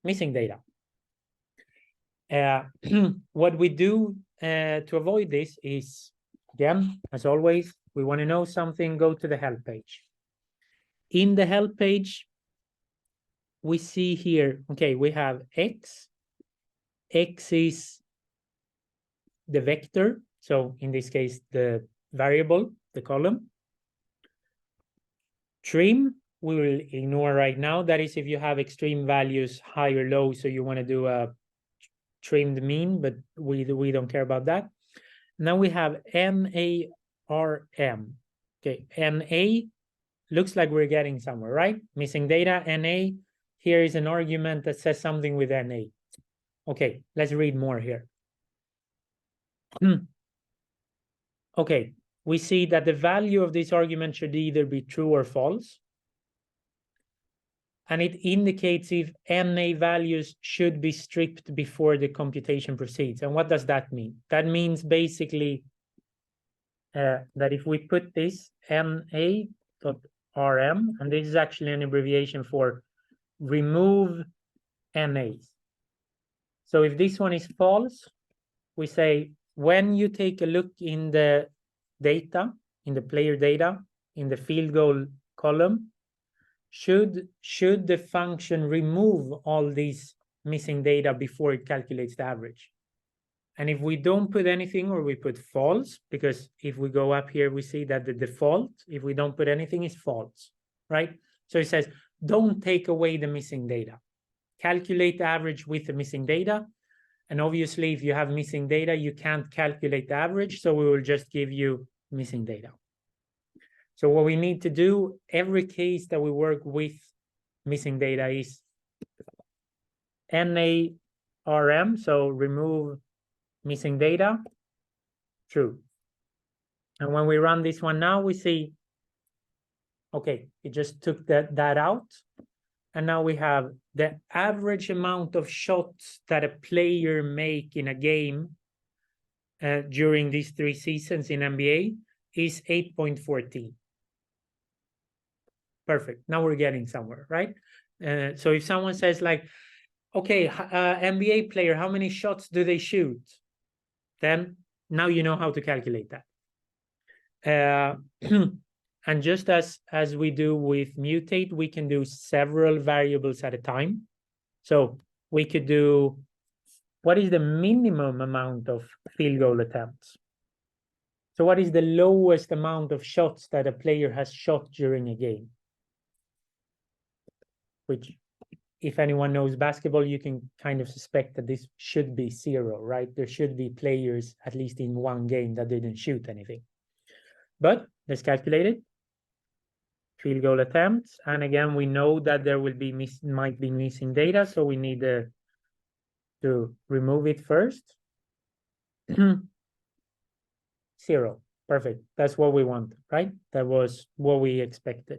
missing data. What we do to avoid this is, again, as always, we want to know something, go to the help page. In the help page, we see here, okay, we have X. X is the vector. So in this case, the variable, the column. Trim, we will ignore right now. That is if you have extreme values, high or low, so you want to do a trimmed mean, but we don't care about that. Now we have NARM. Okay, NA looks like we're getting somewhere, right? Missing data, NA. Here is an argument that says something with NA. Okay, let's read more here. Okay, we see that the value of this argument should either be true or false. And it indicates if NA values should be stripped before the computation proceeds. And what does that mean? That means basically that if we put this NA.rm, and this is actually an abbreviation for remove NAs. So if this one is false, we say when you take a look in the data, in the player data, in the field goal column, should the function remove all these missing data before it calculates the average? And if we don't put anything, or we put false, because if we go up here, we see that the default, if we don't put anything, is false, right? So it says, don't take away the missing data. Calculate the average with the missing data. And obviously, if you have missing data, you can't calculate the average, so we will just give you missing data. So what we need to do, every case that we work with missing data is NARM, so remove missing data, true. And when we run this one now, we see, okay, it just took that out. And now we have the average amount of shots that a player make in a game during these 3 seasons in NBA is 8.14. Perfect. Now we're getting somewhere, right? So if someone says like, okay, NBA player, how many shots do they shoot? Then now you know how to calculate that. And just as we do with mutate, we can do several variables at a time. So we could do, what is the minimum amount of field goal attempts? So what is the lowest amount of shots that a player has shot during a game? Which, if anyone knows basketball, you can kind of suspect that this should be 0, right? There should be players, at least in one game, that didn't shoot anything. But let's calculate it. Field goal attempts. And again, we know that there will be might be missing data, so we need to remove it first. 0. Perfect. That's what we want, right? That was what we expected.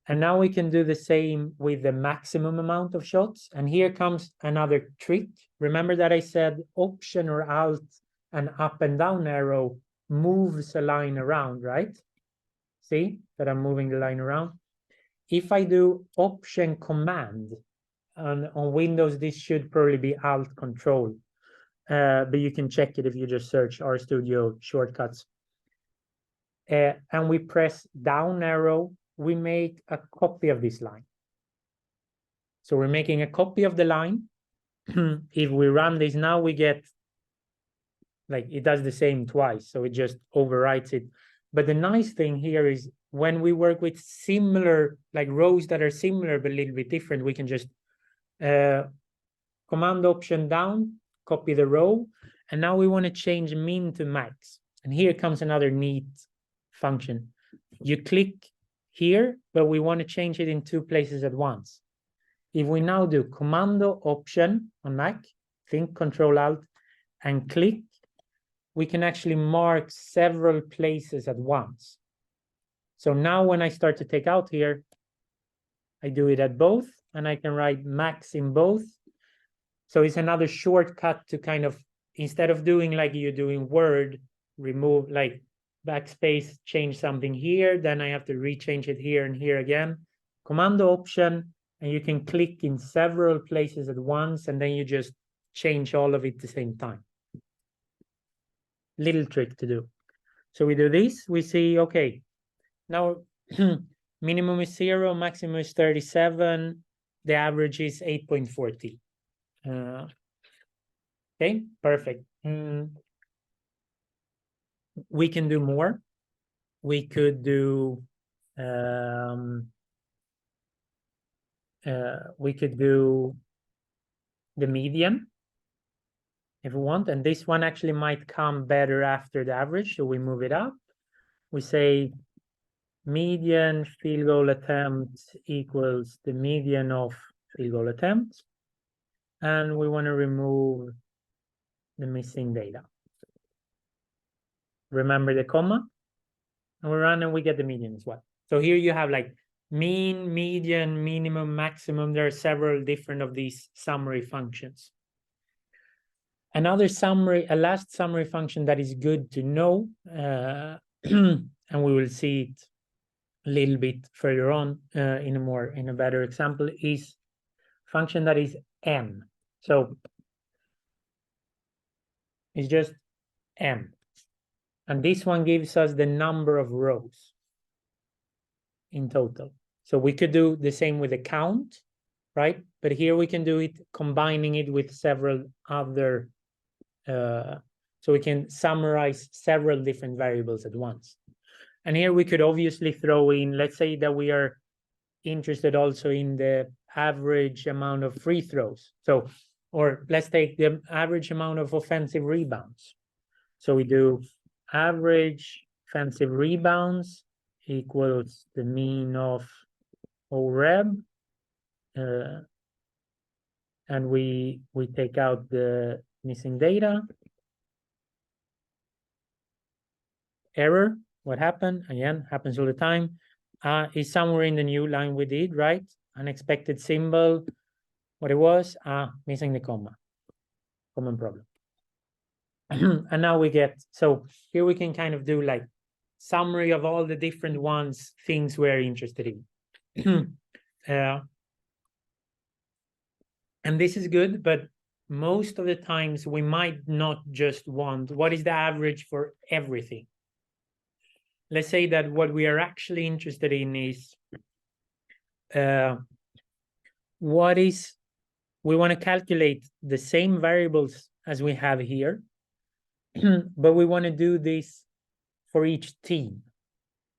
And now we can do the same with the maximum amount of shots. And here comes another trick. Remember that I said Option or Alt and up and down arrow moves a line around, right? See that I'm moving the line around. If I do Option Command, on Windows, this should probably be Alt Control. But you can check it if you just search RStudio shortcuts. And we press down arrow, we make a copy of this line. So we're making a copy of the line. If we run this now, we get, like, it does the same twice, so it just overwrites it. But the nice thing here is when we work with similar, like rows that are similar but a little bit different, we can just Command Option down, copy the row, and now we want to change min to max. And here comes another neat function. You click here, but we want to change it in 2 places at once. If we now do Commando Option on Mac, think Control Alt, and click, we can actually mark several places at once. So now when I start to take out here, I do it at both, and I can write max in both. So it's another shortcut to kind of, instead of doing like you're doing Word, remove like backspace, change something here, then I have to rechange it here and here again. Commando Option, and you can click in several places at once, and then you just change all of it at the same time. Little trick to do. So we do this, we see, okay, now minimum is 0, maximum is 37, the average is 8.40. Okay, perfect. We can do more. We could do the median if we want, and this one actually might come better after the average, so we move it up. We say median field goal attempt equals the median of field goal attempts, and we want to remove the missing data. Remember the comma, and we run and we get the median as well. So here you have like mean, median, minimum, maximum. There are several different of these summary functions. Another summary, a last summary function that is good to know, and we will see it a little bit further on in a better example, is function that is n. So it's just n. And this one gives us the number of rows in total. So we could do the same with the count, right? But here we can do it combining it with several other, so we can summarize several different variables at once. And here we could obviously throw in, let's say that we are interested also in the average amount of free throws. So, or let's take the average amount of offensive rebounds. So we do average offensive rebounds equals the mean of OREB, and we take out the missing data. Error, what happened? Again, happens all the time. Is somewhere in the new line we did, right? unexpected symbol, what it was, missing the comma, common problem. And now we get, so here we can kind of do like summary of all the different things we're interested in. And this is good, but most of the times we might not just want what is the average for everything. Let's say that what we are actually interested in is we want to calculate the same variables as we have here, but we want to do this for each team,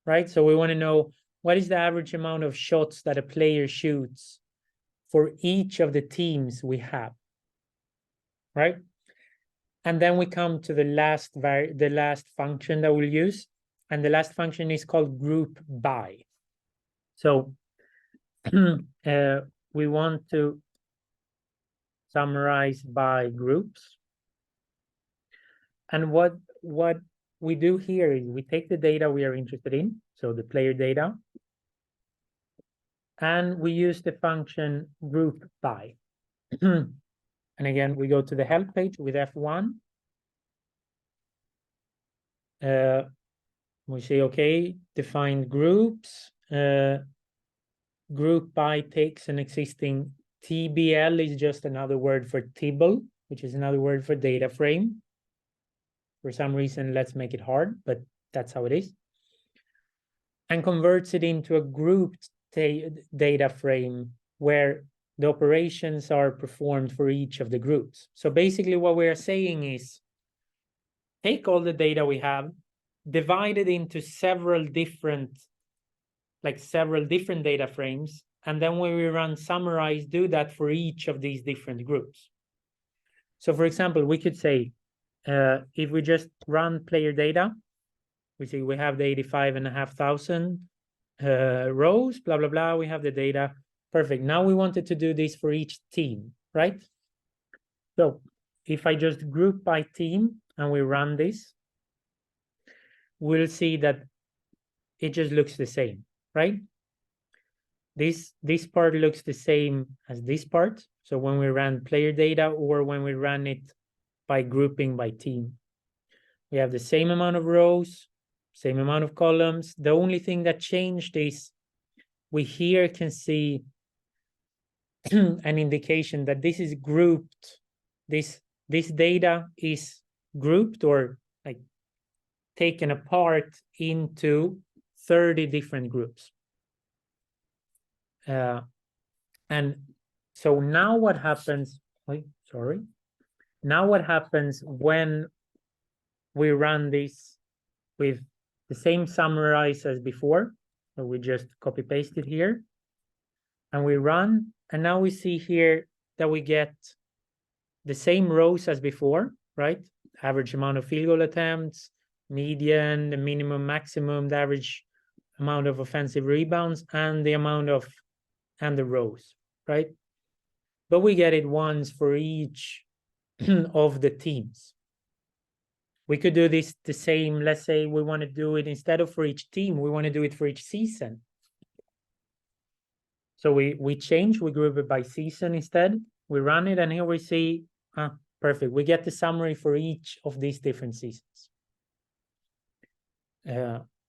right? So we want to know what is the average amount of shots that a player shoots for each of the teams we have, right? And then we come to the last function that we'll use, and the last function is called group by. So we want to summarize by groups. And what we do here is we take the data we are interested in, so the player data, and we use the function group by. And again, we go to the help page with F1. We say, okay, define groups. Group by takes an existing TBL, is just another word for tibble, which is another word for data frame. For some reason, let's make it hard, but that's how it is. And converts it into a grouped data frame where the operations are performed for each of the groups. So basically what we are saying is, take all the data we have, divide it into several different data frames, and then when we run summarize, do that for each of these different groups. So for example, we could say, if we just run player data, we see we have the 85,500 rows, blah, blah, blah, we have the data. Perfect. Now we wanted to do this for each team, right? So if I just group by team and we run this, we'll see that it just looks the same, right? This part looks the same as this part. So when we ran player data or when we ran it by grouping by team, we have the same amount of rows, same amount of columns. The only thing that changed is we here can see an indication that this is grouped. This data is grouped or like taken apart into 30 different groups. And so now what happens, now what happens when we run this with the same summarize as before? So we just copy paste it here and we run, and now we see here that we get the same rows as before, right? Average amount of field goal attempts, median, the minimum, maximum, the average amount of offensive rebounds, and the amount of, and the rows, right? But we get it once for each of the teams. We could do this the same. Let's say we want to do it instead of for each team, we want to do it for each season. So we group it by season instead. We run it, and here we see, perfect. We get the summary for each of these different seasons.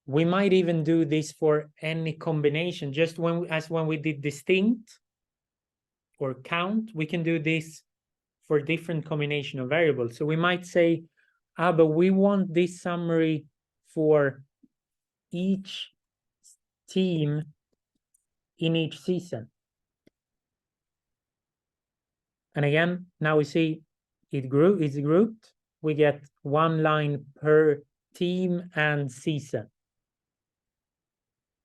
We might even do this for any combination, just when we did distinct or count, we can do this for different combination of variables. So we might say, but we want this summary for each team in each season. And again, now we see it's grouped. We get one line per team and season.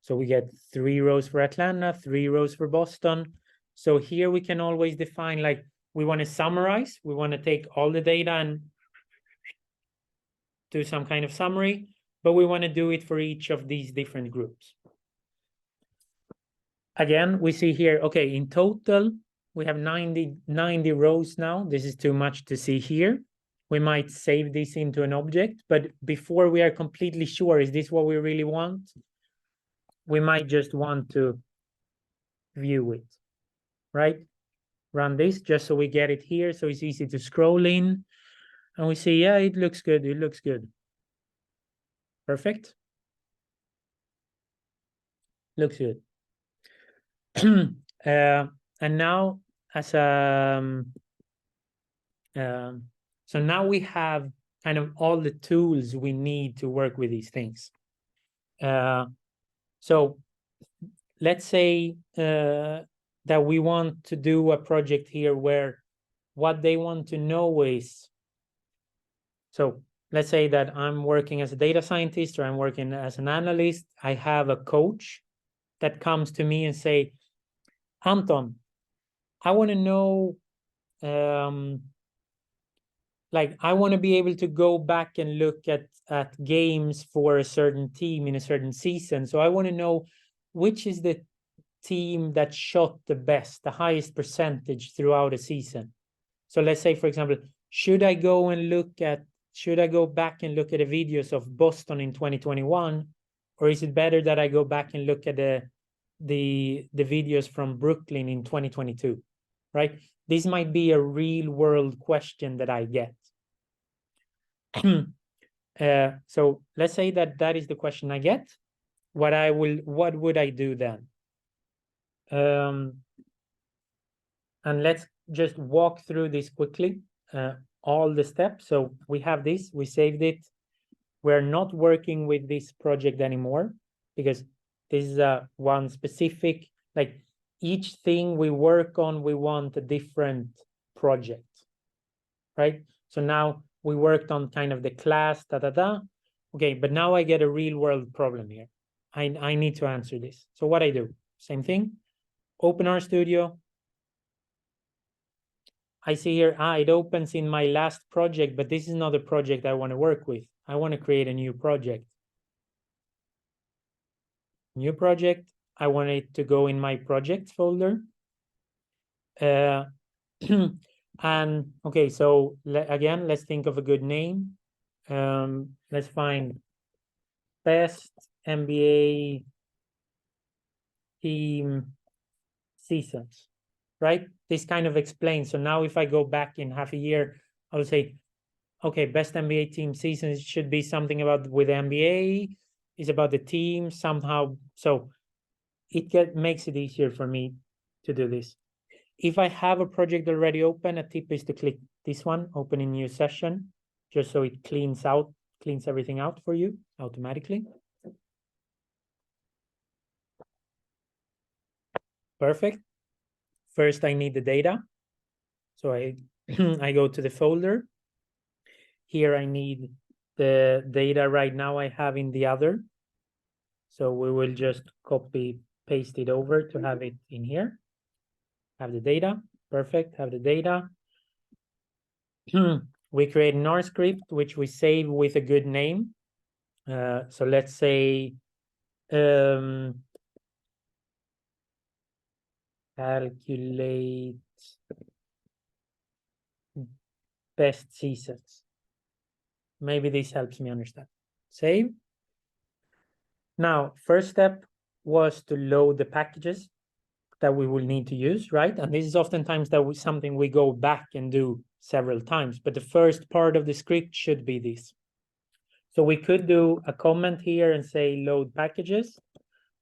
So we get 3 rows for Atlanta, 3 rows for Boston. So here we can always define, like, we want to summarize. We want to take all the data and do some kind of summary, but we want to do it for each of these different groups. Again, we see here, okay, in total, we have 90 rows now. This is too much to see here. We might save this into an object, but before we are completely sure, is this what we really want? We might just want to view it, right? Run this just so we get it here, so it's easy to scroll in, and we see, yeah, it looks good, it looks good. Perfect. Looks good. And now as so now we have kind of all the tools we need to work with these things. So let's say that we want to do a project here where what they want to know is, so let's say that I'm working as a data scientist or I'm working as an analyst. I have a coach that comes to me and say, Anton, I want to know, like, I want to be able to go back and look at games for a certain team in a certain season. So I want to know which is the team that shot the best, the highest percentage throughout a season. So let's say, for example, should I go back and look at the videos of Boston in 2021, or is it better that I go back and look at the videos from Brooklyn in 2022, right? This might be a real world question that I get. So let's say that is the question I get. What would I do then? And let's just walk through this quickly, all the steps. So we have this, we saved it. We're not working with this project anymore because this is one specific, like each thing we work on, we want a different project, right? So now we worked on kind of the class, Okay, but now I get a real world problem here. I need to answer this. So what I do, same thing, open RStudio. I see here, it opens in my last project, but this is not a project I want to work with. I want to create a new project. New project. I want it to go in my projects folder. And okay, so again, let's think of a good name. Let's find best NBA team seasons, right? This kind of explains. So now if I go back in half a year, I will say, okay, best NBA team seasons should be something about with NBA, is about the team somehow. So it makes it easier for me to do this. If I have a project already open, a tip is to click this one, open a new session, just so it cleans everything out for you automatically. Perfect. First, I need the data. So I go to the folder. Here I need the data right now I have in the other. So we will just copy, paste it over to have it in here. Have the data. Perfect. Have the data. We create an R script, which we save with a good name. So let's say calculate best seasons. Maybe this helps me understand. Save. Now, first step was to load the packages that we will need to use, right? And this is oftentimes something we go back and do several times, but the first part of the script should be this. So we could do a comment here and say load packages,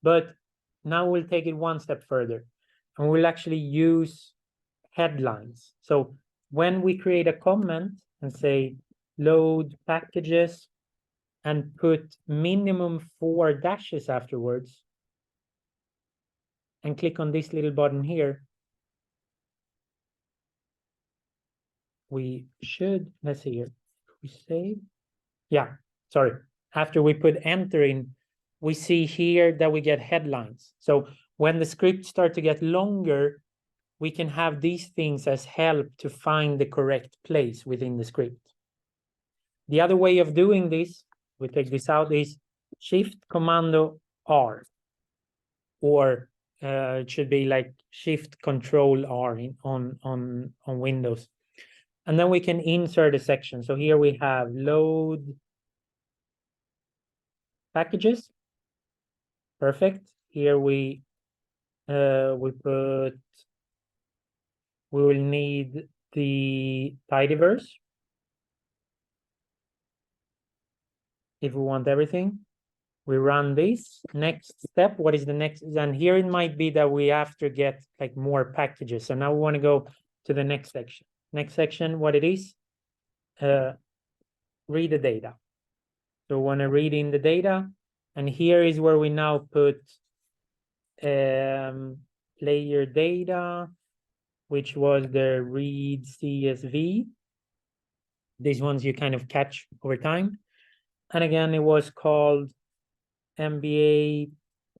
but now we'll take it one step further and we'll actually use headlines. So when we create a comment and say load packages and put minimum 4 dashes afterwards and click on this little button here, we should, let's see here, we save. Yeah, sorry. After we put enter in, we see here that we get headlines. So when the scripts start to get longer, we can have these things as help to find the correct place within the script. The other way of doing this, we take this out, is Shift Commando R, or it should be like Shift Control R on Windows. And then we can insert a section. So here we have load packages. Perfect. Here we we will need the tidyverse if we want everything. We run this. Next step, what is the next? And here it might be that we have to get like more packages. So now we want to go to the next section. Next section, what it is, read the data. So we want to read in the data. And here is where we now put player data, which was the read CSV. These ones you kind of catch over time. And again, it was called NBA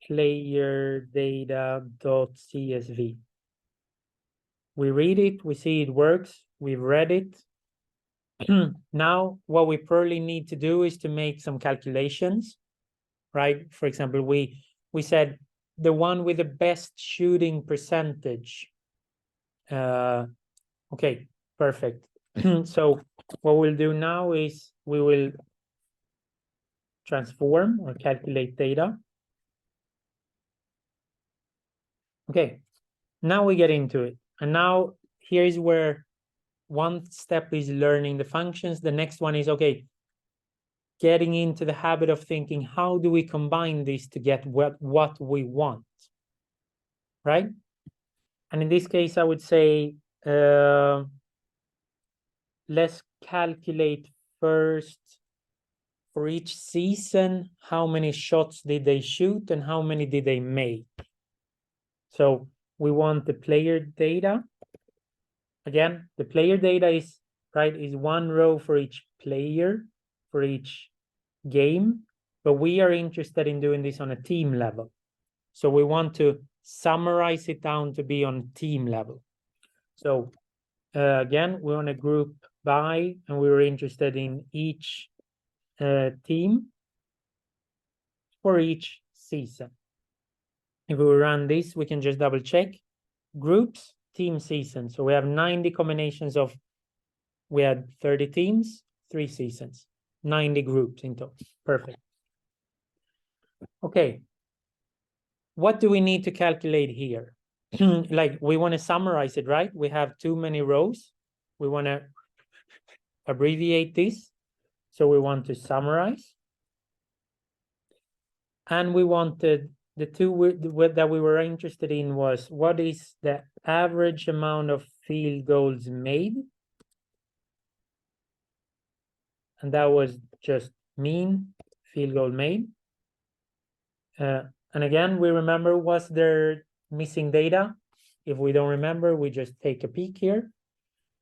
player data.csv. We read it, we see it works, we've read it. Now, what we probably need to do is to make some calculations, right? For example, we said the one with the best shooting percentage. Okay, perfect. So what we'll do now is we will transform or calculate data. Okay, now we get into it. And now here is where one step is learning the functions. The next one is, okay, getting into the habit of thinking, how do we combine this to get what we want, right? And in this case, I would say, let's calculate first for each season, how many shots did they shoot and how many did they make? So we want the player data. Again, the player data is, right, is one row for each player, for each game, but we are interested in doing this on a team level. So we want to summarize it down to be on team level. So again, we want to group by, and we were interested in each team for each season. If we run this, we can just double check groups, team, season. So we have 90 combinations of, we had 30 teams, 3 seasons, 90 groups in total. Perfect. Okay. What do we need to calculate here? Like we want to summarize it, right? We have too many rows. We want to abbreviate this. So we want to summarize. And we wanted the two that we were interested in was what is the average amount of field goals made? And that was just mean field goal made. And again, we remember, was there missing data? If we don't remember, we just take a peek here.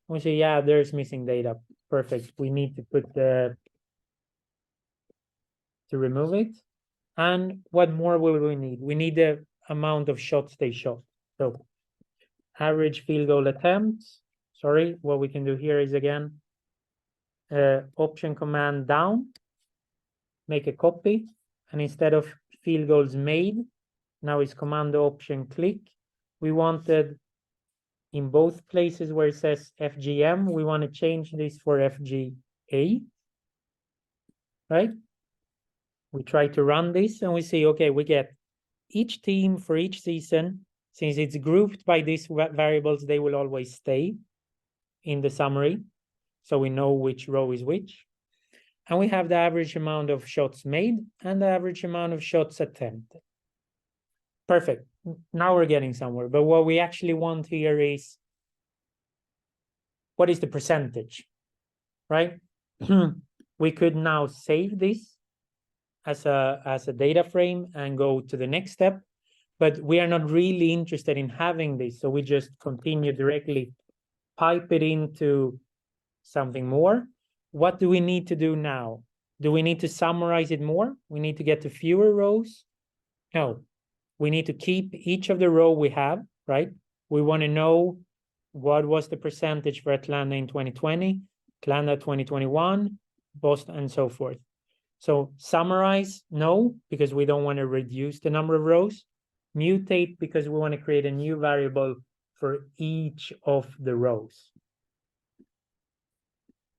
We say, yeah, there's missing data. Perfect. We need to put to remove it. And what more will we need? We need the amount of shots they shot. So average field goal attempts. Sorry, what we can do here is again, option command down, make a copy. And instead of field goals made, now it's command option click. We wanted in both places where it says FGM, we want to change this for FGA, right? We try to run this and we see, okay, we get each team for each season. Since it's grouped by these variables, they will always stay in the summary. So we know which row is which. And we have the average amount of shots made and the average amount of shots attempted. Perfect. Now we're getting somewhere. But what we actually want here is, what is the percentage, right? We could now save this as a data frame and go to the next step, but we are not really interested in having this. So we just continue directly, pipe it into something more. What do we need to do now? Do we need to summarize it more? We need to get to fewer rows? No, we need to keep each of the row we have, right? We want to know what was the percentage for Atlanta in 2020, Atlanta 2021, Boston, and so forth. So summarize, no, because we don't want to reduce the number of rows. Mutate, because we want to create a new variable for each of the rows.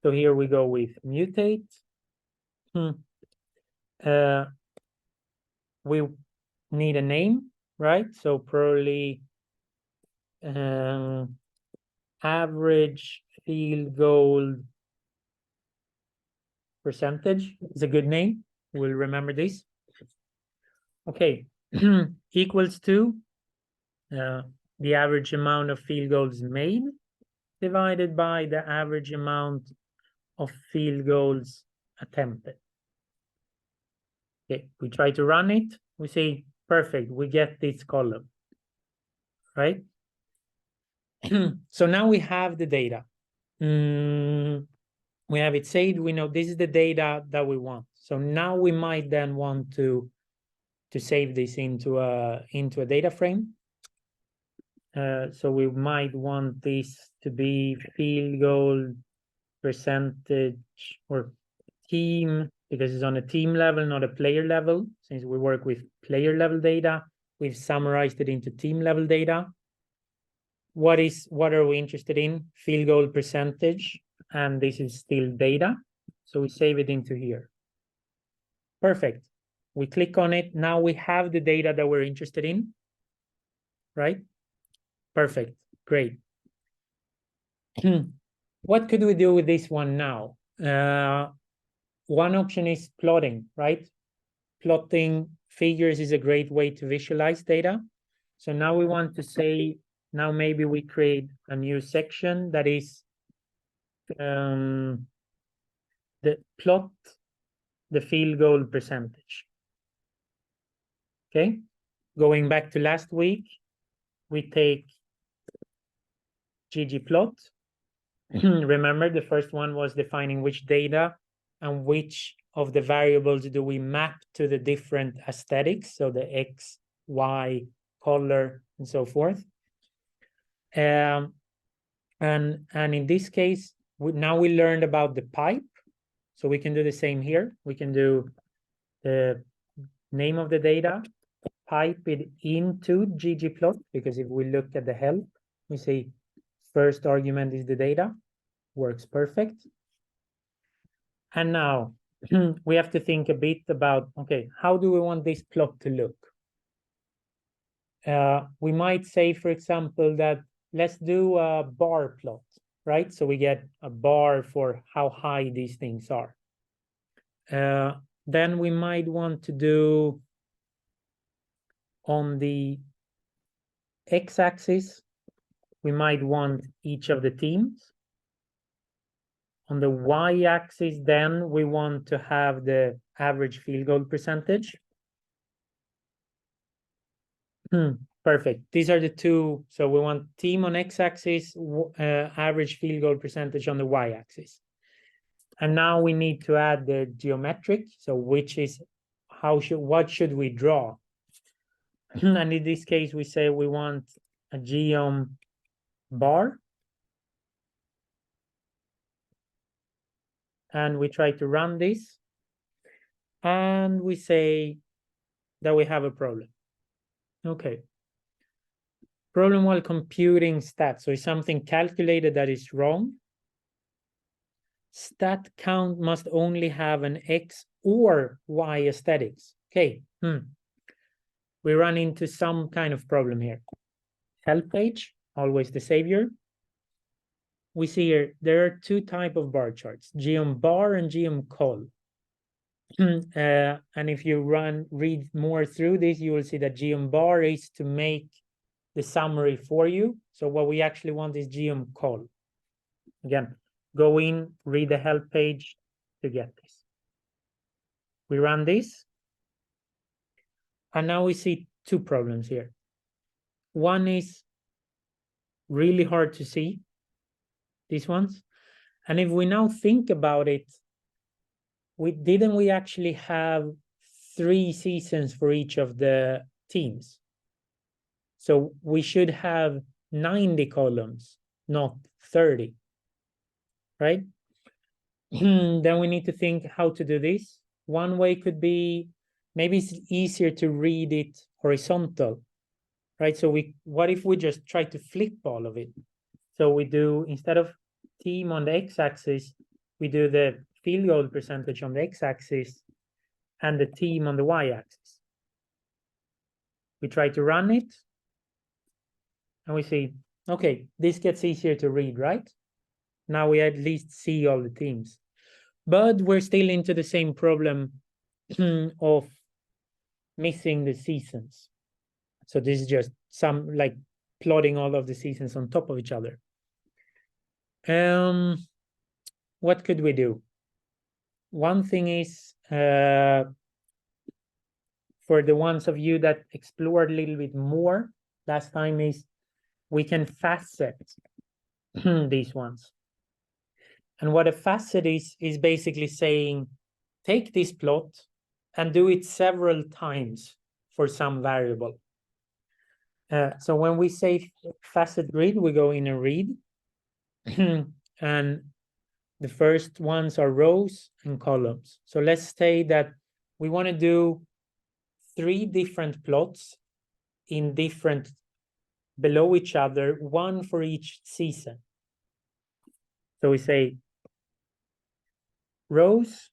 So here we go with mutate. We need a name. right? So probably average field goal percentage is a good name. We'll remember this. Okay, equals to the average amount of field goals made divided by the average amount of field goals attempted. Okay, we try to run it. We say, perfect, we get this column, right? So now we have the data. We have it saved. We know this is the data that we want. So now we might then want to save this into a data frame. So we might want this to be field goal percentage or team, because it's on a team level, not a player level. Since we work with player level data, we've summarized it into team level data. What are we interested in? Field goal percentage, and this is still data. So we save it into here. Perfect. We click on it. Now we have the data that we're interested in, right? Perfect. Great. What could we do with this one now? One option is plotting, right? Plotting figures is a great way to visualize data. So now we want to say, now maybe we create a new section that is the plot the field goal percentage. Okay, going back to last week, we take ggplot. Remember, the first one was defining which data and which of the variables do we map to the different aesthetics, so the X, Y, color, and so forth. And in this case, now we learned about the pipe, so we can do the same here. We can do the name of the data, pipe it into ggplot, because if we look at the help, we say first argument is the data, works perfect. And now we have to think a bit about, okay, how do we want this plot to look? We might say, for example, that let's do a bar plot, right? So we get a bar for how high these things are. Then we might want to do on the x-axis, we might want each of the teams. On the y-axis, then we want to have the average field goal percentage. Perfect. These are the two. So we want team on x-axis, average field goal percentage on the y-axis. And now we need to add the geometric. So which is what should we draw? And in this case, we say we want a geom bar. And we try to run this. And we say that we have a problem. Okay. Problem while computing stats. So it's something calculated that is wrong. Stat count must only have an X or Y aesthetics. Okay. We run into some kind of problem here. Help page, always the savior. We see here, there are two types of bar charts, geom bar and geom col. And if you read more through this, you will see that geom bar is to make the summary for you. So what we actually want is geom col. Again, go in, read the help page to get this. We run this. And now we see two problems here. One is really hard to see, these ones. And if we now think about it, didn't we actually have 3 seasons for each of the teams? So we should have 90 columns, not 30, right? Then we need to think how to do this. One way could be, maybe it's easier to read it horizontal, right? So what if we just try to flip all of it? So we do, instead of team on the x-axis, we do the field goal percentage on the x-axis and the team on the y-axis. We try to run it, and we see, okay, this gets easier to read, right? Now we at least see all the teams. But we're still into the same problem of missing the seasons. So this is just some like plotting all of the seasons on top of each other. What could we do? One thing is, for the ones of you that explored a little bit more last time, is we can facet these ones. And what a facet is basically saying, take this plot and do it several times for some variable. So when we say facet grid, we go in and read. And the first ones are rows and columns. So let's say that we want to do 3 different plots in different below each other, one for each season. So we say rows,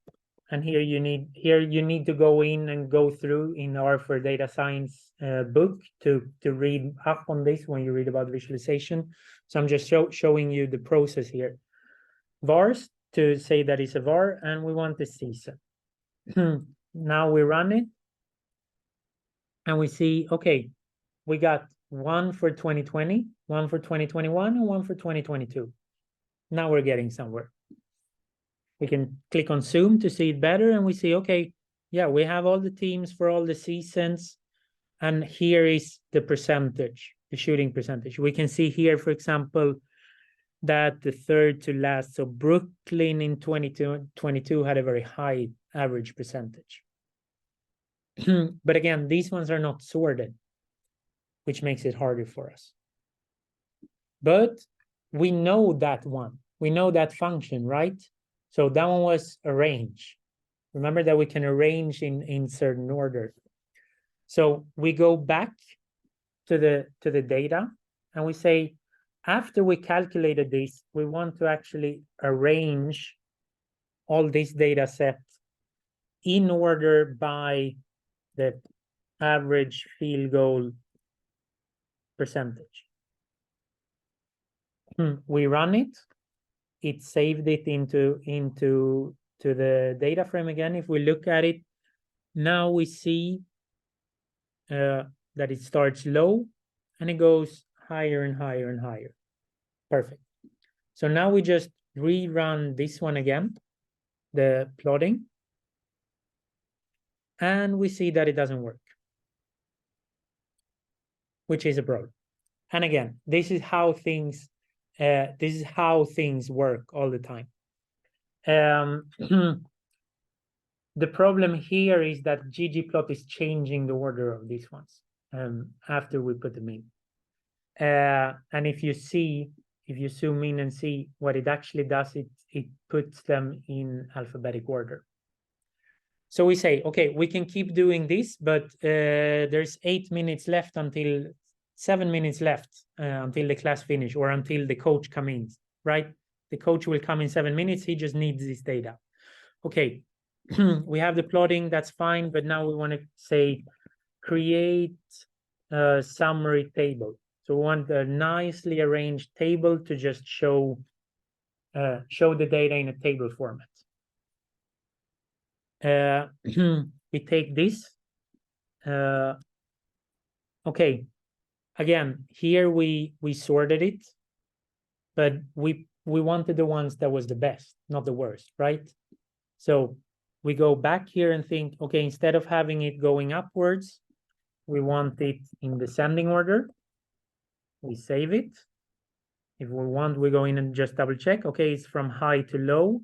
and here you need to go in and go through in our for data science book to read up on this when you read about visualization. So I'm just showing you the process here. Vars, to say that it's a var, and we want the season. Now we run it, and we see, okay, we got one for 2020, one for 2021, and one for 2022. Now we're getting somewhere. We can click on zoom to see it better, and we see, okay, yeah, we have all the teams for all the seasons, and here is the percentage, the shooting percentage. We can see here, for example, that the third to last, so Brooklyn in 2022 had a very high average percentage. But again, these ones are not sorted, which makes it harder for us. But we know that one. We know that function, right? So that one was arrange. Remember that we can arrange in certain order. So we go back to the data, and we say, after we calculated this, we want to actually arrange all this data set in order by the average field goal percentage. We run it. It saved it into the data frame again. If we look at it, now we see that it starts low and it goes higher and higher and higher. Perfect. So now we just rerun this one again, the plotting, and we see that it doesn't work, which is a problem. And again, this is how things work all the time. The problem here is that ggplot is changing the order of these ones after we put them in. And if you zoom in and see what it actually does, it puts them in alphabetic order. So we say, okay, we can keep doing this, but there's 8 minutes left until 7 minutes left until the class finish, or until the coach comes in, right? The coach will come in 7 minutes. He just needs this data. Okay, we have the plotting, that's fine, but now we want to say create a summary table. So we want a nicely arranged table to just show the data in a table format. We take this. Okay, again, here we sorted it, but we wanted the ones that was the best, not the worst, right? So we go back here and think, okay, instead of having it going upwards, we want it in descending order. We save it. If we want, we go in and just double check. Okay, it's from high to low.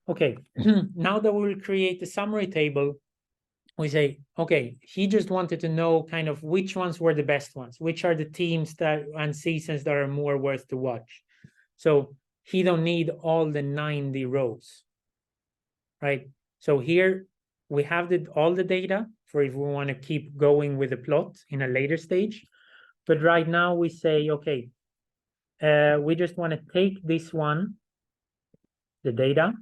Okay, now that we will create the summary table, we say, okay, he just wanted to know kind of which ones were the best ones, which are the teams that and seasons that are more worth to watch. So he don't need all the 90 rows, right? So here we have all the data for if we want to keep going with the plot in a later stage. But right now we say, okay, we just want to take this one, the data,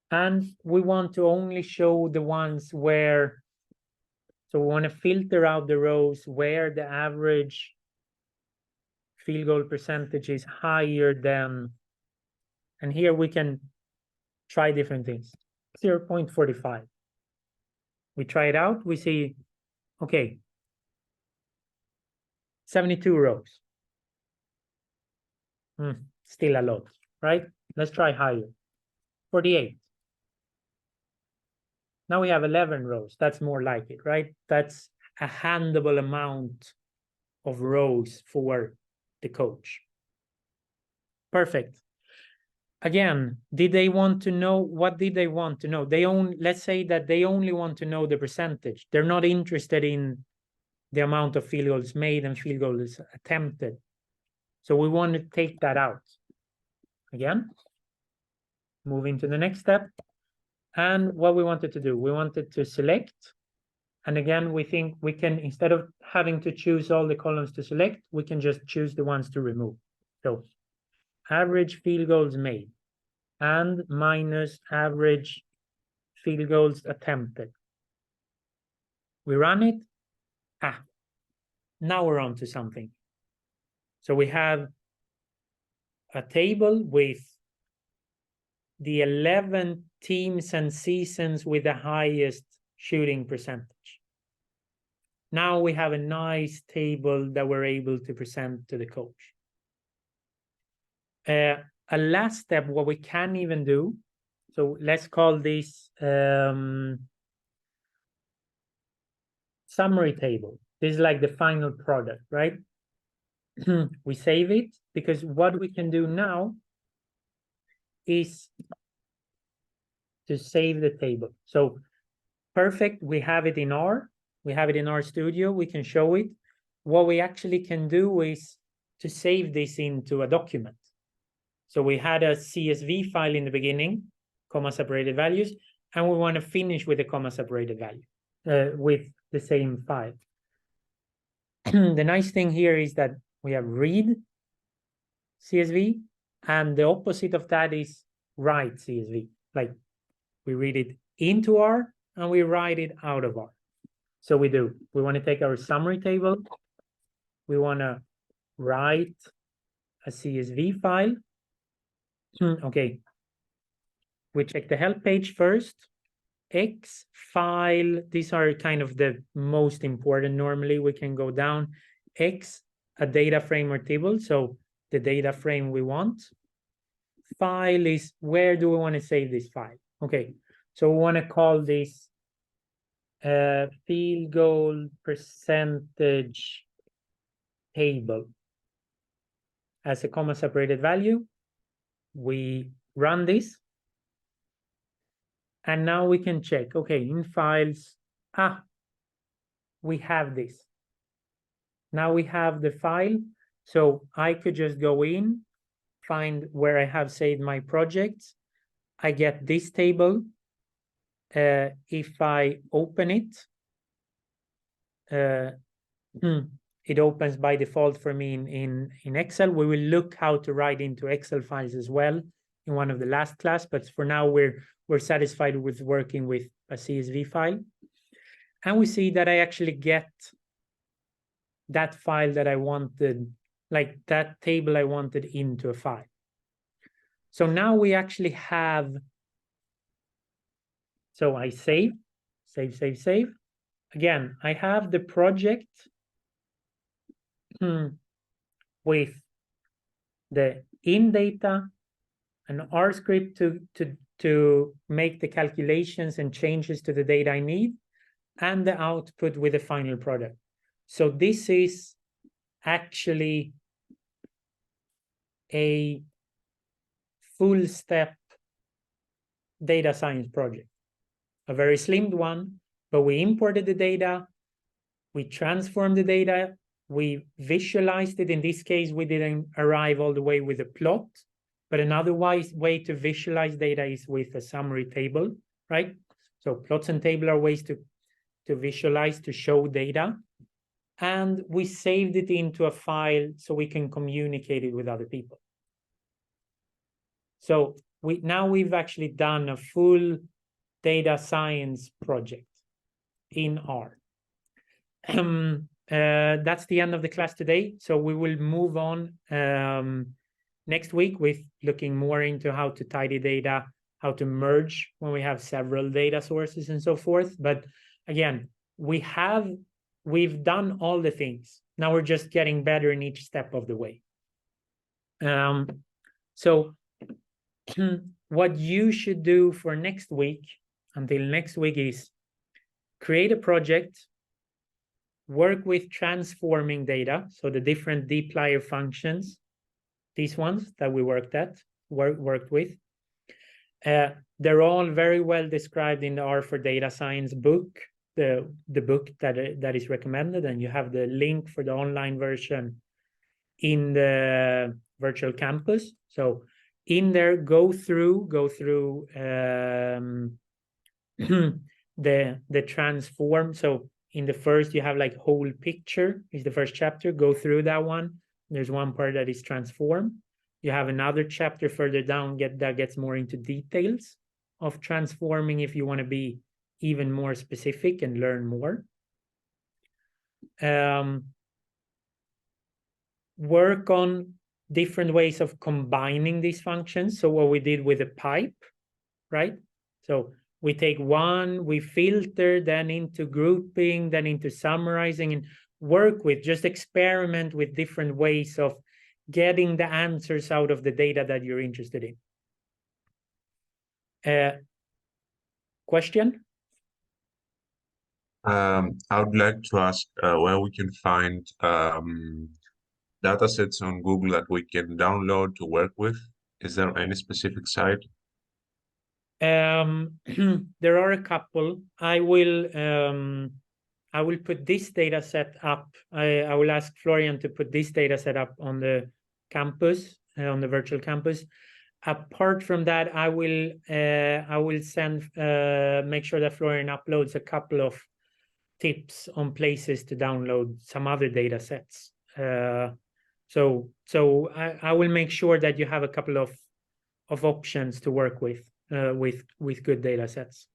and we want to only show the ones where So we want to filter out the rows where the average field goal percentage is higher than, and here we can try different things. 0.45. We try it out, we see, okay, 72 rows. Still a lot, right? Let's try higher. 48. Now we have 11 rows. That's more like it, right? That's a handleable amount of rows for the coach. Perfect. Again, did they want to know, what did they want to know? Let's say that they only want to know the percentage. They're not interested in the amount of field goals made and field goals attempted. So we want to take that out. Again, moving to the next step. And what we wanted to do, we wanted to select. And again, we think we can, instead of having to choose all the columns to select, we can just choose the ones to remove. So average field goals made and minus average field goals attempted. We run it. Now we're on to something. So we have a table with the 11 teams and seasons with the highest shooting percentage. Now we have a nice table that we're able to present to the coach. A last step, what we can even do, so let's call this summary table. This is like the final product, right? We save it, because what we can do now is to save the table. So perfect, we have it in R. We have it in our studio, we can show it. What we actually can do is to save this into a document. So we had a CSV file in the beginning, comma-separated values, and we want to finish with a comma-separated value, with the same file. The nice thing here is that we have read CSV, and the opposite of that is write CSV. Like we read it into R, and we write it out of R. So we want to take our summary table. We want to write a CSV file. Okay. We check the help page first. X file, these are kind of the most important. Normally we can go down. X, a data frame or table. So the data frame we want. File is, where do we want to save this file? Okay. So we want to call this field goal percentage table as a comma separated value. We run this, and now we can check, okay, in files, we have this. Now we have the file, so I could just go in, find where I have saved my projects. I get this table. If I open it, it opens by default for me in Excel. We will look how to write into Excel files as well in one of the last class, but for now we're satisfied with working with a CSV file. And we see that I actually get that file that I wanted, like that table I wanted, into a file. So now we actually have, so I save. Again, I have the project with the in data, an R script to make the calculations and changes to the data I need, and the output with the final product. So this is actually a full step data science project, a very slimmed one, but we imported the data, we transformed the data, we visualized it. In this case, we didn't arrive all the way with a plot, but another way to visualize data is with a summary table, right? So plots and table are ways to visualize, to show data. And we saved it into a file so we can communicate it with other people. So we've actually done a full data science project in R. That's the end of the class today. So we will move on next week with looking more into how to tidy data, how to merge when we have several data sources and so forth. But again, we've done all the things. Now we're just getting better in each step of the way. So what you should do for next week, until next week, is create a project, work with transforming data, so the different dplyr functions, these ones that we worked with. They're all very well described in the R for Data Science book, the book that is recommended, and you have the link for the online version in the virtual campus. So in there, go through the transform. So in the first, you have like whole picture is the first chapter. Go through that one. There's one part that is transform. You have another chapter further down that gets more into details of transforming if you want to be even more specific and learn more. Work on different ways of combining these functions. So what we did with the pipe, right? So we take one, we filter, then into grouping, then into summarizing, and work with, just experiment with different ways of getting the answers out of the data that you're interested in. Question? I would like to ask where we can find data sets on Google that we can download to work with. Is there any specific site? There are a couple. I will put this data set up. I will ask Florian to put this data set up on the campus, on the virtual campus. Apart from that, I will send, make sure that Florian uploads a couple of tips on places to download some other data sets. So I will make sure that you have a couple of options to work with good data sets.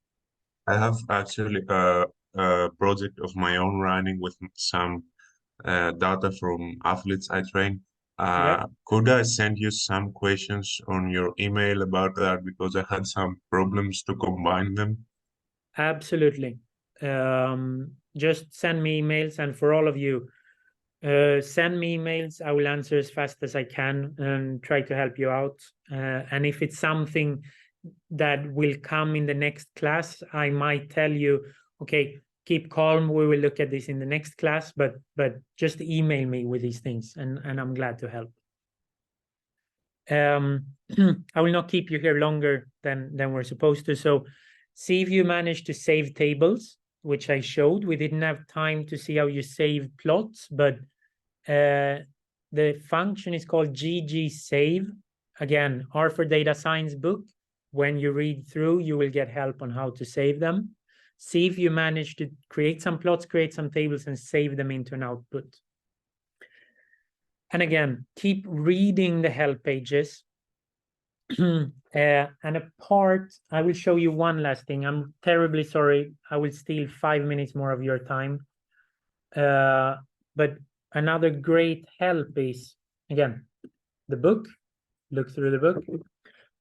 I have actually a project of my own running with some data from athletes I train. Could I send you some questions on your email about that, because I had some problems to combine them? Absolutely. Just send me emails, and for all of you, send me emails. I will answer as fast as I can and try to help you out. And if it's something that will come in the next class, I might tell you, okay, keep calm, we will look at this in the next class, but just email me with these things, and I'm glad to help. I will not keep you here longer than we're supposed to. So see if you manage to save tables, which I showed. We didn't have time to see how you save plots, but the function is called ggsave. Again, R for Data Science book. When you read through, you will get help on how to save them. See if you manage to create some plots, create some tables, and save them into an output. And again, keep reading the help pages. And apart, I will show you one last thing. I'm terribly sorry. I will steal 5 minutes more of your time. But another great help is, again, the book. Look through the book.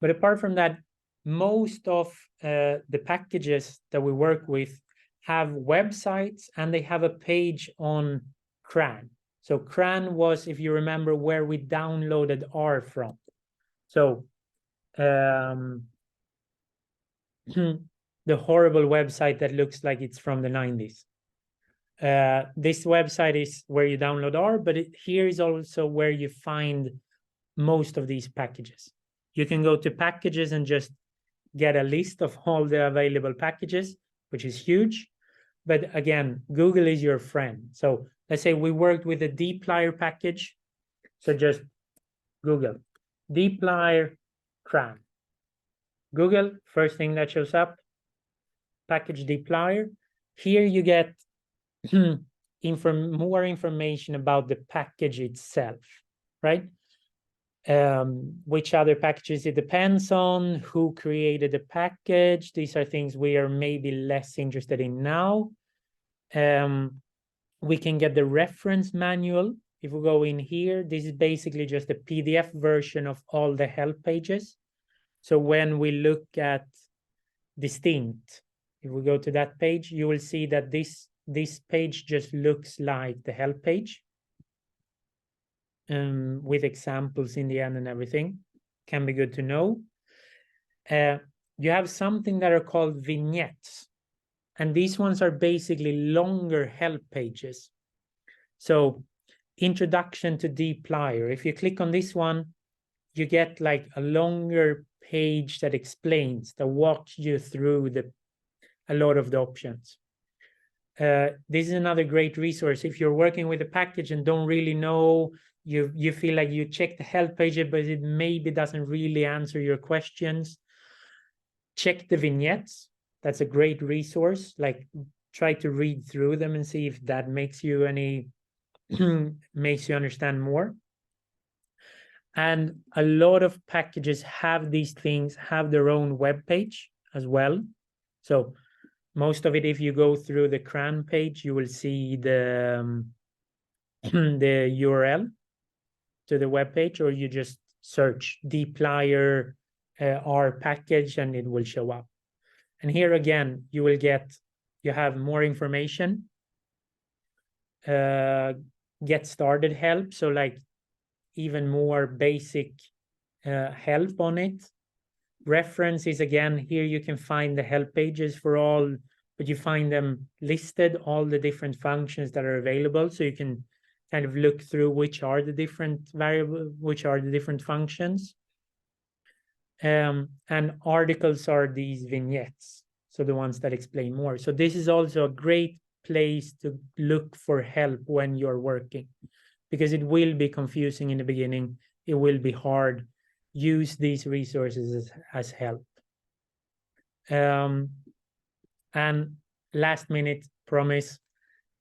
But apart from that, most of the packages that we work with have websites, and they have a page on CRAN. So CRAN was, if you remember, where we downloaded R from. So the horrible website that looks like it's from the 90s. This website is where you download R, but here is also where you find most of these packages. You can go to packages and just get a list of all the available packages, which is huge. But again, Google is your friend. So let's say we worked with a dplyr package. So just Google dplyr CRAN. Google, first thing that shows up, package dplyr. Here you get more information about the package itself, right? Which other packages it depends on, who created the package. These are things we are maybe less interested in now. we can get the reference manual. If we go in here, this is basically just a PDF version of all the help pages. So when we look at distinct, if we go to that page, you will see that this page just looks like the help page, with examples in the end and everything. Can be good to know. You have something that are called vignettes, and these ones are basically longer help pages. So introduction to dplyr, if you click on this one, you get like a longer page that explains, that walks you through a lot of the options. This is another great resource if you're working with a package and don't really know, you feel like you check the help page, but it maybe doesn't really answer your questions. Check the vignettes. That's a great resource. Like, try to read through them and see if that makes you makes you understand more. And a lot of packages have these things, have their own web page as well. So most of it, if you go through the CRAN page, you will see the the URL to the web page, or you just search dplyr R package and it will show up. And here again, you have more information, get started help, so like even more basic help on it. References, again, here you can find the help pages for all, but you find them listed, all the different functions that are available, so you can kind of look through which are the different variables, which are the different functions. And articles are these vignettes, so the ones that explain more. So this is also a great place to look for help when you're working, because it will be confusing in the beginning. It will be hard. Use these resources as help. And last minute promise,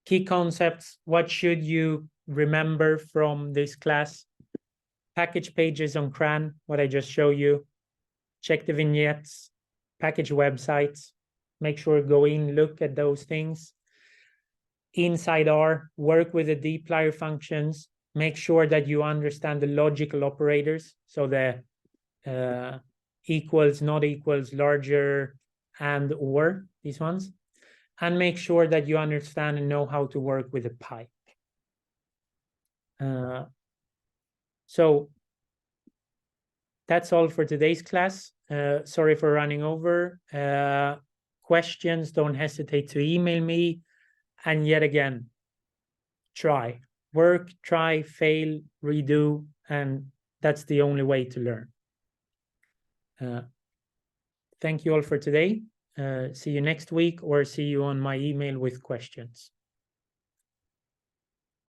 key concepts. What should you remember from this class? Package pages on CRAN, what I just showed you. Check the vignettes, package websites. Make sure go in, look at those things. Inside R, work with the dplyr functions. Make sure that you understand the logical operators. So the equals, not equals, larger, and or, these ones. And make sure that you understand and know how to work with a pipe. So that's all for today's class. Sorry for running over. Questions, don't hesitate to email me. And yet again, try. Work, try, fail, redo, and that's the only way to learn. Thank you all for today. See you next week, or see you on my email with questions.